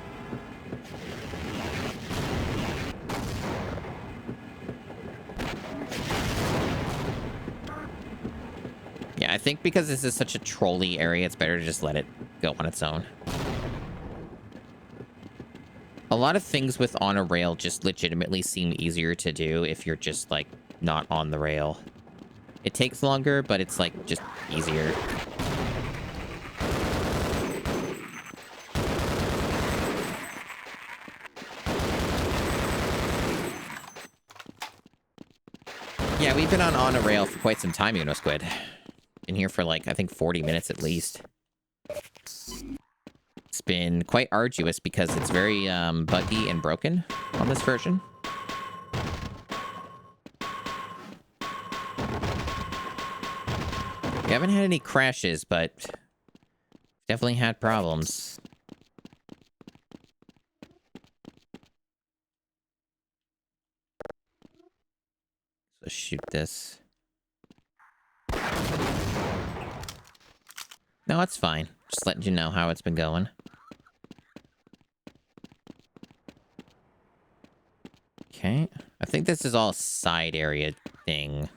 Yeah, I think because this is such a trolley area, it's better to just let it go on its own. A lot of things with on a rail just legitimately seem easier to do if you're just, like, not on the rail. It takes longer, but it's, like, just easier. Yeah, we've been on a rail for quite some time, Squid. Been here for, like, I think 40 minutes at least. It's been quite arduous because it's very buggy and broken on this version. We haven't had any crashes, but definitely had problems. So shoot this. No, it's fine. Just letting you know how it's been going. Okay. I think this is all side area thing.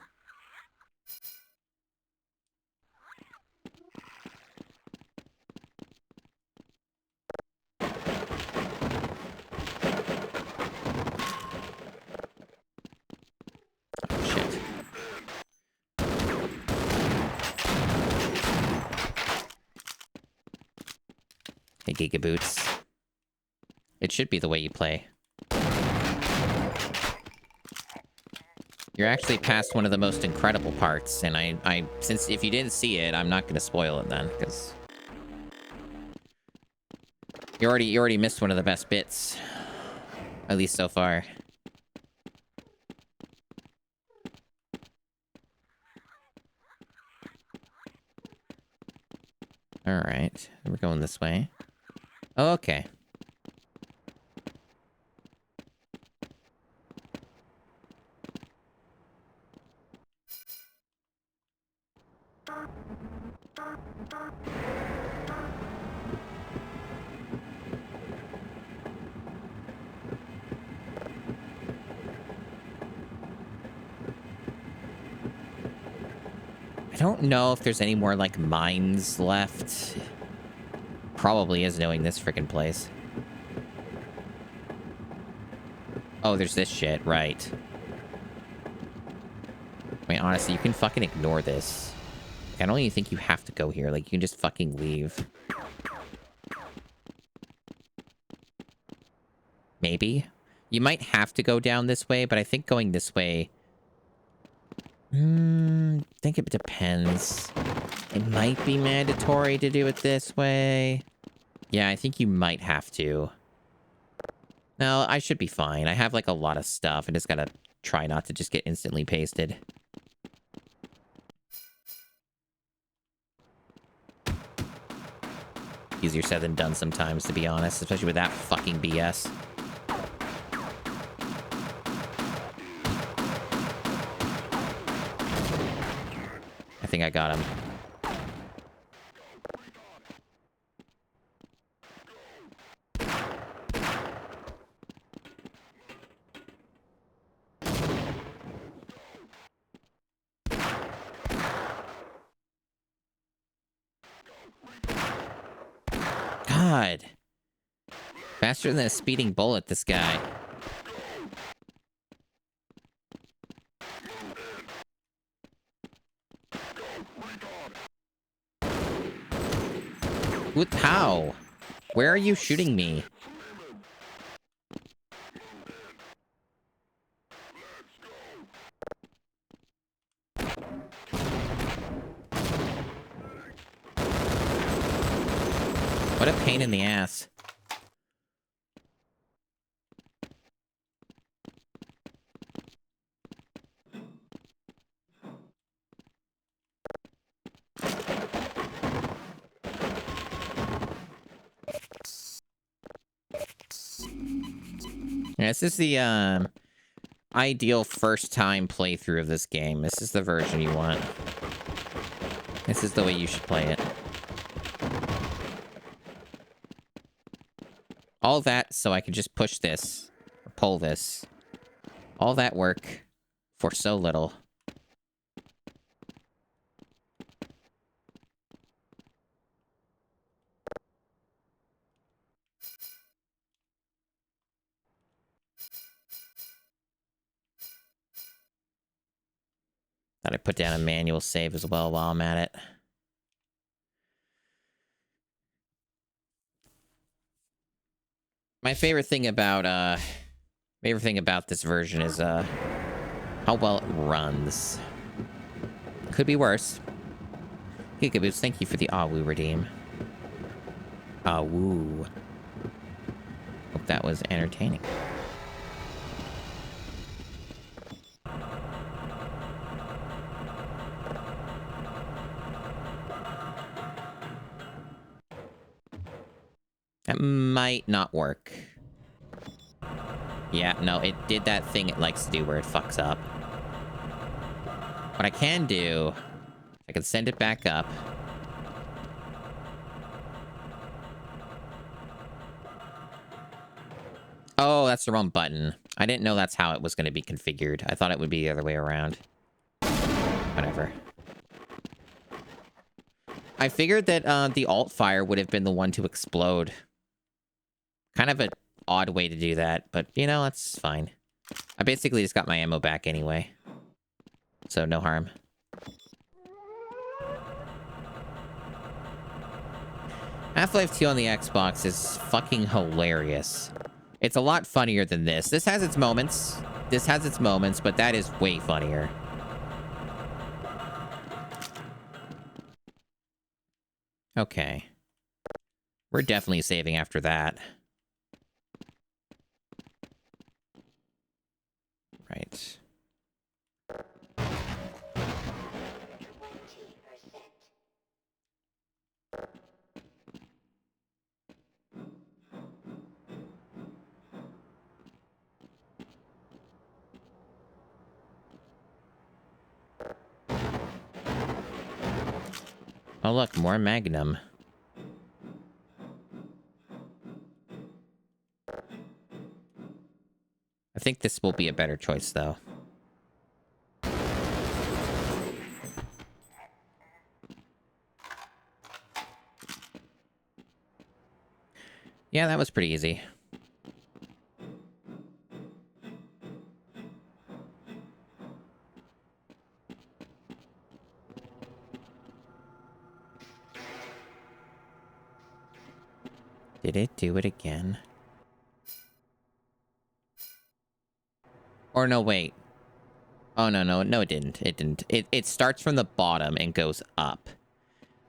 Shit. Hey, Giga Boots. It should be the way you play. You're actually past one of the most incredible parts, and since if you didn't see it, I'm not going to spoil it then, because you already missed one of the best bits, at least so far. All right, we're going this way. Oh, okay. I don't know if there's any more, like, mines left. Probably is, knowing this freaking place. Oh, there's this shit, right. I mean, honestly, you can fucking ignore this. I don't even think you have to go here. Like, you can just fucking leave. Maybe. You might have to go down this way, but I think going this way... I think it depends. It might be mandatory to do it this way. Yeah, I think you might have to. No, I should be fine. I have, like, a lot of stuff. I just gotta try not to just get instantly pasted. Easier said than done sometimes, to be honest. Especially with that fucking BS. I think I got him. God. Faster than a speeding bullet, this guy. How? Where are you shooting me? What a pain in the ass. Yeah, this is the ideal first time playthrough of this game. This is the version you want. This is the way you should play it. All that so I can just push this, or pull this. All that work for so little. Thought I'd put down a manual save as well while I'm at it. My favorite thing about this version is how well it runs. Could be worse. Gigaboos, thank you for the Awoo redeem. Awoo. Hope that was entertaining. That might not work. Yeah, no, it did that thing it likes to do where it fucks up. What I can do, I can send it back up. Oh, that's the wrong button. I didn't know that's how it was going to be configured. I thought it would be the other way around. Whatever. I figured that the alt fire would have been the one to explode. Kind of an odd way to do that, but, you know, that's fine. I basically just got my ammo back anyway. So, no harm. Half-Life 2 on the Xbox is fucking hilarious. It's a lot funnier than this. This has its moments. But that is way funnier. Okay. We're definitely saving after that. Right. 20%. Oh, look, more Magnum. I think this will be a better choice, though. Yeah, that was pretty easy. Did it do it again? Or no, wait. Oh, no, it didn't. It didn't. It starts from the bottom and goes up.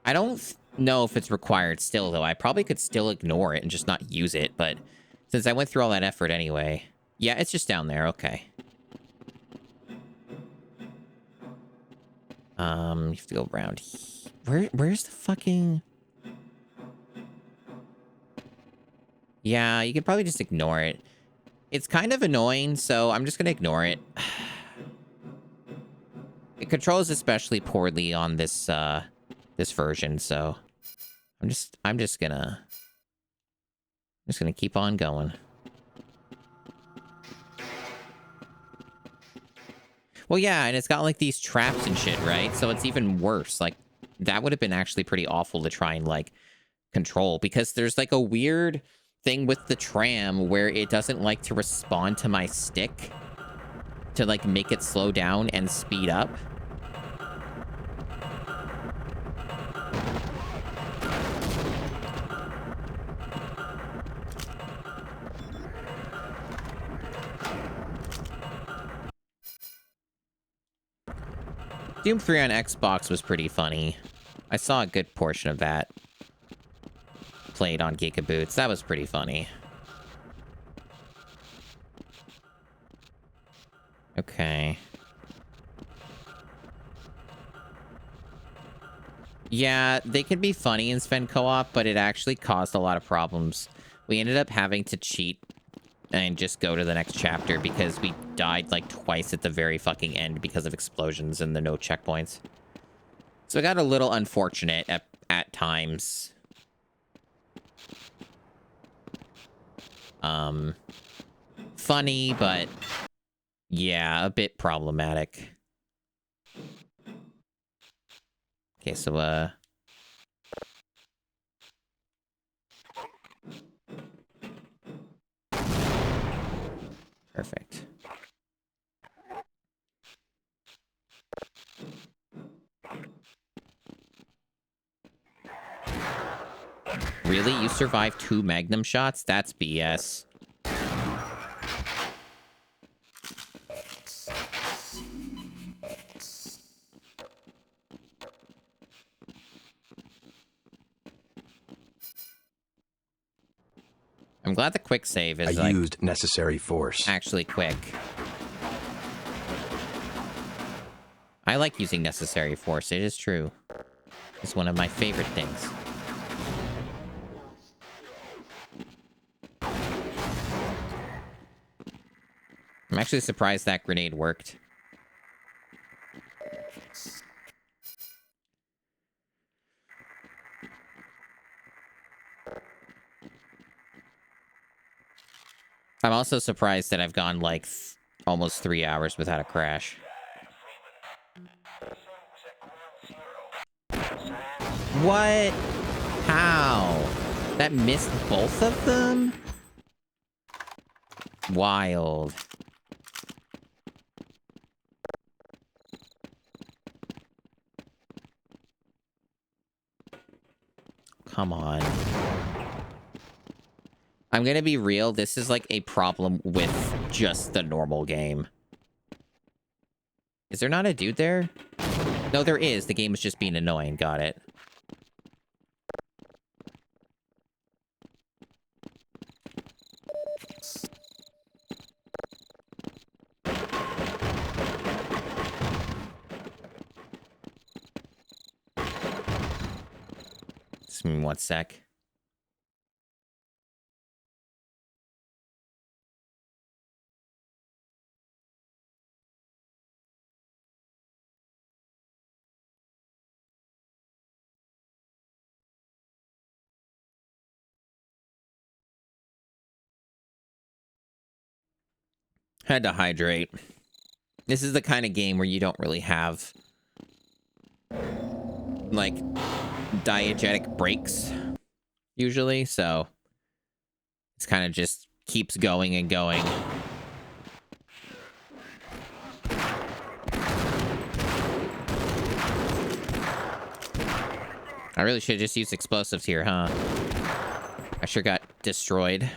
I don't know if it's required still, though. I probably could still ignore it and just not use it, but since I went through all that effort anyway. Yeah, it's just down there. Okay. You have to go around. Where's the fucking... Yeah, you could probably just ignore it. It's kind of annoying, so I'm just gonna ignore it. It controls especially poorly on this this version, so I'm just gonna keep on going. Well, yeah, and it's got like these traps and shit, right? So it's even worse. Like that would have been actually pretty awful to try and like control, because there's like a weird thing with the tram where it doesn't like to respond to my stick to like make it slow down and speed up. Doom 3 on Xbox was pretty funny. I saw a good portion of that played on Gigaboots. That was pretty funny. Okay. Yeah, they could be funny in Sven co-op, but it actually caused a lot of problems. We ended up having to cheat and just go to the next chapter because we died like twice at the very fucking end because of explosions and the no checkpoints. So it got a little unfortunate at times. Funny, but yeah, a bit problematic. Okay, so perfect. Really? You survived 2 Magnum shots? That's BS. I'm glad the quick save is I used necessary force. actually quick. I like using necessary force. It is true. It's one of my favorite things. I'm actually surprised that grenade worked. I'm also surprised that I've gone like almost 3 hours without a crash. What? How? That missed both of them? Wild. Come on. I'm gonna be real, this is like a problem with just the normal game. Is there not a dude there? No, there is. The game is just being annoying. Got it. Just give me 1 sec. Had to hydrate. This is the kind of game where you don't really have like diegetic breaks usually, so it's kind of just keeps going and going. I really should have just used explosives here, huh? I sure got destroyed.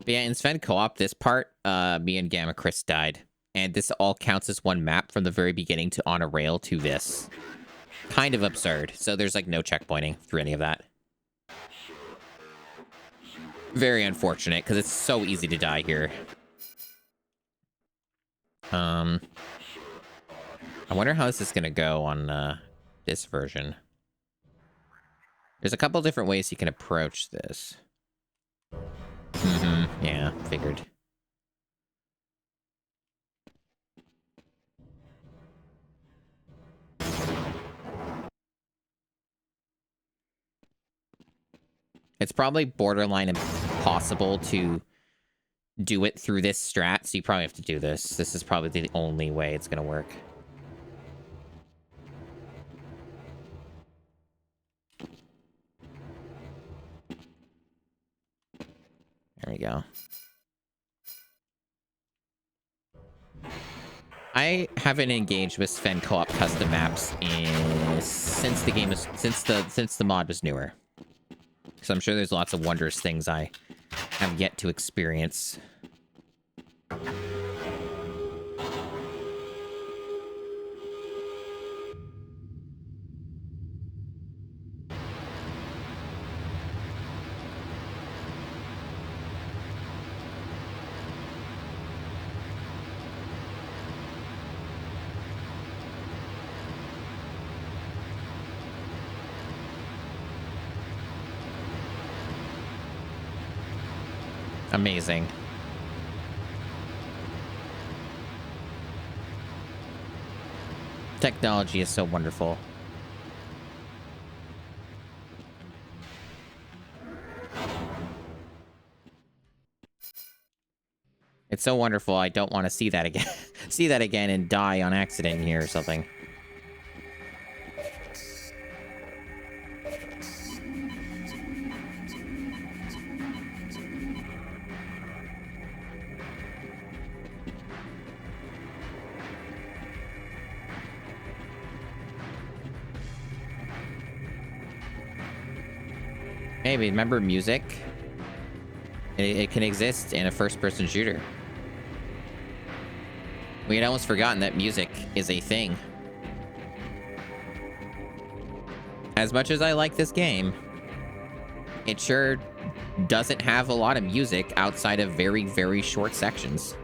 But yeah, in Sven Co-op, this part, me and Gamma Chris died. And this all counts as one map from the very beginning to on a rail to this. Kind of absurd. So there's like no checkpointing through any of that. Very unfortunate, because it's so easy to die here. I wonder how this is going to go on this version. There's a couple different ways you can approach this. Yeah, figured. It's probably borderline impossible to do it through this strat, so you probably have to do this. This is probably the only way it's going to work. There we go. I haven't engaged with Sven Co-op custom maps since the mod was newer. So I'm sure there's lots of wondrous things I have yet to experience. Amazing. Technology is so wonderful. It's so wonderful. I don't want to see that again. See that again and die on accident here or something. Hey, remember music? It can exist in a first-person shooter. We had almost forgotten that music is a thing. As much as I like this game, it sure doesn't have a lot of music outside of very, very short sections.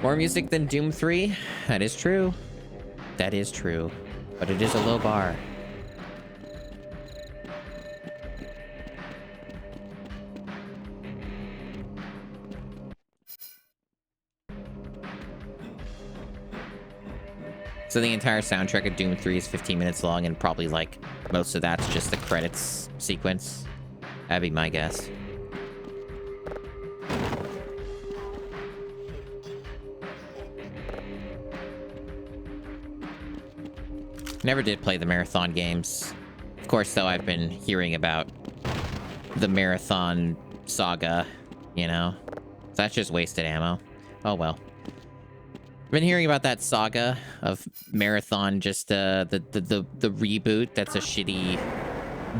More music than Doom 3? That is true. That is true. But it is a low bar. So the entire soundtrack of Doom 3 is 15 minutes long, and probably, like, most of that's just the credits sequence. That'd be my guess. Never did play the marathon games. Of course, though, I've been hearing about the marathon saga, you know? So that's just wasted ammo. Oh, well. I've been hearing about that saga of marathon, just the reboot that's a shitty,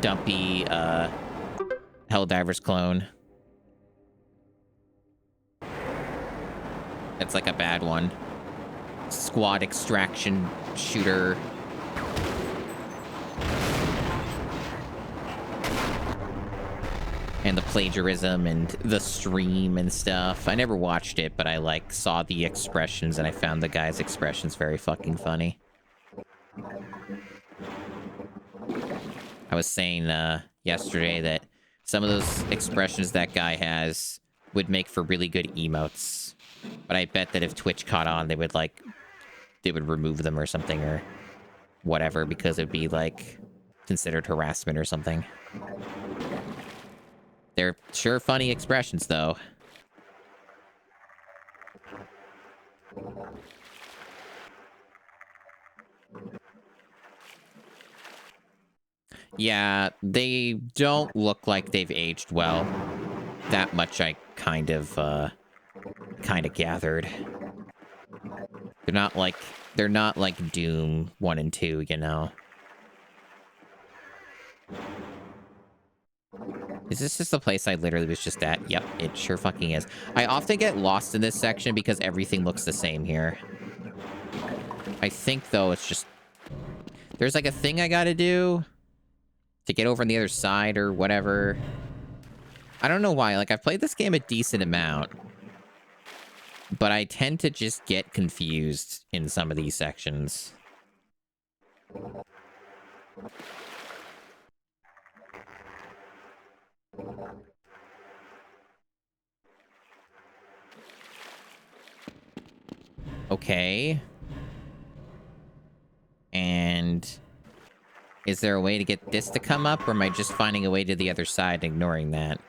dumpy, Helldivers clone. It's like a bad one. Squad extraction shooter. And the plagiarism and the stream and stuff. I never watched it, but I, like, saw the expressions and I found the guy's expressions very fucking funny. I was saying, yesterday that some of those expressions that guy has would make for really good emotes. But I bet that if Twitch caught on, they would remove them or something or whatever, because it'd be, like, considered harassment or something. They're sure funny expressions, though. Yeah, they don't look like they've aged well. That much I kind of gathered. They're not like Doom 1 and 2, you know? Is this just the place I literally was just at? Yep, it sure fucking is. I often get lost in this section because everything looks the same here. I think, though, it's just... There's, like, a thing I gotta do to get over on the other side or whatever. I don't know why. Like, I've played this game a decent amount, but I tend to just get confused in some of these sections. Okay. And is there a way to get this to come up, or am I just finding a way to the other side and ignoring that?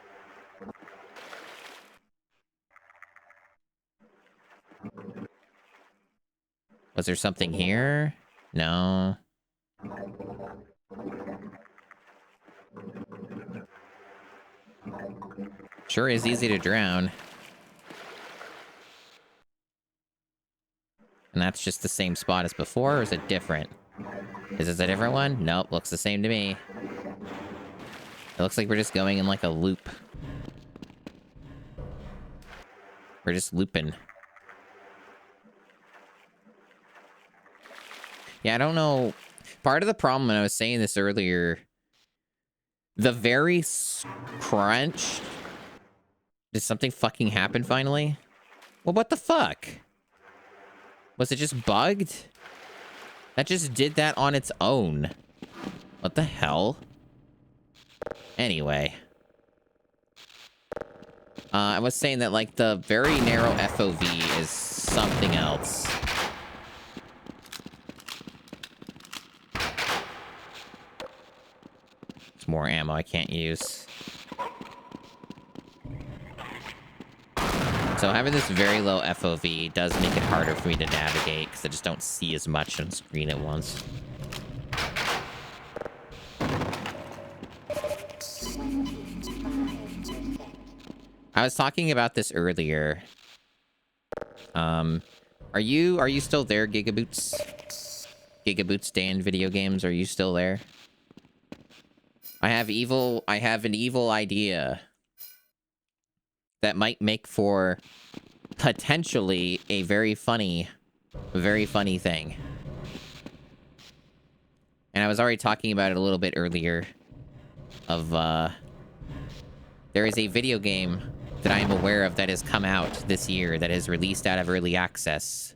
Was there something here? No. Sure is easy to drown. And that's just the same spot as before, or is it different? Is this a different one? Nope, looks the same to me. It looks like we're just going in like a loop. We're just looping. Yeah, I don't know. Part of the problem, and I was saying this earlier, the very crunch... Did something fucking happen finally? Well, what the fuck? Was it just bugged? That just did that on its own. What the hell? Anyway. I was saying that, like, the very narrow FOV is something else. There's more ammo I can't use. So having this very low FOV does make it harder for me to navigate because I just don't see as much on screen at once. I was talking about this earlier. Are you still there, Gigaboots? Gigaboots Dan Video Games, are you still there? I have an evil idea that might make for potentially a very funny thing. And I was already talking about it a little bit earlier of there is a video game that I am aware of that has come out this year that is released out of early access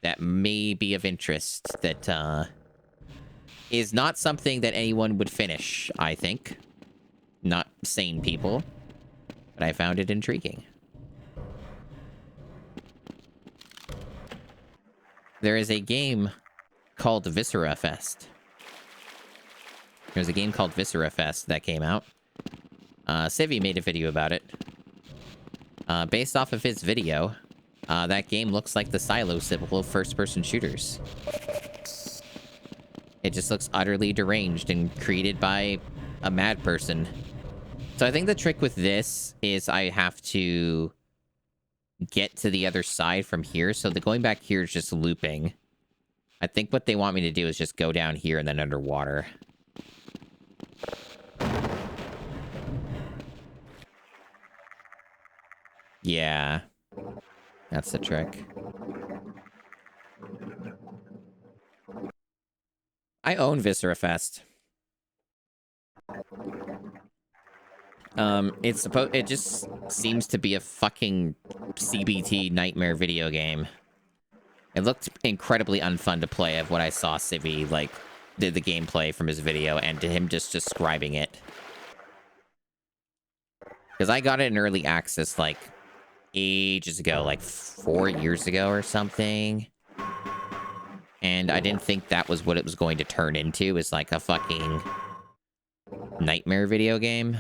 that may be of interest, that is not something that anyone would finish, I think. Not sane people. But I found it intriguing. There is a game called Viscera Fest. There's a game called Viscera Fest that came out. Civi made a video about it. Based off of his video, that game looks like the Silo symbol of first-person shooters. It just looks utterly deranged and created by a mad person. So I think the trick with this is I have to get to the other side from here. So the going back here is just looping. I think what they want me to do is just go down here and then underwater. Yeah. That's the trick. I own Viscera Fest. It just seems to be a fucking CBT nightmare video game. It looked incredibly unfun to play of what I saw Civi, like, did the gameplay from his video and to him just describing it. Because I got it in early access, like, ages ago, like 4 years ago or something. And I didn't think that was what it was going to turn into, is like a fucking nightmare video game.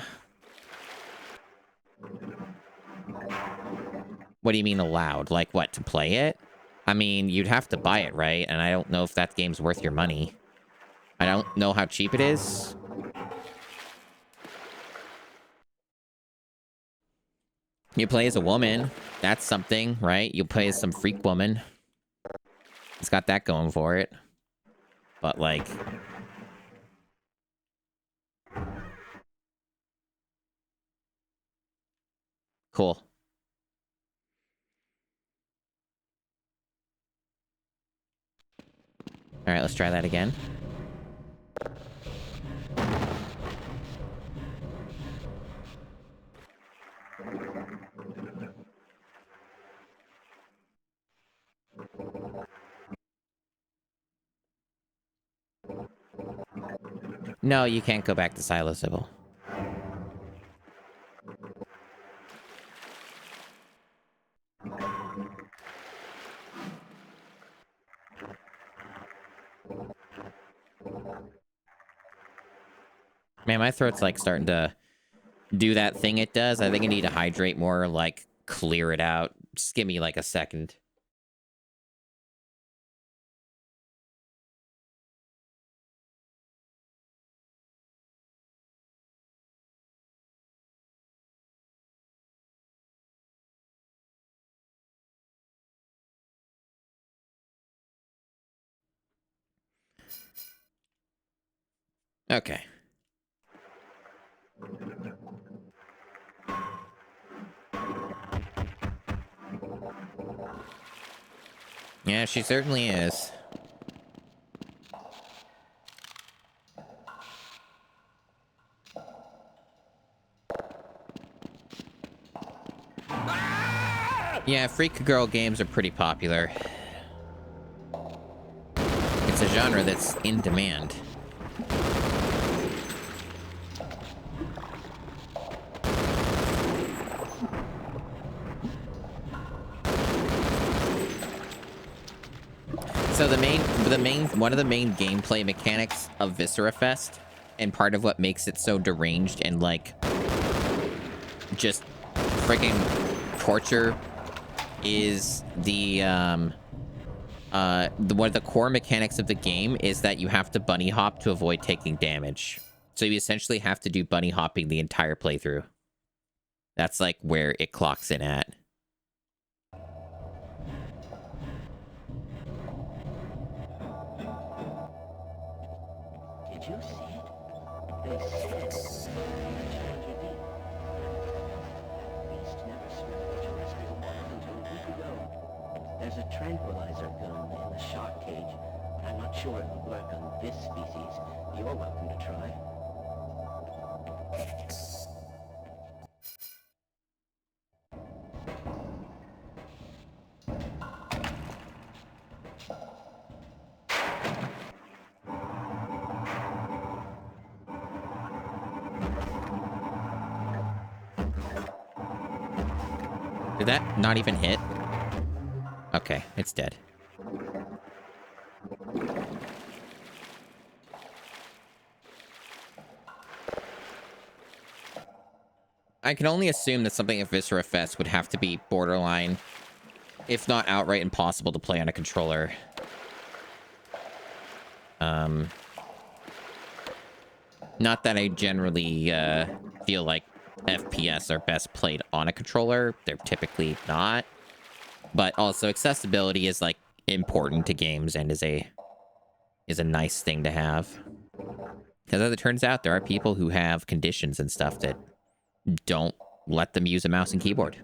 What do you mean allowed? Like what, to play it? I mean, you'd have to buy it, right? And I don't know if that game's worth your money. I don't know how cheap it is. You play as a woman. That's something, right? You play as some freak woman. It's got that going for it. But, like... Cool. Alright, let's try that again. No, you can't go back to Silo Sybil. Man, my throat's like starting to do that thing it does. I think I need to hydrate more, like clear it out. Just give me like a second. Okay. Yeah, she certainly is. Yeah, Freak Girl games are pretty popular. It's a genre that's in demand. So one of the main gameplay mechanics of Viscera Fest, and part of what makes it so deranged and like just freaking torture is one of the core mechanics of the game is that you have to bunny hop to avoid taking damage. So you essentially have to do bunny hopping the entire playthrough. That's like where it clocks in at. Did you see it? They said tragedy. Beast never smelled a terrestrial bomb until a week ago. There's a tranquilizer gun in the shark cage, but I'm not sure it will work on this species. You're welcome to try. Did that not even hit? Okay, it's dead. I can only assume that something like Viscera Fest would have to be borderline, if not outright impossible to play on a controller. Not that I generally feel like FPS are best played on a controller. They're typically not. But also accessibility is like important to games and is a nice thing to have. Because as it turns out, there are people who have conditions and stuff that don't let them use a mouse and keyboard.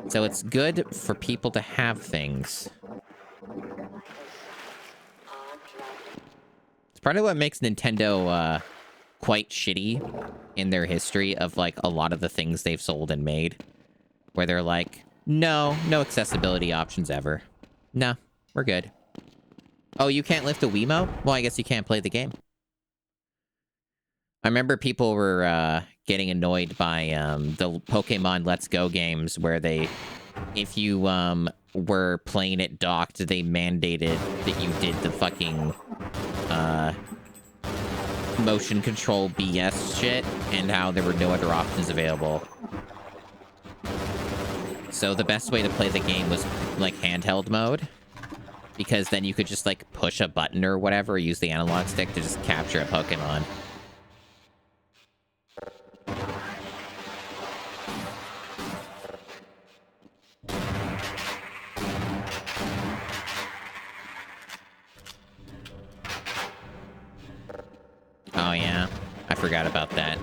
So it's good for people to have things. It's part of what makes Nintendo quite shitty in their history of like a lot of the things they've sold and made, where they're like, no accessibility options ever. No, we're good. Oh, you can't lift a Wiimote? Well, I guess you can't play the game. I remember people were getting annoyed by the Pokemon Let's Go games where they, if you were playing it docked, they mandated that you did the fucking motion control BS shit, and how there were no other options available. So the best way to play the game was like handheld mode, because then you could just like push a button or whatever, or use the analog stick to just capture a Pokemon. Oh yeah, I forgot about that.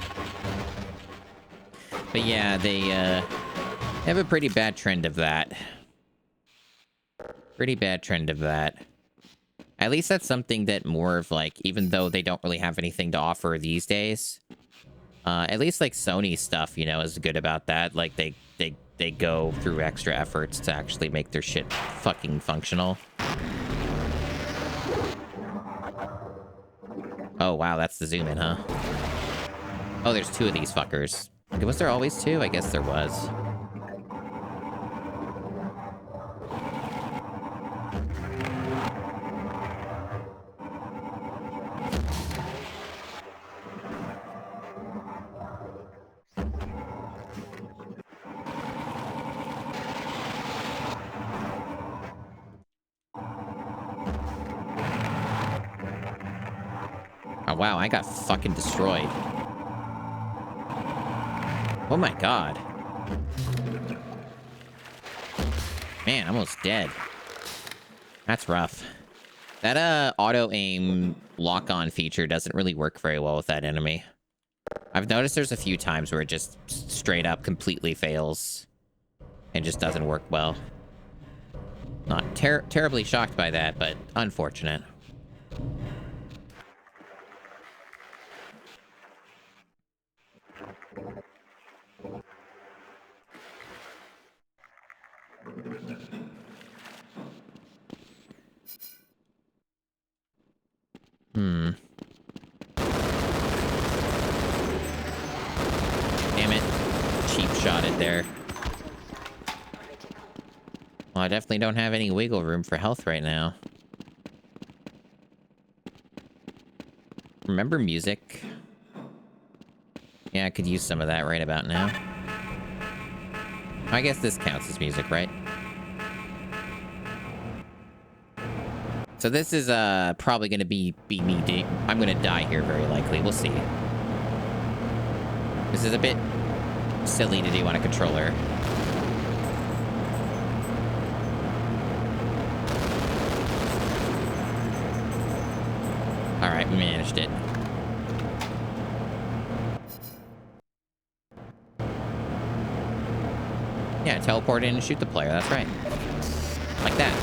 But yeah, they have a pretty bad trend of that. Pretty bad trend of that. At least that's something that more of like, even though they don't really have anything to offer these days, at least like Sony stuff, you know, is good about that. Like they go through extra efforts to actually make their shit fucking functional. Oh, wow, that's the zoom in, huh? Oh, there's two of these fuckers. Was there always two? I guess there was. Oh, wow, I got fucking destroyed. Oh my god. Man, almost dead. That's rough. That auto-aim lock-on feature doesn't really work very well with that enemy. I've noticed there's a few times where it just straight up completely fails and just doesn't work well. Not terribly shocked by that, but unfortunate. Damn it. Cheap shot it there. Well, I definitely don't have any wiggle room for health right now. Remember music? Yeah, I could use some of that right about now. I guess this counts as music, right? So this is probably going to be me. I'm going to die here very likely. We'll see. This is a bit silly to do on a controller. All right, we managed it. Yeah, teleport in and shoot the player. That's right. Like that.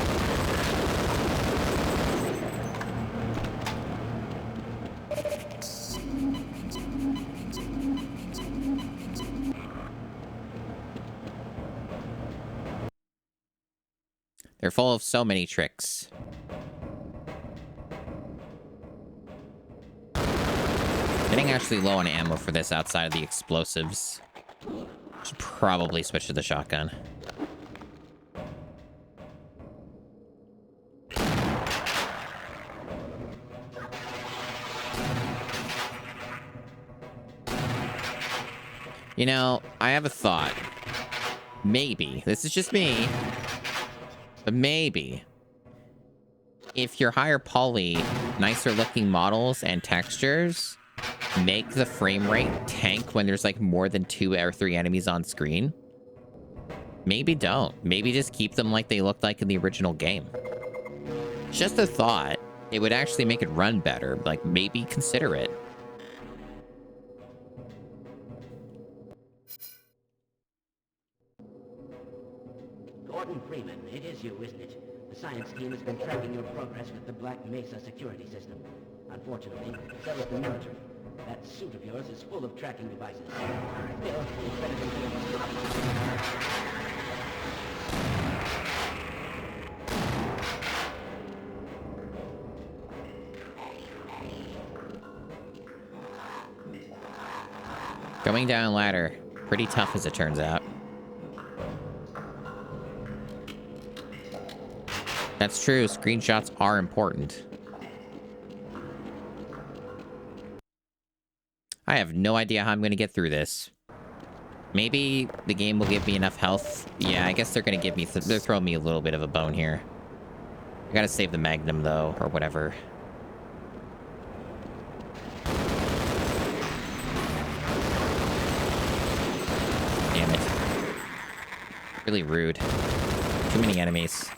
They're full of so many tricks. Getting actually low on ammo for this outside of the explosives. Should probably switch to the shotgun. You know, I have a thought. Maybe, this is just me, but maybe if your higher poly, nicer looking models and textures make the frame rate tank when there's like more than 2 or 3 enemies on screen, maybe don't. Maybe just keep them like they looked like in the original game. Just a thought. It would actually make it run better. Like, maybe consider it. Gordon Freeman, it is you, isn't it? The science team has been tracking your progress with the Black Mesa security system. Unfortunately, so is the military. That suit of yours is full of tracking devices. Still, it's better than being Going down ladder. Pretty tough as it turns out. That's true. Screenshots are important. I have no idea how I'm going to get through this. Maybe the game will give me enough health. Yeah, I guess they're going to give me... they're throwing me a little bit of a bone here. I gotta save the Magnum, though, or whatever. Damn it. Really rude. Too many enemies.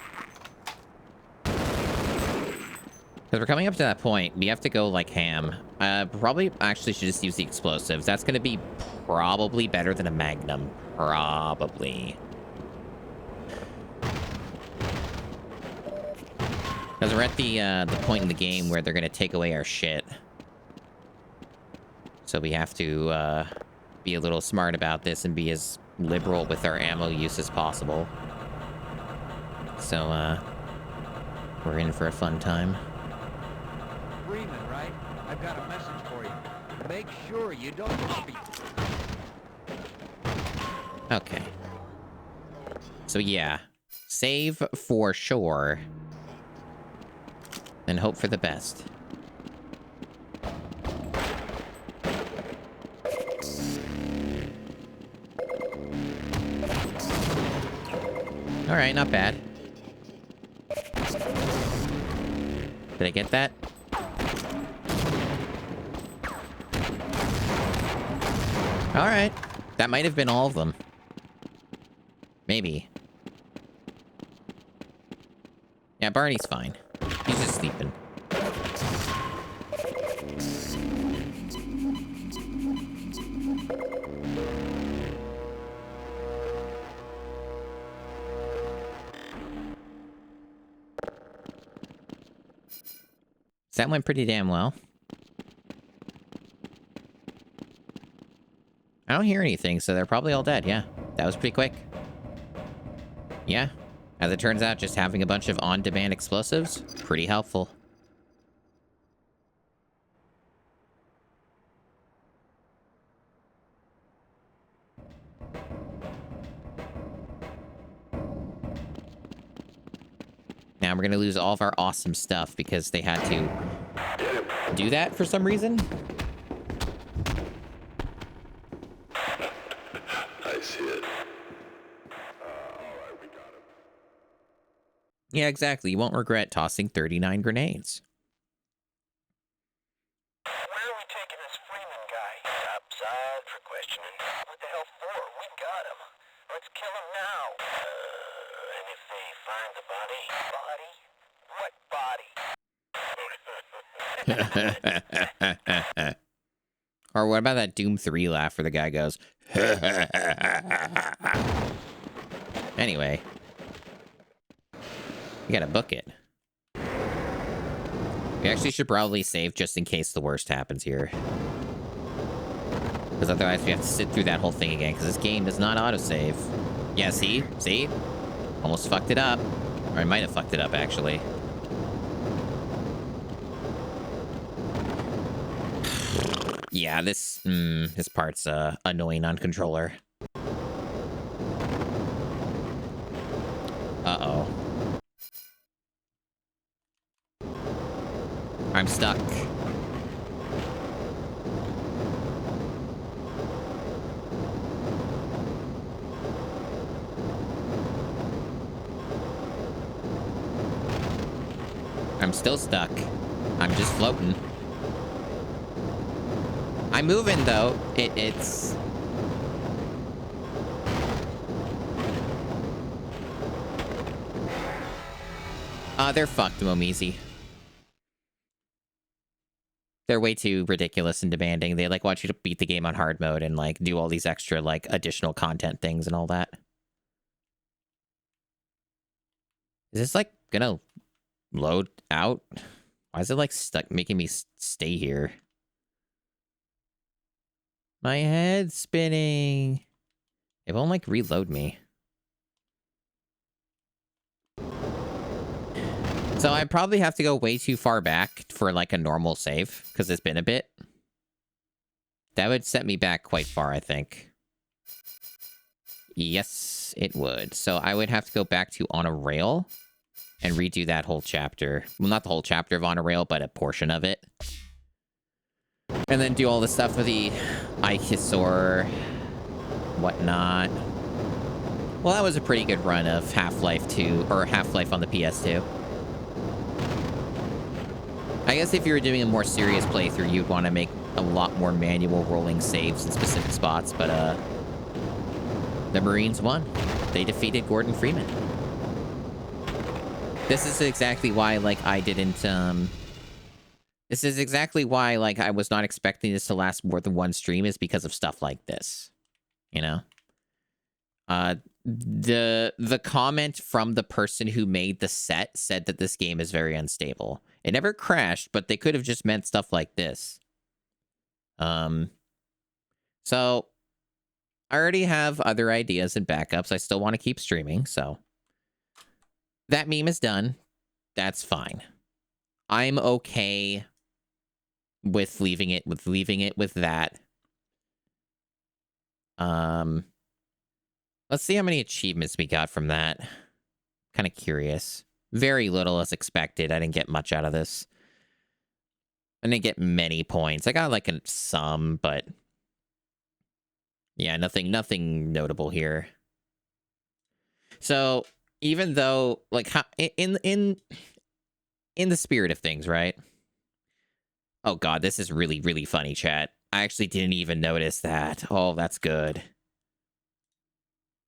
Because we're coming up to that point, we have to go like ham. Probably actually should just use the explosives. That's going to be probably better than a Magnum. Probably. Because we're at the point in the game where they're going to take away our shit. So we have to be a little smart about this and be as liberal with our ammo use as possible. So we're in for a fun time. Freeman, right? I've got a message for you. Make sure you don't be... Okay. So yeah, save for sure. And hope for the best. All right, not bad. Did I get that? All right. That might have been all of them. Maybe. Yeah, Barney's fine. He's just sleeping. So that went pretty damn well. I don't hear anything, so they're probably all dead. Yeah, that was pretty quick. Yeah, as it turns out, just having a bunch of on-demand explosives, pretty helpful. Now we're gonna lose all of our awesome stuff because they had to do that for some reason. I see it. Yeah, exactly. You won't regret tossing 39 grenades. Where are we taking this Freeman guy? Outside for questioning. What the hell for? We got him. Let's kill him now. And if they find the body? Body? What body? Or what about that Doom 3 laugh where the guy goes... Anyway. You gotta book it. We actually should probably save just in case the worst happens here. Because otherwise we have to sit through that whole thing again, because this game does not autosave. Yeah, see? See? Almost fucked it up. Or I might have fucked it up, actually. Yeah, this part's annoying on controller. Uh-oh. I'm stuck. I'm still stuck. I'm just floating. I'm moving, though. It's... they're fucked, Momeezy. They're way too ridiculous and demanding. They, like, want you to beat the game on hard mode and, like, do all these extra, like, additional content things and all that. Is this, like, gonna load out? Why is it, like, stuck, making me stay here? My head's spinning. It won't, like, reload me. So I probably have to go way too far back for, like, a normal save, because it's been a bit. That would set me back quite far, I think. Yes, it would. So I would have to go back to On a Rail and redo that whole chapter. Well, not the whole chapter of On a Rail, but a portion of it. And then do all the stuff with the Ikisor, whatnot. Well, that was a pretty good run of Half-Life 2, or Half-Life on the PS2. I guess if you were doing a more serious playthrough, you'd want to make a lot more manual rolling saves in specific spots, but the Marines won. They defeated Gordon Freeman. This is exactly why, like, I didn't, This is exactly why, like, I was not expecting this to last more than one stream, is because of stuff like this. You know? The comment from the person who made the set said that this game is very unstable. It never crashed, but they could have just meant stuff like this. So I already have other ideas and backups. I still want to keep streaming, so that meme is done. That's fine. I'm okay with leaving it with that. Let's see how many achievements we got from that. Kind of curious. Very little as expected. I didn't get much out of this. I didn't get many points. I got like some, but yeah, nothing notable here. So even though, like, in the spirit of things, right? Oh god, this is really, really funny, chat. I actually didn't even notice that. Oh, that's good.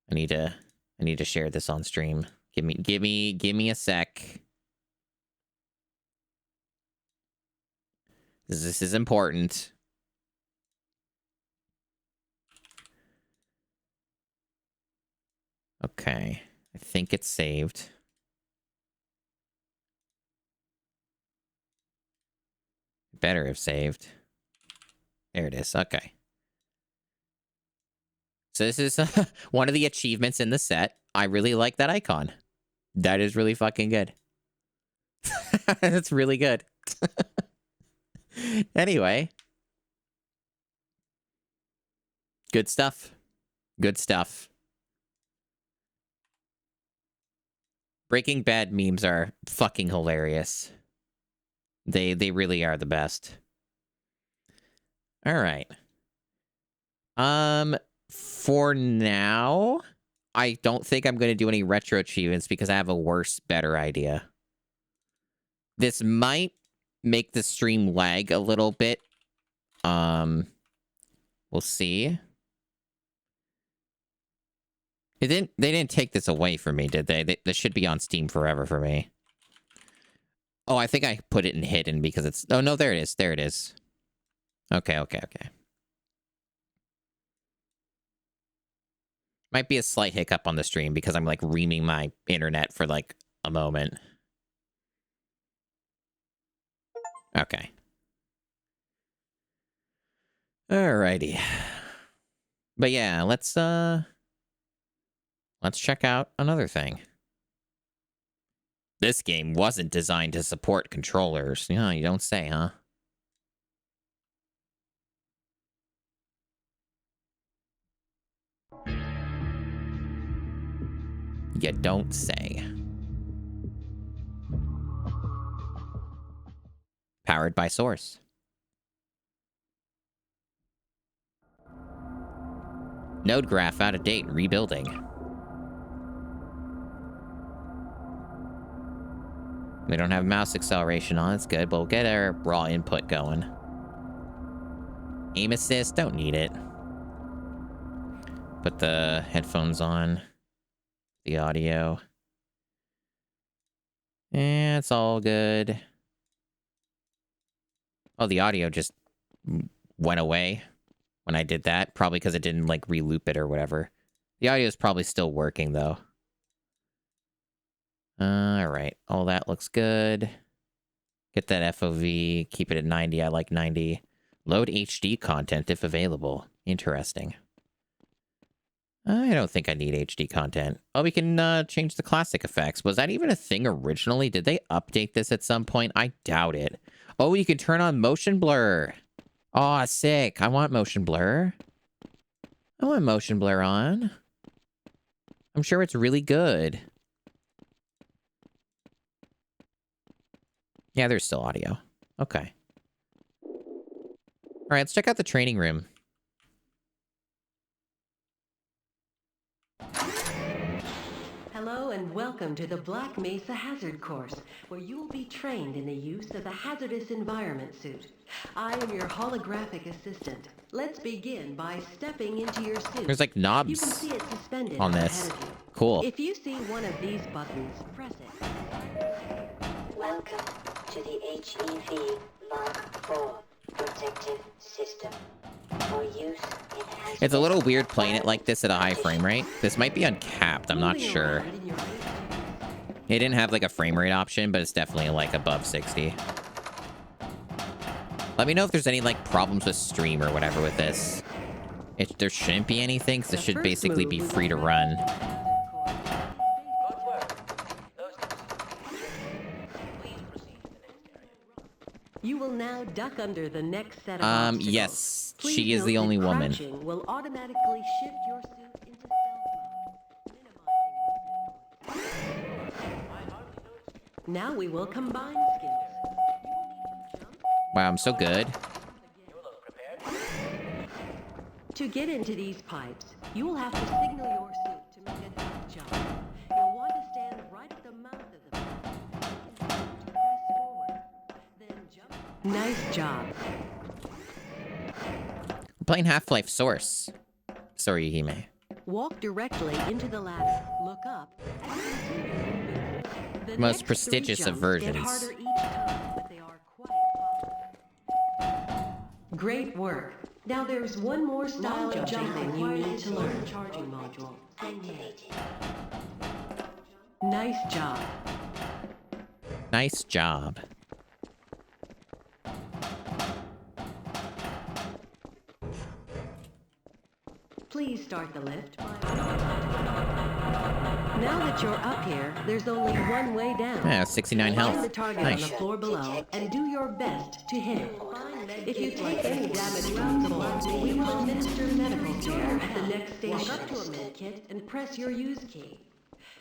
I need to share this on stream. Give me a sec. This is important. Okay. I think it's saved. Better have saved. There it is. Okay. So this is one of the achievements in the set. I really like that icon. That is really fucking good. That's really good. Anyway. Good stuff. Good stuff. Breaking Bad memes are fucking hilarious. They really are the best. All right. For now, I don't think I'm going to do any retro achievements because I have a worse, better idea. This might make the stream lag a little bit. We'll see. They didn't take this away from me, did they? This should be on Steam forever for me. Oh, I think I put it in hidden because it's... Oh, no, there it is. There it is. Okay. Might be a slight hiccup on the stream because I'm, like, reaming my internet for, like, a moment. Okay. Alrighty. But yeah, let's check out another thing. This game wasn't designed to support controllers. Yeah, you don't say, huh? You don't say. Powered by Source. Node graph out of date, rebuilding. We don't have mouse acceleration on, it's good, but we'll get our raw input going. Aim assist, don't need it. Put the headphones on. The audio. Yeah, it's all good. Oh, the audio just went away when I did that. Probably because it didn't, like, re-loop it or whatever. The audio is probably still working, though. Alright, all that looks good. Get that FOV, keep it at 90, I like 90. Load HD content if available. Interesting. I don't think I need HD content. Oh, we can change the classic effects. Was that even a thing originally? Did they update this at some point? I doubt it. Oh, you can turn on motion blur. Oh, sick. I want motion blur. I want motion blur on. I'm sure it's really good. Yeah, there's still audio. Okay. All right, let's check out the training room. Hello and welcome to the Black Mesa Hazard Course, where you will be trained in the use of the hazardous environment suit. I am your holographic assistant. Let's begin by stepping into your suit. There's like knobs you can see it suspended on ahead this. of you. Cool. If you see one of these buttons, press it. Welcome to the HEV Mark IV protective system. For use in It's a little weird playing it like this at a high frame rate. This might be uncapped, I'm not sure. It didn't have like a frame rate option, but it's definitely like above 60. Let me know if there's any like problems with stream or whatever with this. There shouldn't be anything, because this should basically be free to run. You will now duck under the next set of obstacles. Yes, Please she is note the only that woman. crouching will automatically shift your suit into stealth mode, minimizing movement. Now we will combine skills. You will need to jump. Wow, I'm so good. To get into these pipes, you will have to signal your suit to make a duck jump. You'll want to stand right at the mouth of the pipe. Continue to press forward. Then jump. Nice job. We're playing Half-Life Source. Sorry, Hime. Walk directly into the ladder, look up, and continue moving. The Most next prestigious three of jumps get versions. harder each time, but they are quite possible. Great work. Now there's one more style of jumping you need to learn. Charging module. activated. Nice job. Nice job. Please start the lift. Now that you're up here, there's only one way down. Yeah, 69 Find the health. target Nice. on the floor below and do your best to hit it. If you take any damage from the floor, we will administer medical care at the next station. Walk up to a med kit and press your use key.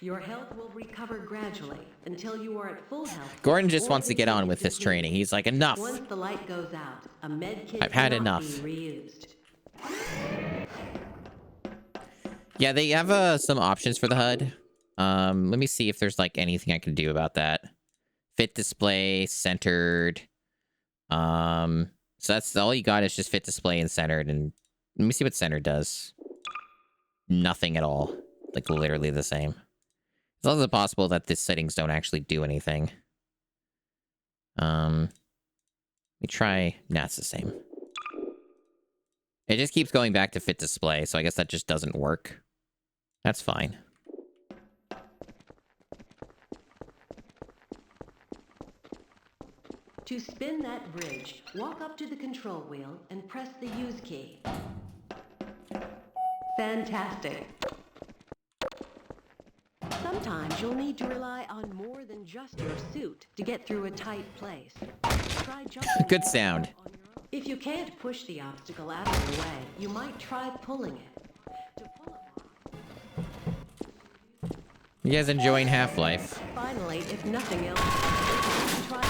Your health will recover gradually until you are at full health. Gordon just or wants to get on until with this depleted. training. He's like, enough. Once the light goes out, a med kit I've had cannot enough. be reused. Yeah, they have some options for the HUD. Let me see if there's like anything I can do about that. Fit display, centered. So that's all you got is just fit display and centered. And let me see what centered does. Nothing at all. Like literally the same. It's also possible that these settings don't actually do anything. Let me try. Nah, it's the same. It just keeps going back to fit display, so I guess that just doesn't work. That's fine. To spin that bridge, walk up to the control wheel and press the use key. Fantastic. Sometimes you'll need to rely on more than just your suit to get through a tight place. Try jumping. Good sound. If you can't push the obstacle out of your way, you might try pulling it. To pull it off. You guys enjoying Half-Life? Finally, if nothing else, try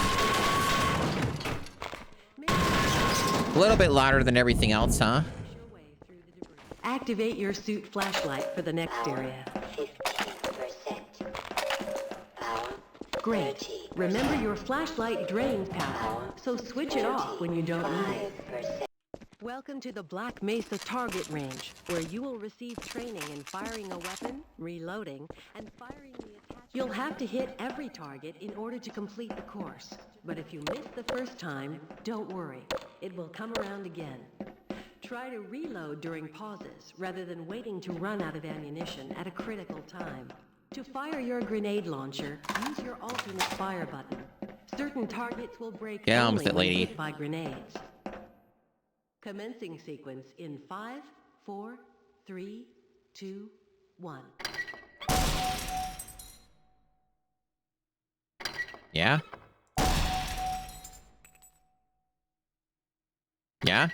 A little bit louder than everything else, huh? Activate your suit flashlight for the next area. 15%. Power. Great. 30%. Remember your flashlight drains power, so switch it off when you don't need it. 5%. Welcome to the Black Mesa target range, where you will receive training in firing a weapon, reloading, and firing the attachment. You'll have to hit every target in order to complete the course. But if you miss the first time, don't worry. It will come around again. Try to reload during pauses, rather than waiting to run out of ammunition at a critical time. To fire your grenade launcher, use your alternate fire button. Certain targets will break Get on only with it, when lady. hit by grenades. Commencing sequence in 5, 4, 3, 2, 1. Yeah? Yeah?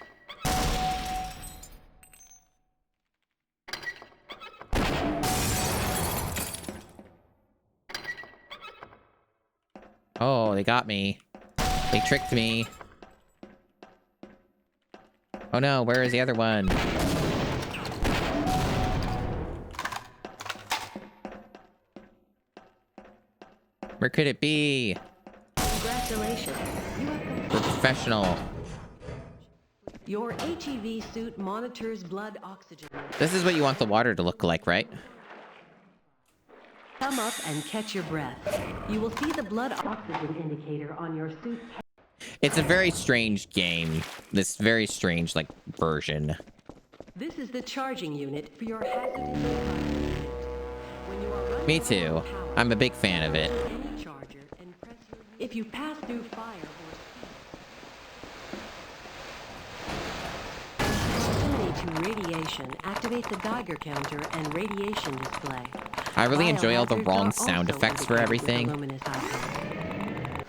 Oh, they got me. They tricked me. Oh no, where is the other one? Where could it be? Congratulations. You have We're professional. Your HEV suit monitors blood oxygen. This is what you want the water to look like, right? Come up and catch your breath. You will see the blood oxygen indicator on your suit. It's a very strange game. This very strange, like, version. This is the charging unit for your hazardous device. When you are running Me low too. on power, I'm a big fan of it. any charger and press your... If you pass through fire or proximity to radiation, activate the Geiger counter and radiation display. I really enjoy all the Biohazards wrong are sound also effects for indicated with everything. a luminous icon.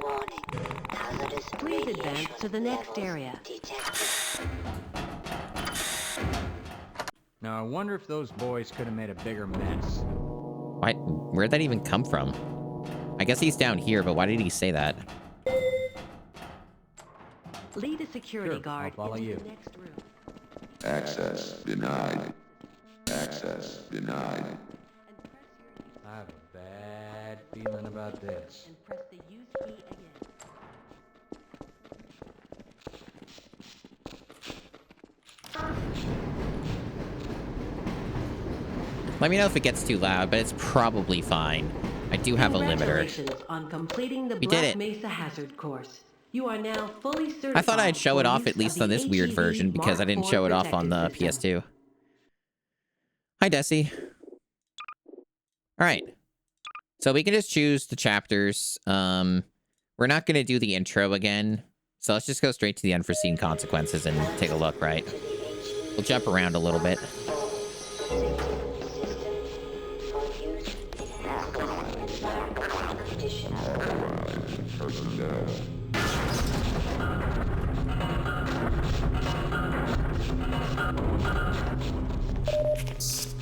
Warning. Hazardous Please advance radiation to the next levels area. detected. Now, I wonder if those boys could have made a bigger mess. Why? Where'd that even come from? I guess he's down here, but why did he say that? Lead a security Sure, guard I'll follow into you. the next room. Access denied. Access denied. I have a bad feeling about this. And press the use key again. Let me know if it gets too loud, but it's probably fine. I do have a limiter. Congratulations on completing the We did Black it. Mesa Hazard course. You are now fully certified. I thought I'd show it for off use at least of on the this weird HEV version because I didn't Mark show IV it off on the protective system. PS2. Hi, Desi. All right. So we can just choose the chapters. We're not going to do the intro again. So let's just go straight to the unforeseen consequences and take a look, right? We'll jump around a little bit.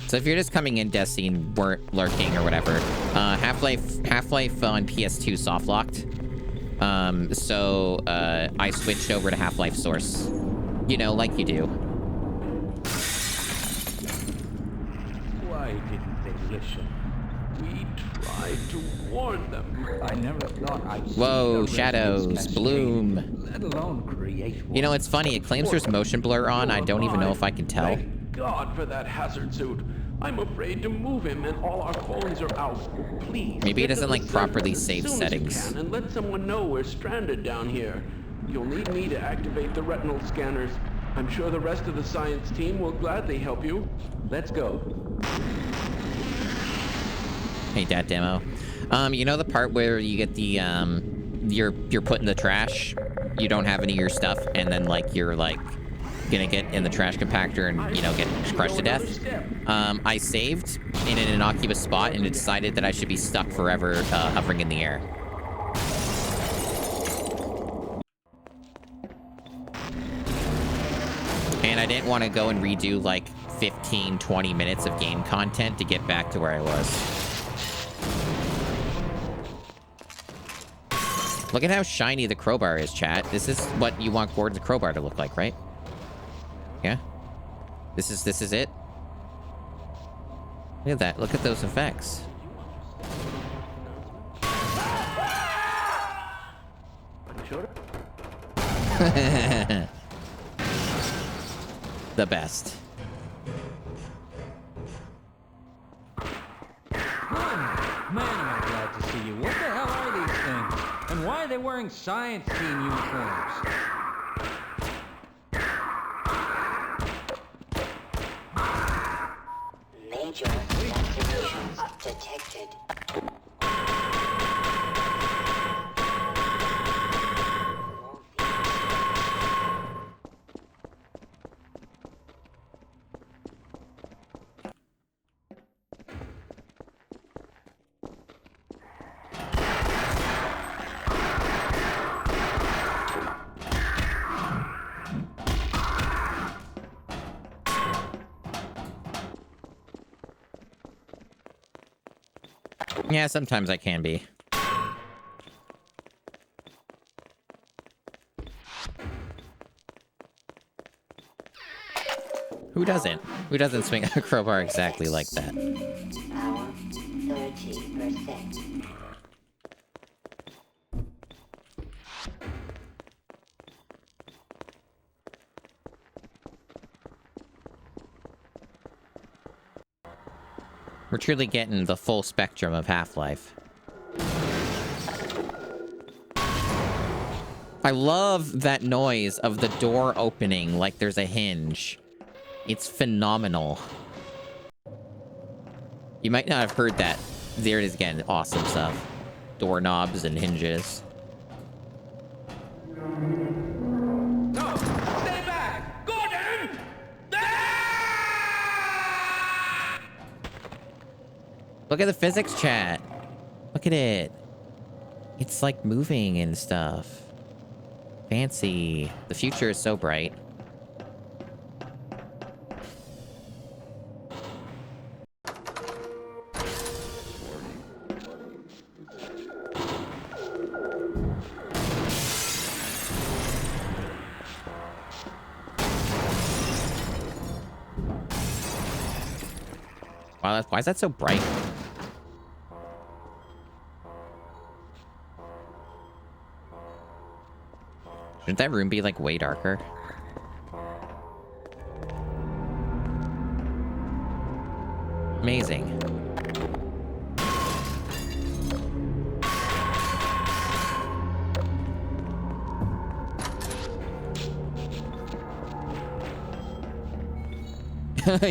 So if you're just coming in, Desi, and weren't lurking or whatever, Half-Life on PS2 soft locked. So I switched over to Half-Life Source. You know, like you do. position. We tried to warn them. I never thought I'd see Whoa, the shadows, resonance cascade, bloom. let alone create one. You know, it's funny. It claims there's motion blur on. I don't even know if I can tell. Thank God for that hazard suit. I'm afraid to move him and all our phones are out. Please. Maybe he get to doesn't the like properly surface as save soon as you settings. can and let someone know we're stranded down here. You'll need me to activate the retinal scanners. I'm sure the rest of the science team will gladly help you. Let's go. Hey, dat demo. You know the part where you get the you're put in the trash, you don't have any of your stuff, and then like you're like gonna get in the trash compactor and, you know, get crushed to death. I saved in an innocuous spot and it decided that I should be stuck forever hovering in the air. And I didn't want to go and redo like 15, 20 minutes of game content to get back to where I was. Look at how shiny the crowbar is, chat. This is what you want Gordon's crowbar to look like, right? Yeah? This is it? Look at that. Look at those effects. The best. Man, am I glad to see you. What the hell are these things? And why are they wearing science team uniforms? Major vaccinations detected. Yeah, sometimes I can be. Who doesn't? Who doesn't swing a crowbar exactly like that? Power 30%. We're truly getting the full spectrum of Half-Life. I love that noise of the door opening like there's a hinge. It's phenomenal. You might not have heard that. There it is again. Awesome stuff. Doorknobs and hinges. No! Stay back! Gordon! Look at the physics chat. Look at it. It's like moving and stuff. Fancy. The future is so bright. Wow, why is that so bright? Shouldn't that room be like way darker? Amazing.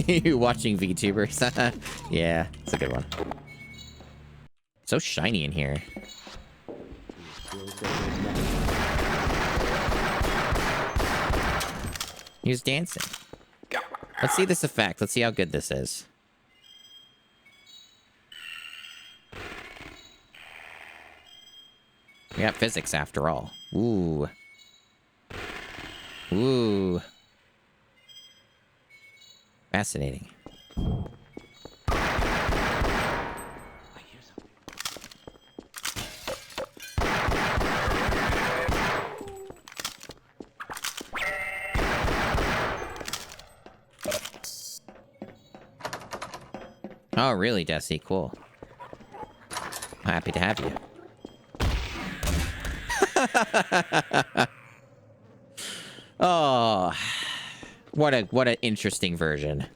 You watching VTubers? Yeah, it's a good one. So shiny in here. He was dancing. Let's see this effect. Let's see how good this is. We got physics after all. Ooh. Ooh. Fascinating. Oh, really, Jesse? Cool. Happy to have you. Oh, what an interesting version.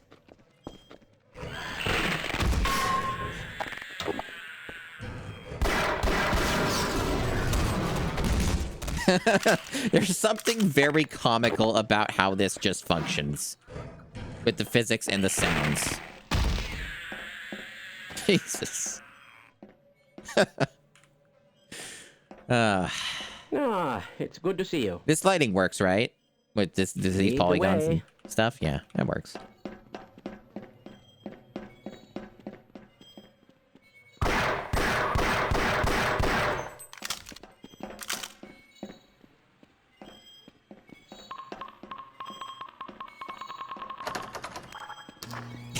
There's something very comical about how this just functions with the physics and the sounds. Jesus. It's good to see you. This lighting works, right? With these Lead the polygons way. and stuff? Yeah, that works.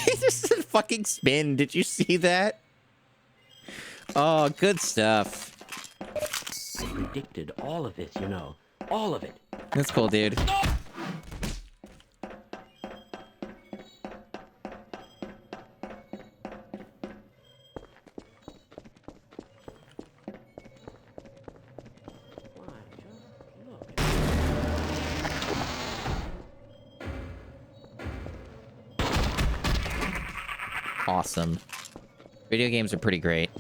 This is a fucking spin. Did you see that? Oh, good stuff. I predicted all of this, you know. All of it. That's cool, dude. Awesome. Video games are pretty great.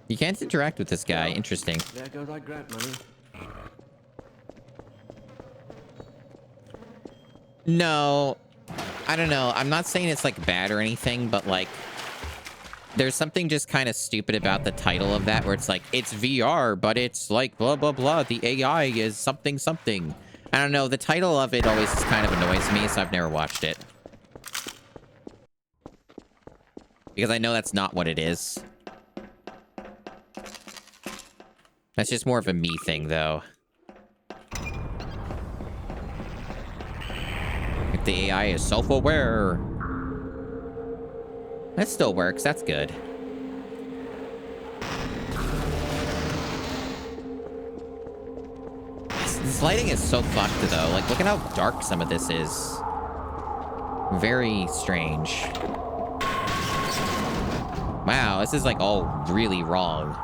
You can't interact with this guy. Interesting. There goes our grant money. No, I don't know. I'm not saying it's like bad or anything, but like there's something just kind of stupid about the title of that where it's like it's VR, but it's like blah, blah, blah. The AI is something, something. I don't know. The title of it always kind of annoys me, so I've never watched it. Because I know that's not what it is. That's just more of a me thing, though. If the AI is self-aware. That still works. That's good. This lighting is so fucked, though. Like, look at how dark some of this is. Very strange. Wow, this is, like, all really wrong.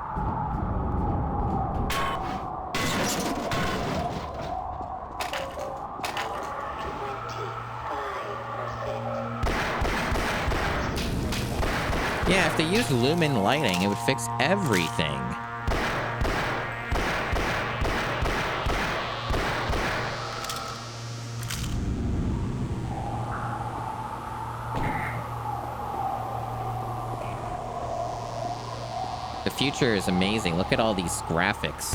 Yeah, if they used lumen lighting, it would fix everything. The future is amazing. Look at all these graphics.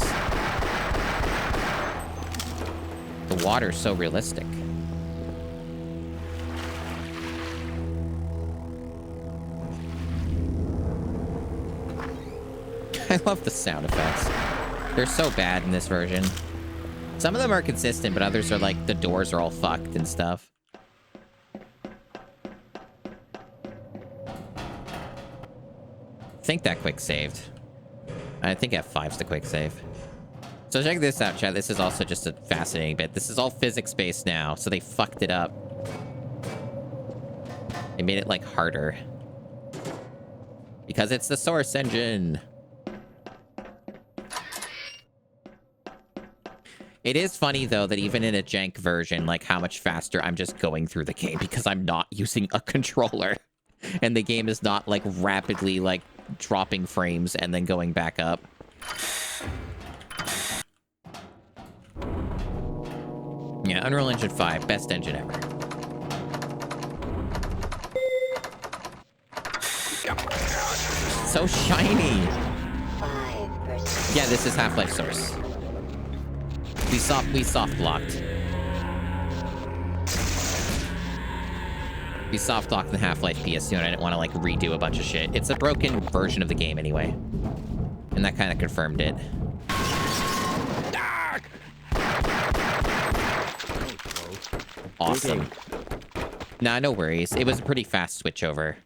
The water's so realistic. I love the sound effects. They're so bad in this version. Some of them are consistent, but others are like the doors are all fucked and stuff. I think that quick saved. I think F5's the quick save. So check this out, chat. This is also just a fascinating bit. This is all physics-based now, so they fucked it up. They made it like harder. Because it's the Source engine. It is funny, though, that even in a jank version, like how much faster I'm just going through the game because I'm not using a controller. And the game is not, like, rapidly, like, dropping frames and then going back up. Yeah, Unreal Engine 5, best engine ever. So shiny! 5%. Yeah, this is Half-Life Source. We soft locked. We soft locked the Half-Life PS2, and I didn't want to like redo a bunch of shit. It's a broken version of the game anyway, and that kind of confirmed it. Awesome. Nah, no worries. It was a pretty fast switch over.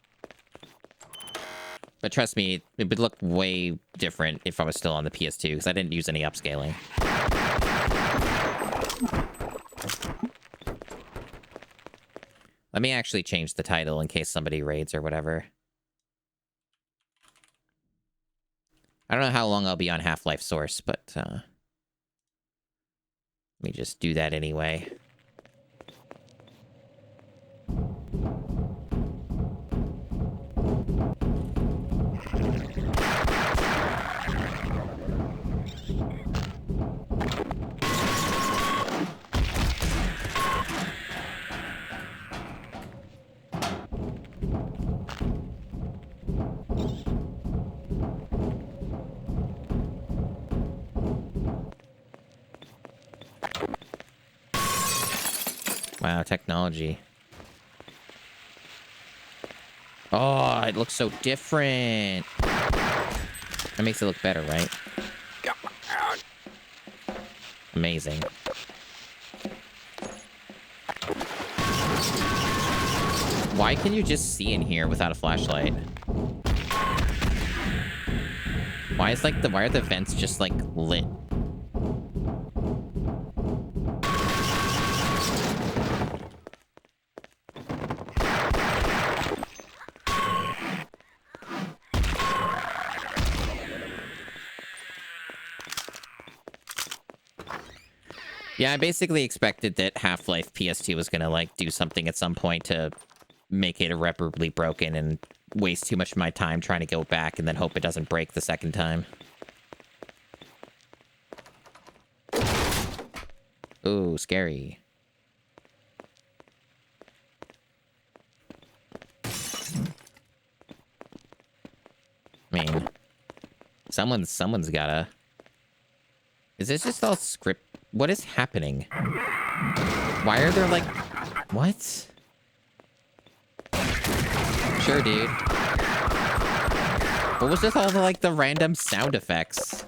But trust me, it would look way different if I was still on the PS2, because I didn't use any upscaling. Let me actually change the title in case somebody raids or whatever. I don't know how long I'll be on Half-Life Source, but let me just do that anyway. Wow, technology. Oh, it looks so different. That makes it look better, right? Amazing. Why can you just see in here without a flashlight? Why are the vents just like lit? Yeah, I basically expected that Half-Life PS2 was gonna like do something at some point to make it irreparably broken and waste too much of my time trying to go back and then hope it doesn't break the second time. Ooh, scary. I mean, someone's gotta... Is this just all script? What is happening? Why are there like... What? Sure, dude. What was with all the like the random sound effects?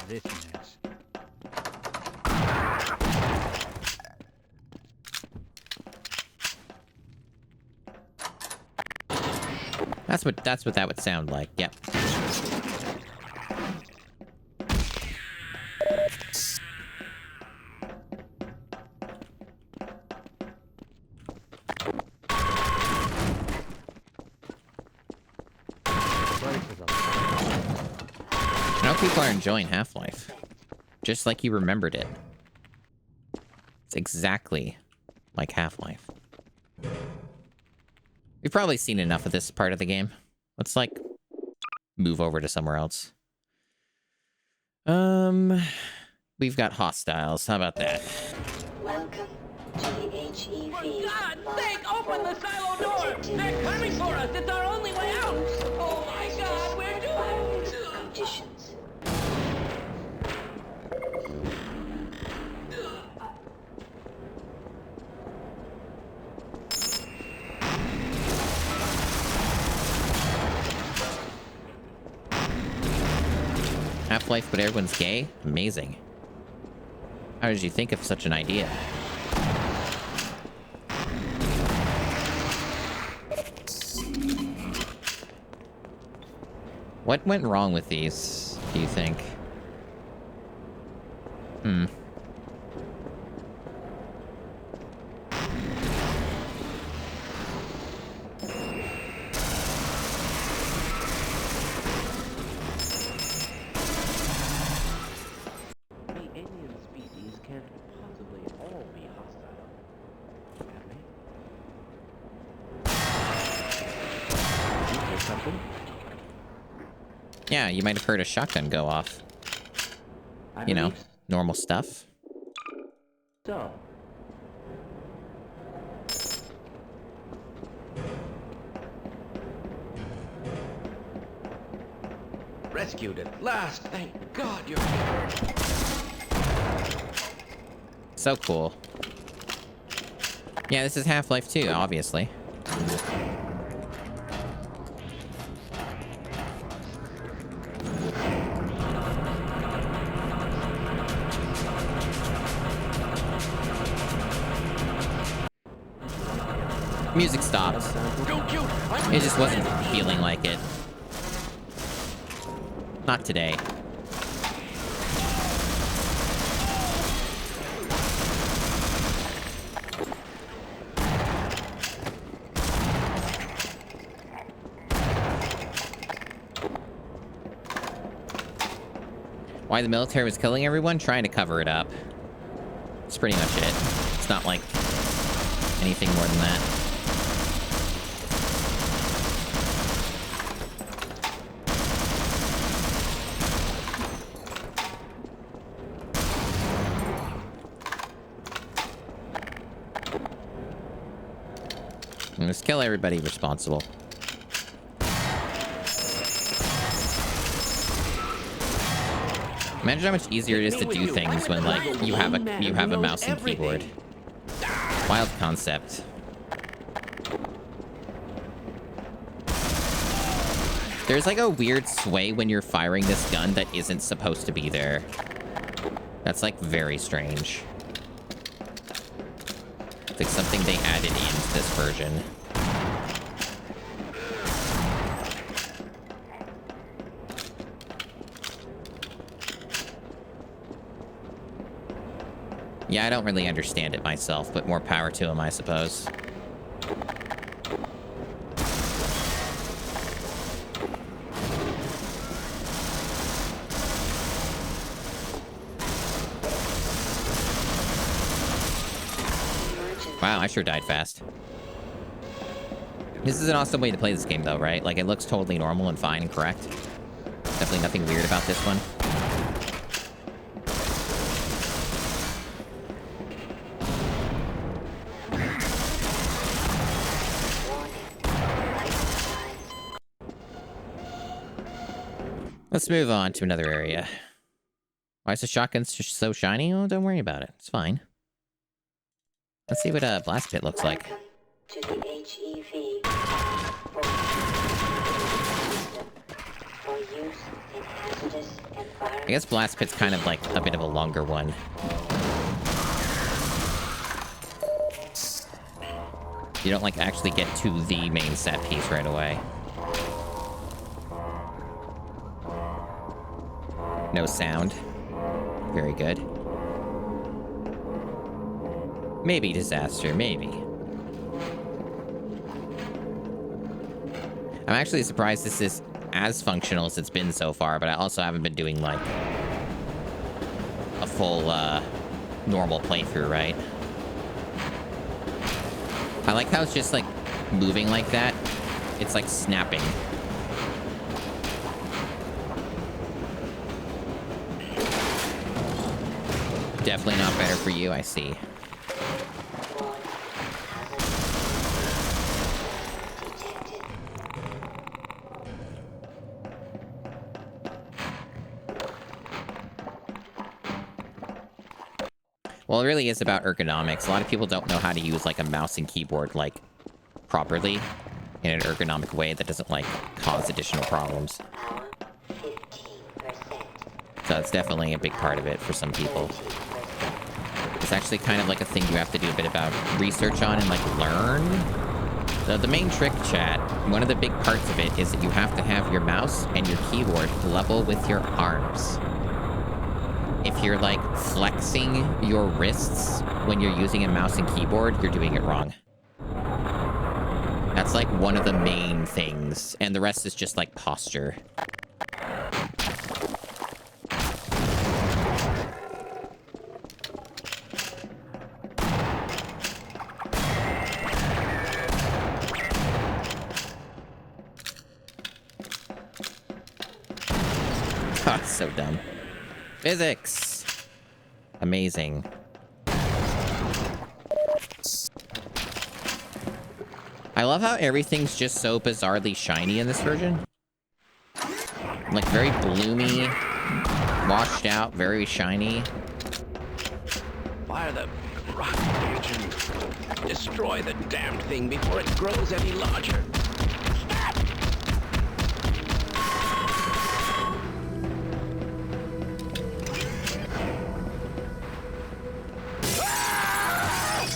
This mess. That's what that would sound like. Yep. I know people are enjoying Half-Life. Just like you remembered it. It's exactly like Half-Life. We've probably seen enough of this part of the game. Let's, like, move over to somewhere else. We've got hostiles. How about that? Welcome to the HEV. For God's sake, open the silo door! They're coming for us! It's our only way out! Oh my God, we're doomed! Conditions. Half-Life, but everyone's gay? Amazing. How did you think of such an idea? What went wrong with these, do you think? The alien species can't possibly all be hostile. Can they? You hear something? Yeah, you might have heard a shotgun go off. You know, normal stuff. So. Rescued at last! Thank God you're here! So cool. Yeah, this is Half-Life 2, obviously. Music stopped. It just wasn't feeling like it. Not today. Why the military was killing everyone? Trying to cover it up. That's pretty much it. It's not like anything more than that. And just kill everybody responsible. Imagine how much easier it is to do things when, like, you have a mouse and keyboard. Wild concept. There's like a weird sway when you're firing this gun that isn't supposed to be there. That's like very strange. It's like something they added into this version. Yeah, I don't really understand it myself, but more power to him, I suppose. Wow, I sure died fast. This is an awesome way to play this game, though, right? Like, it looks totally normal and fine and correct. Definitely nothing weird about this one. Let's move on to another area. Why is the shotgun so shiny? Oh, don't worry about it. It's fine. Let's see what a blast pit looks like. To the HEV. For use in hazardous environments. I guess blast pit's kind of like a bit of a longer one. You don't like actually get to the main set piece right away. No sound. Very good. Maybe disaster, maybe. I'm actually surprised this is as functional as it's been so far, but I also haven't been doing, like, a full, normal playthrough, right? I like how it's just, like, moving like that. It's, like, snapping. Definitely not better for you, I see. Well, it really is about ergonomics. A lot of people don't know how to use, like, a mouse and keyboard, like, properly in an ergonomic way that doesn't, like, cause additional problems. So it's definitely a big part of it for some people. It's actually kind of like a thing you have to do a bit about research on and, like, learn. The main trick, chat, one of the big parts of it is that you have to have your mouse and your keyboard level with your arms. If you're, like, flexing your wrists when you're using a mouse and keyboard, you're doing it wrong. That's, like, one of the main things, and the rest is just, like, posture. Oh, so dumb. Physics! Amazing. I love how everything's just so bizarrely shiny in this version. Like, very bloomy, washed out, very shiny. Fire the rocket engine. Destroy the damned thing before it grows any larger.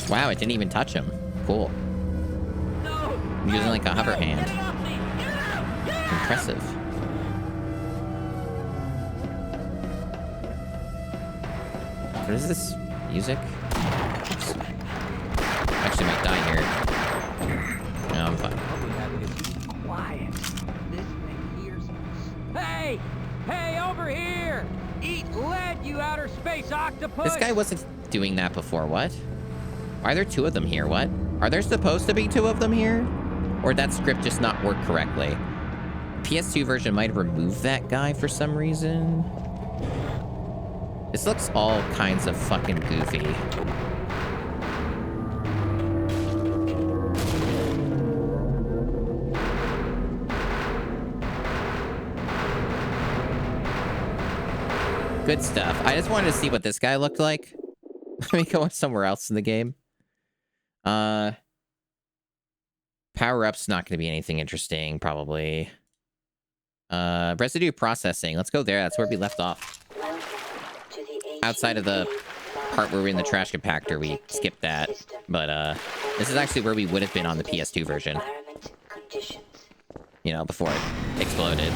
Wow, it didn't even touch him. Cool. I'm using like a hover hand. Impressive. What is this? Music? Oops. Actually might die here. No, I'm fine. Quiet. This thing hears us. Hey! Hey, over here! Eat lead, you outer space octopus! This guy wasn't doing that before, what? Why are there two of them here, what? Are there supposed to be two of them here? Or did that script just not work correctly? PS2 version might have removed that guy for some reason. This looks all kinds of fucking goofy. Good stuff. I just wanted to see what this guy looked like. Let me go somewhere else in the game. Power-up's not going to be anything interesting, probably. Residue processing. Let's go there. That's where we left off. Outside of the part where we're in the trash compactor, we skipped that. But, this is actually where we would have been on the PS2 version. You know, before it exploded.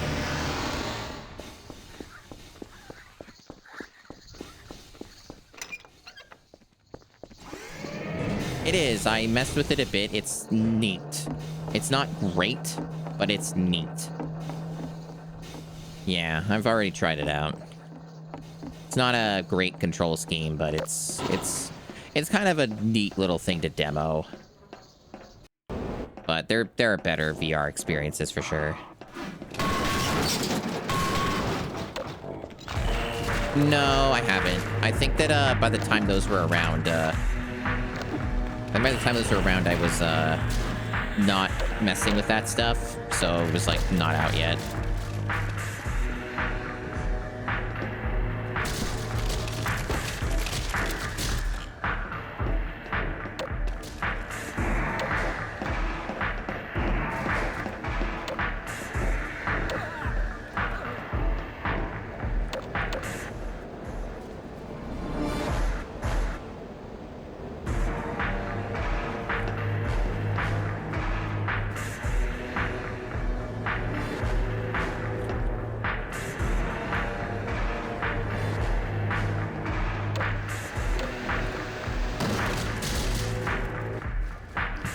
It is. I messed with it a bit. It's neat. It's not great, but it's neat. Yeah, I've already tried it out. It's not a great control scheme, but it's kind of a neat little thing to demo. But there are better VR experiences for sure. No, I haven't. I think that by the time those were around, I was not messing with that stuff, so it was like not out yet.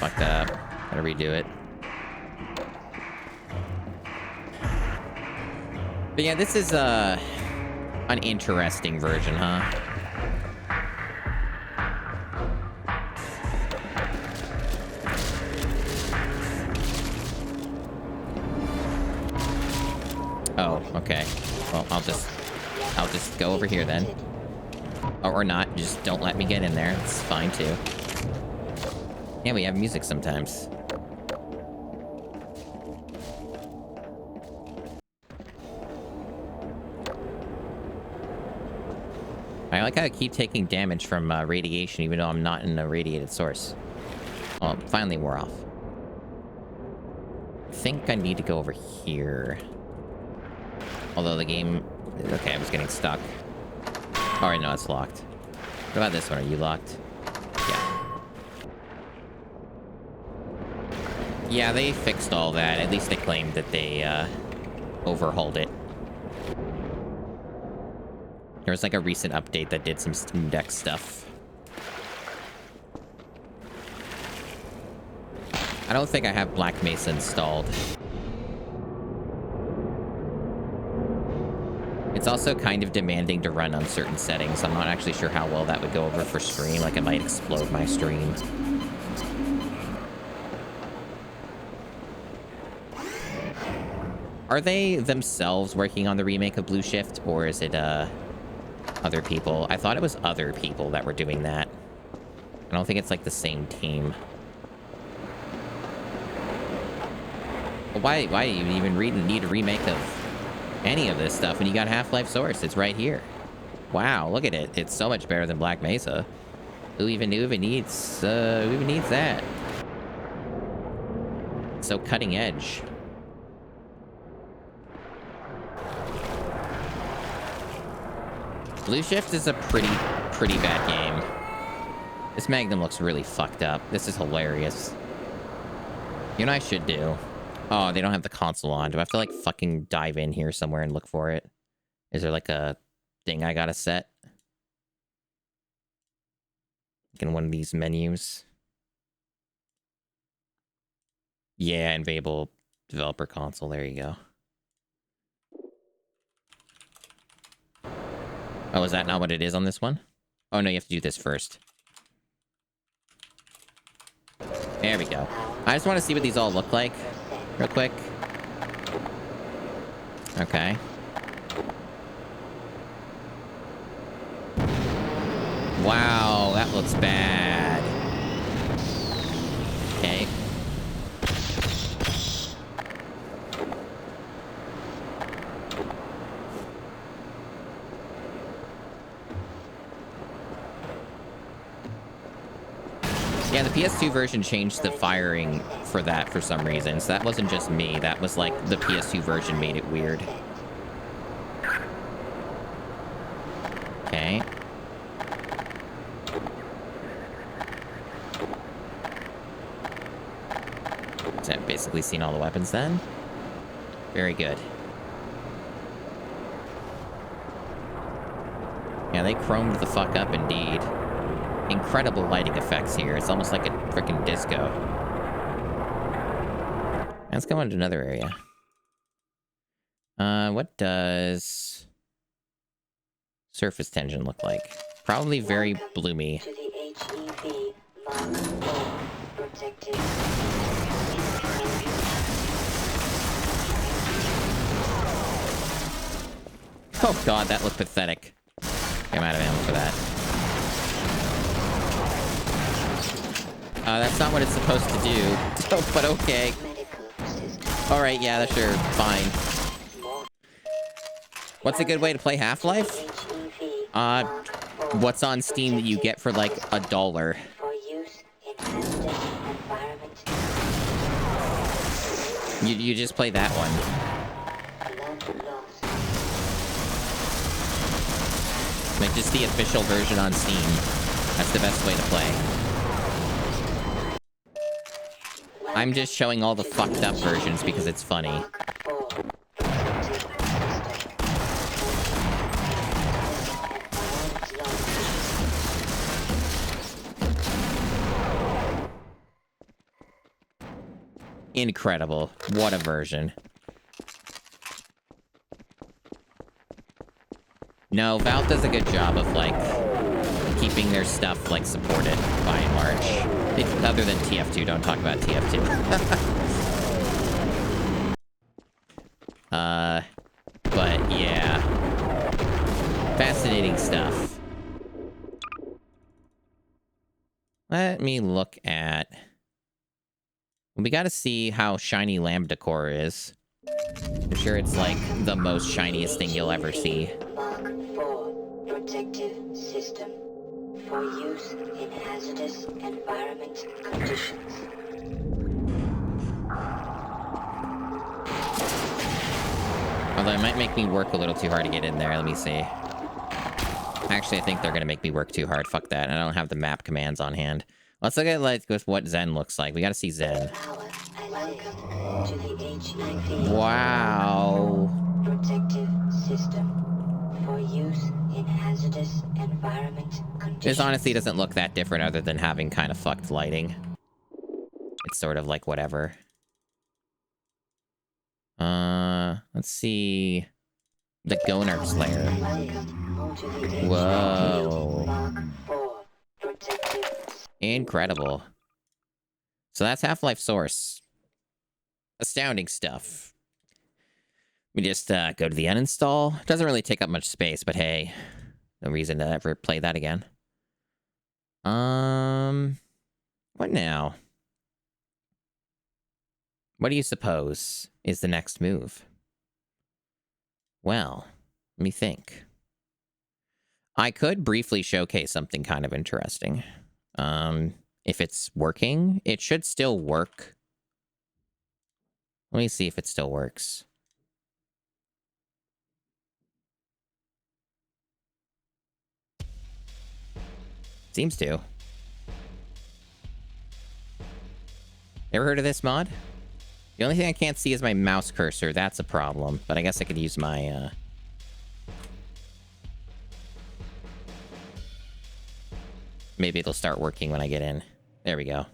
Fucked up. Gotta redo it. But yeah, this is an interesting version, huh? Oh, okay. Well, I'll just go over here then. Or not, just don't let me get in there. It's fine too. Yeah, we have music sometimes. I like how I keep taking damage from radiation, even though I'm not in a radiated source. Oh, it finally wore off. I think I need to go over here. Although the game... Okay, I was getting stuck. Alright, no, it's locked. What about this one? Are you locked? Yeah, they fixed all that. At least they claimed that they overhauled it. There was like a recent update that did some Steam Deck stuff. I don't think I have Black Mesa installed. It's also kind of demanding to run on certain settings. I'm not actually sure how well that would go over for stream. Like, it might explode my stream. Are they themselves working on the remake of Blue Shift, or is it, other people? I thought it was other people that were doing that. I don't think it's, like, the same team. Well, why do you even need a remake of any of this stuff when you got Half-Life Source? It's right here. Wow, look at it. It's so much better than Black Mesa. Who even needs that? It's so cutting edge. Blue Shift is a pretty bad game. This Magnum looks really fucked up. This is hilarious. You know what I should do? Oh, they don't have the console on. Do I have to like fucking dive in here somewhere and look for it? Is there like a thing I gotta set? Like in one of these menus? Yeah, enable developer console. There you go. Oh, is that not what it is on this one? Oh, no, you have to do this first. There we go. I just want to see what these all look like real quick. Okay. Wow, that looks bad. Okay. Yeah, the PS2 version changed the firing for that for some reason. So that wasn't just me. That was like the PS2 version made it weird. Okay. So I've basically seen all the weapons then. Very good. Yeah, they chromed the fuck up indeed. Incredible lighting effects here. It's almost like a freaking disco. Let's go on to another area. What does surface tension look like? Probably very bloomy. To the HEV Mark 4 protective. Oh god, that looked pathetic. I'm out of ammo for that. That's not what it's supposed to do. But okay. Alright, yeah, that's sure. Fine. What's a good way to play Half-Life? What's on Steam that you get for like $1? For use in hazardous environment. You just play that one. Like just the official version on Steam. That's the best way to play. I'm just showing all the fucked up versions because it's funny. Incredible. What a version. No, Valve does a good job of, like, keeping their stuff, like, supported by and large. Other than TF2. Don't talk about TF2. But, yeah. Fascinating stuff. Let me look at... We gotta see how shiny Lambda Core is. I'm sure it's, like, the most shiniest thing you'll ever see. Mark 4 protective system for use in hazardous environment conditions. Although it might make me work a little too hard to get in there. Let me see. Actually, I think they're gonna make me work too hard. Fuck that. I don't have the map commands on hand. Let's look at like with what Zen looks like. We gotta see Zen. Welcome to the HEV. Wow. Protective system for use in hazardous environment conditions. This honestly doesn't look that different other than having kind of fucked lighting. It's sort of like whatever. Let's see. The Gonarp Slayer. Whoa. Incredible. So that's Half-Life Source. Astounding stuff. We just go to the uninstall. Doesn't really take up much space, but hey, no reason to ever play that again. What now? What do you suppose is the next move? Well, let me think. I could briefly showcase something kind of interesting. If it's working, it should still work. Let me see if it still works. Seems to. Ever heard of this mod? The only thing I can't see is my mouse cursor. That's a problem. But I guess I could use my... Maybe it'll start working when I get in. There we go.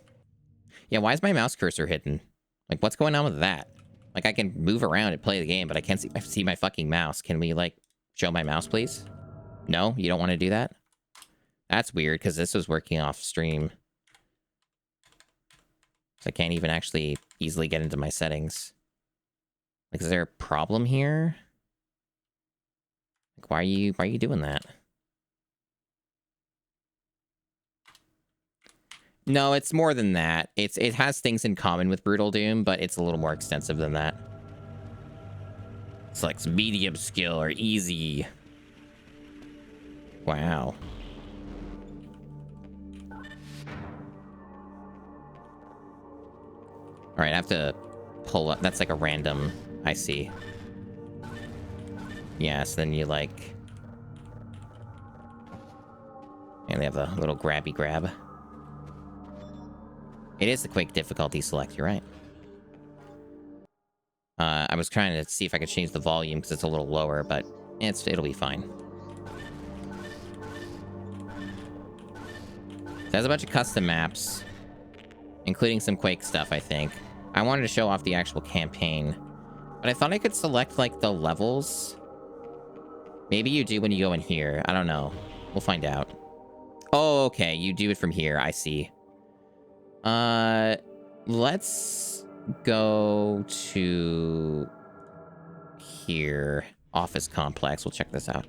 Yeah, why is my mouse cursor hidden? Like, what's going on with that? Like, I can move around and play the game, but I can't see my fucking mouse. Can we, like, show my mouse, please? No? You don't want to do that? That's weird, because this was working off stream. So I can't even actually easily get into my settings. Like, is there a problem here? Like, why are you doing that? No, it's more than that. It has things in common with Brutal Doom, but it's a little more extensive than that. Selects medium skill or easy. Wow. All right, I have to pull up. That's like a random. I see. Yeah, so then you like... And they have a little grabby grab. It is the quick difficulty select, you're right. I was trying to see if I could change the volume because it's a little lower, but it'll be fine. It has a bunch of custom maps, including some Quake stuff, I think. I wanted to show off the actual campaign, but I thought I could select, like, the levels. Maybe you do when you go in here. I don't know. We'll find out. Oh, okay. You do it from here. I see. Let's go to here. Office complex. We'll check this out.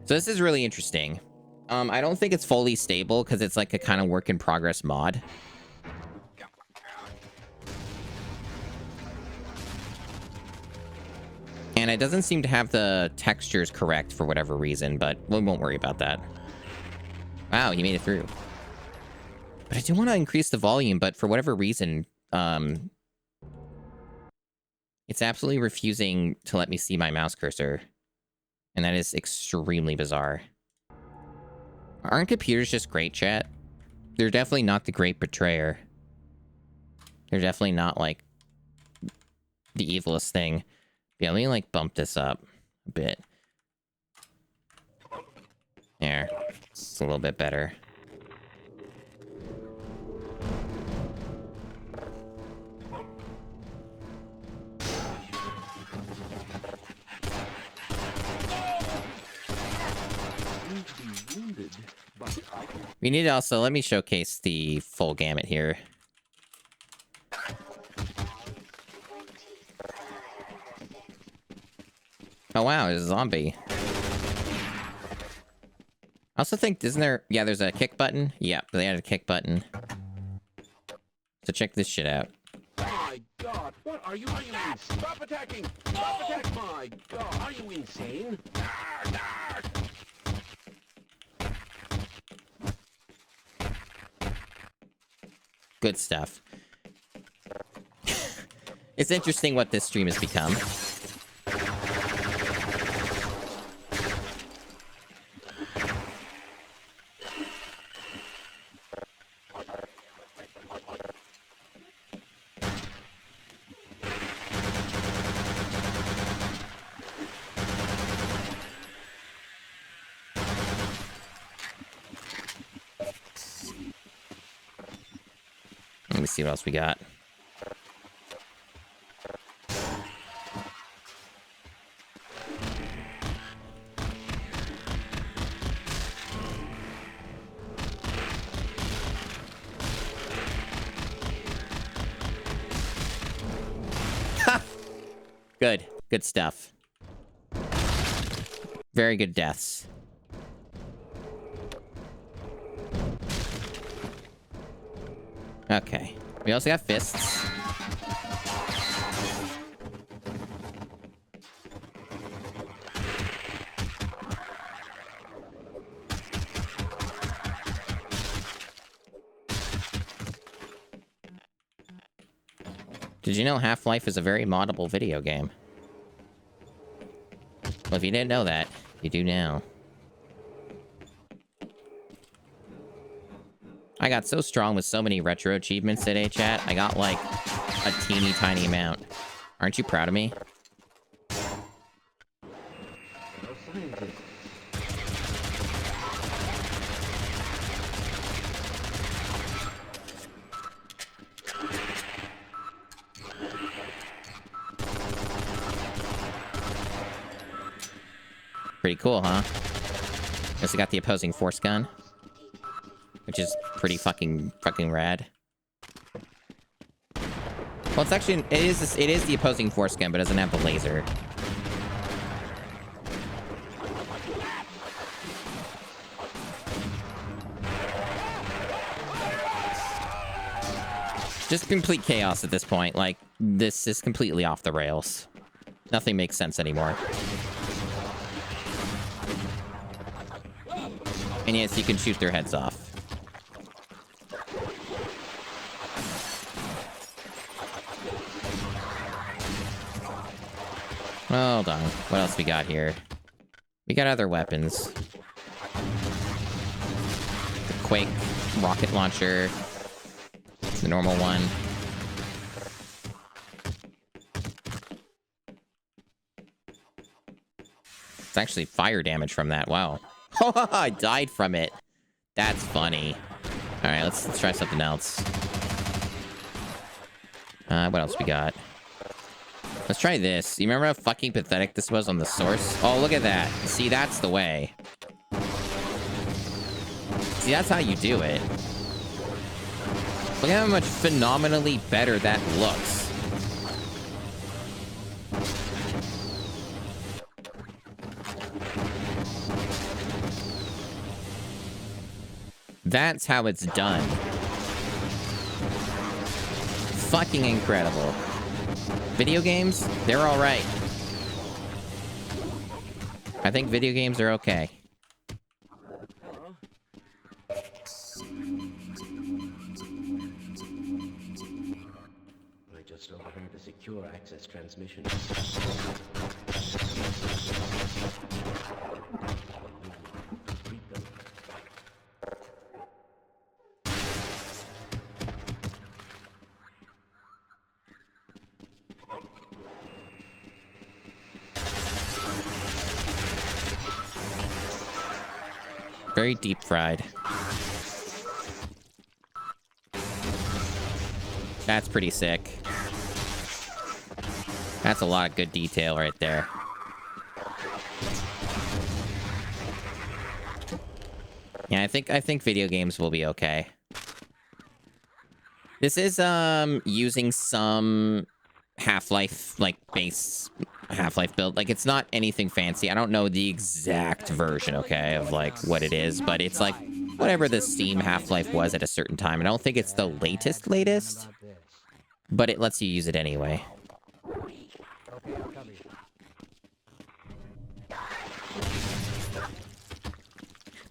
So this is really interesting. I don't think it's fully stable because it's like a kind of work in progress mod. And it doesn't seem to have the textures correct for whatever reason, but we won't worry about that. Wow, you made it through. But I do want to increase the volume, but for whatever reason, it's absolutely refusing to let me see my mouse cursor. And that is extremely bizarre. Aren't computers just great, chat? They're definitely not the great betrayer. They're definitely not, like, the evilest thing. Yeah, let me, like, bump this up a bit. There. It's a little bit better. We need to also, let me showcase the full gamut here. Oh wow, there's a zombie. I also think, isn't there... Yeah, there's a kick button. Yep, they added a kick button. So check this shit out. My God, what are you doing? Stop attacking! Stop attacking! My God, are you insane? Good stuff. It's interesting what this stream has become. Let me see what else we got. Good. Good stuff. Very good deaths. Okay. We also got fists. Did you know Half-Life is a very moddable video game? Well, if you didn't know that, you do now. I got so strong with so many retro achievements today, chat. I got, like, a teeny tiny amount. Aren't you proud of me? Pretty cool, huh? Also got the opposing force gun, which is pretty fucking rad. Well, it's actually it is the opposing force gun, but it doesn't have the laser. Just complete chaos at this point. Like, this is completely off the rails. Nothing makes sense anymore. And yes, you can shoot their heads off. Hold on. What else we got here? We got other weapons. The Quake rocket launcher. The normal one. It's actually fire damage from that. Wow. I died from it. That's funny. All right, let's try something else. What else we got? Let's try this. You remember how fucking pathetic this was on the source? Oh, look at that. See, that's the way. See, that's how you do it. Look at how much phenomenally better that looks. That's how it's done. Fucking incredible. Video games, they're all right. I think video games are okay. I just overheard a secure access transmission. Very deep fried. That's pretty sick. That's a lot of good detail right there. Yeah, I think video games will be okay. This is using some Half-Life like base Half-Life build. Like, it's not anything fancy. I don't know the exact version, okay, of like what it is, but it's like whatever the Steam Half-Life was at a certain time. I don't think it's the latest, but it lets you use it anyway.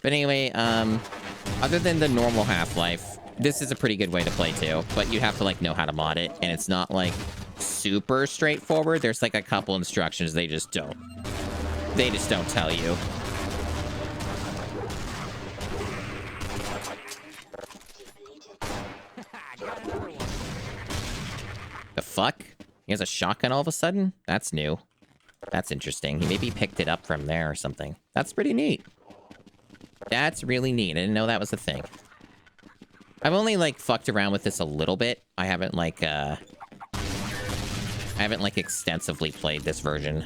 But anyway, other than the normal Half-Life, this is a pretty good way to play too, but you have to like know how to mod it, and it's not like super straightforward. There's like a couple instructions they just don't tell you. The fuck? He has a shotgun all of a sudden? That's new. That's interesting. He maybe picked it up from there or something. That's pretty neat. That's really neat. I didn't know that was a thing. I've only like fucked around with this a little bit. I haven't like extensively played this version.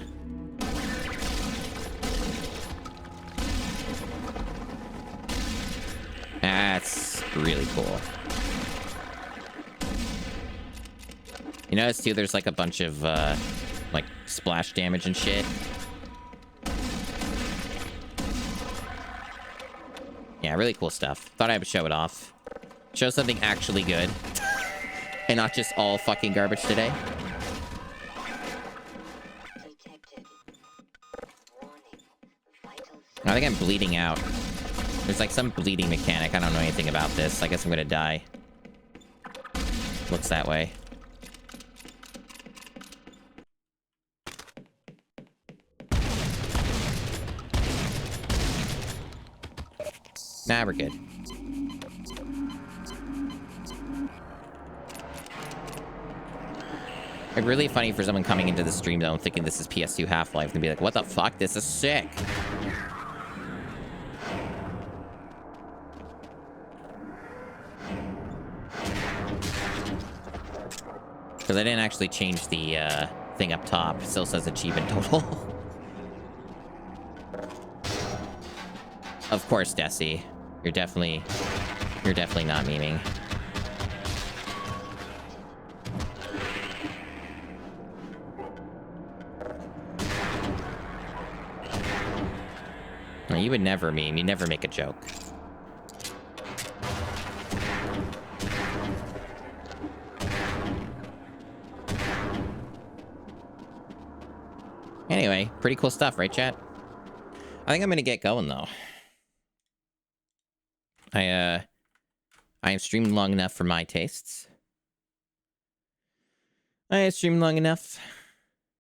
That's really cool. You notice too, there's like a bunch of like splash damage and shit. Yeah, really cool stuff. Thought I would show it off. Show something actually good. And not just all fucking garbage today. I think I'm bleeding out. There's like some bleeding mechanic. I don't know anything about this. I guess I'm gonna die. Looks that way. Nah, we're good. Like, really funny for someone coming into the stream zone thinking this is PS2 Half-Life and be like, what the fuck? This is sick. Because I didn't actually change the thing up top. It still says achievement total. Of course, Desi. You're definitely not memeing. No, you would never meme. You never make a joke. Anyway, pretty cool stuff, right, chat? I think I'm gonna get going though. I am streaming long enough for my tastes. I have streamed long enough.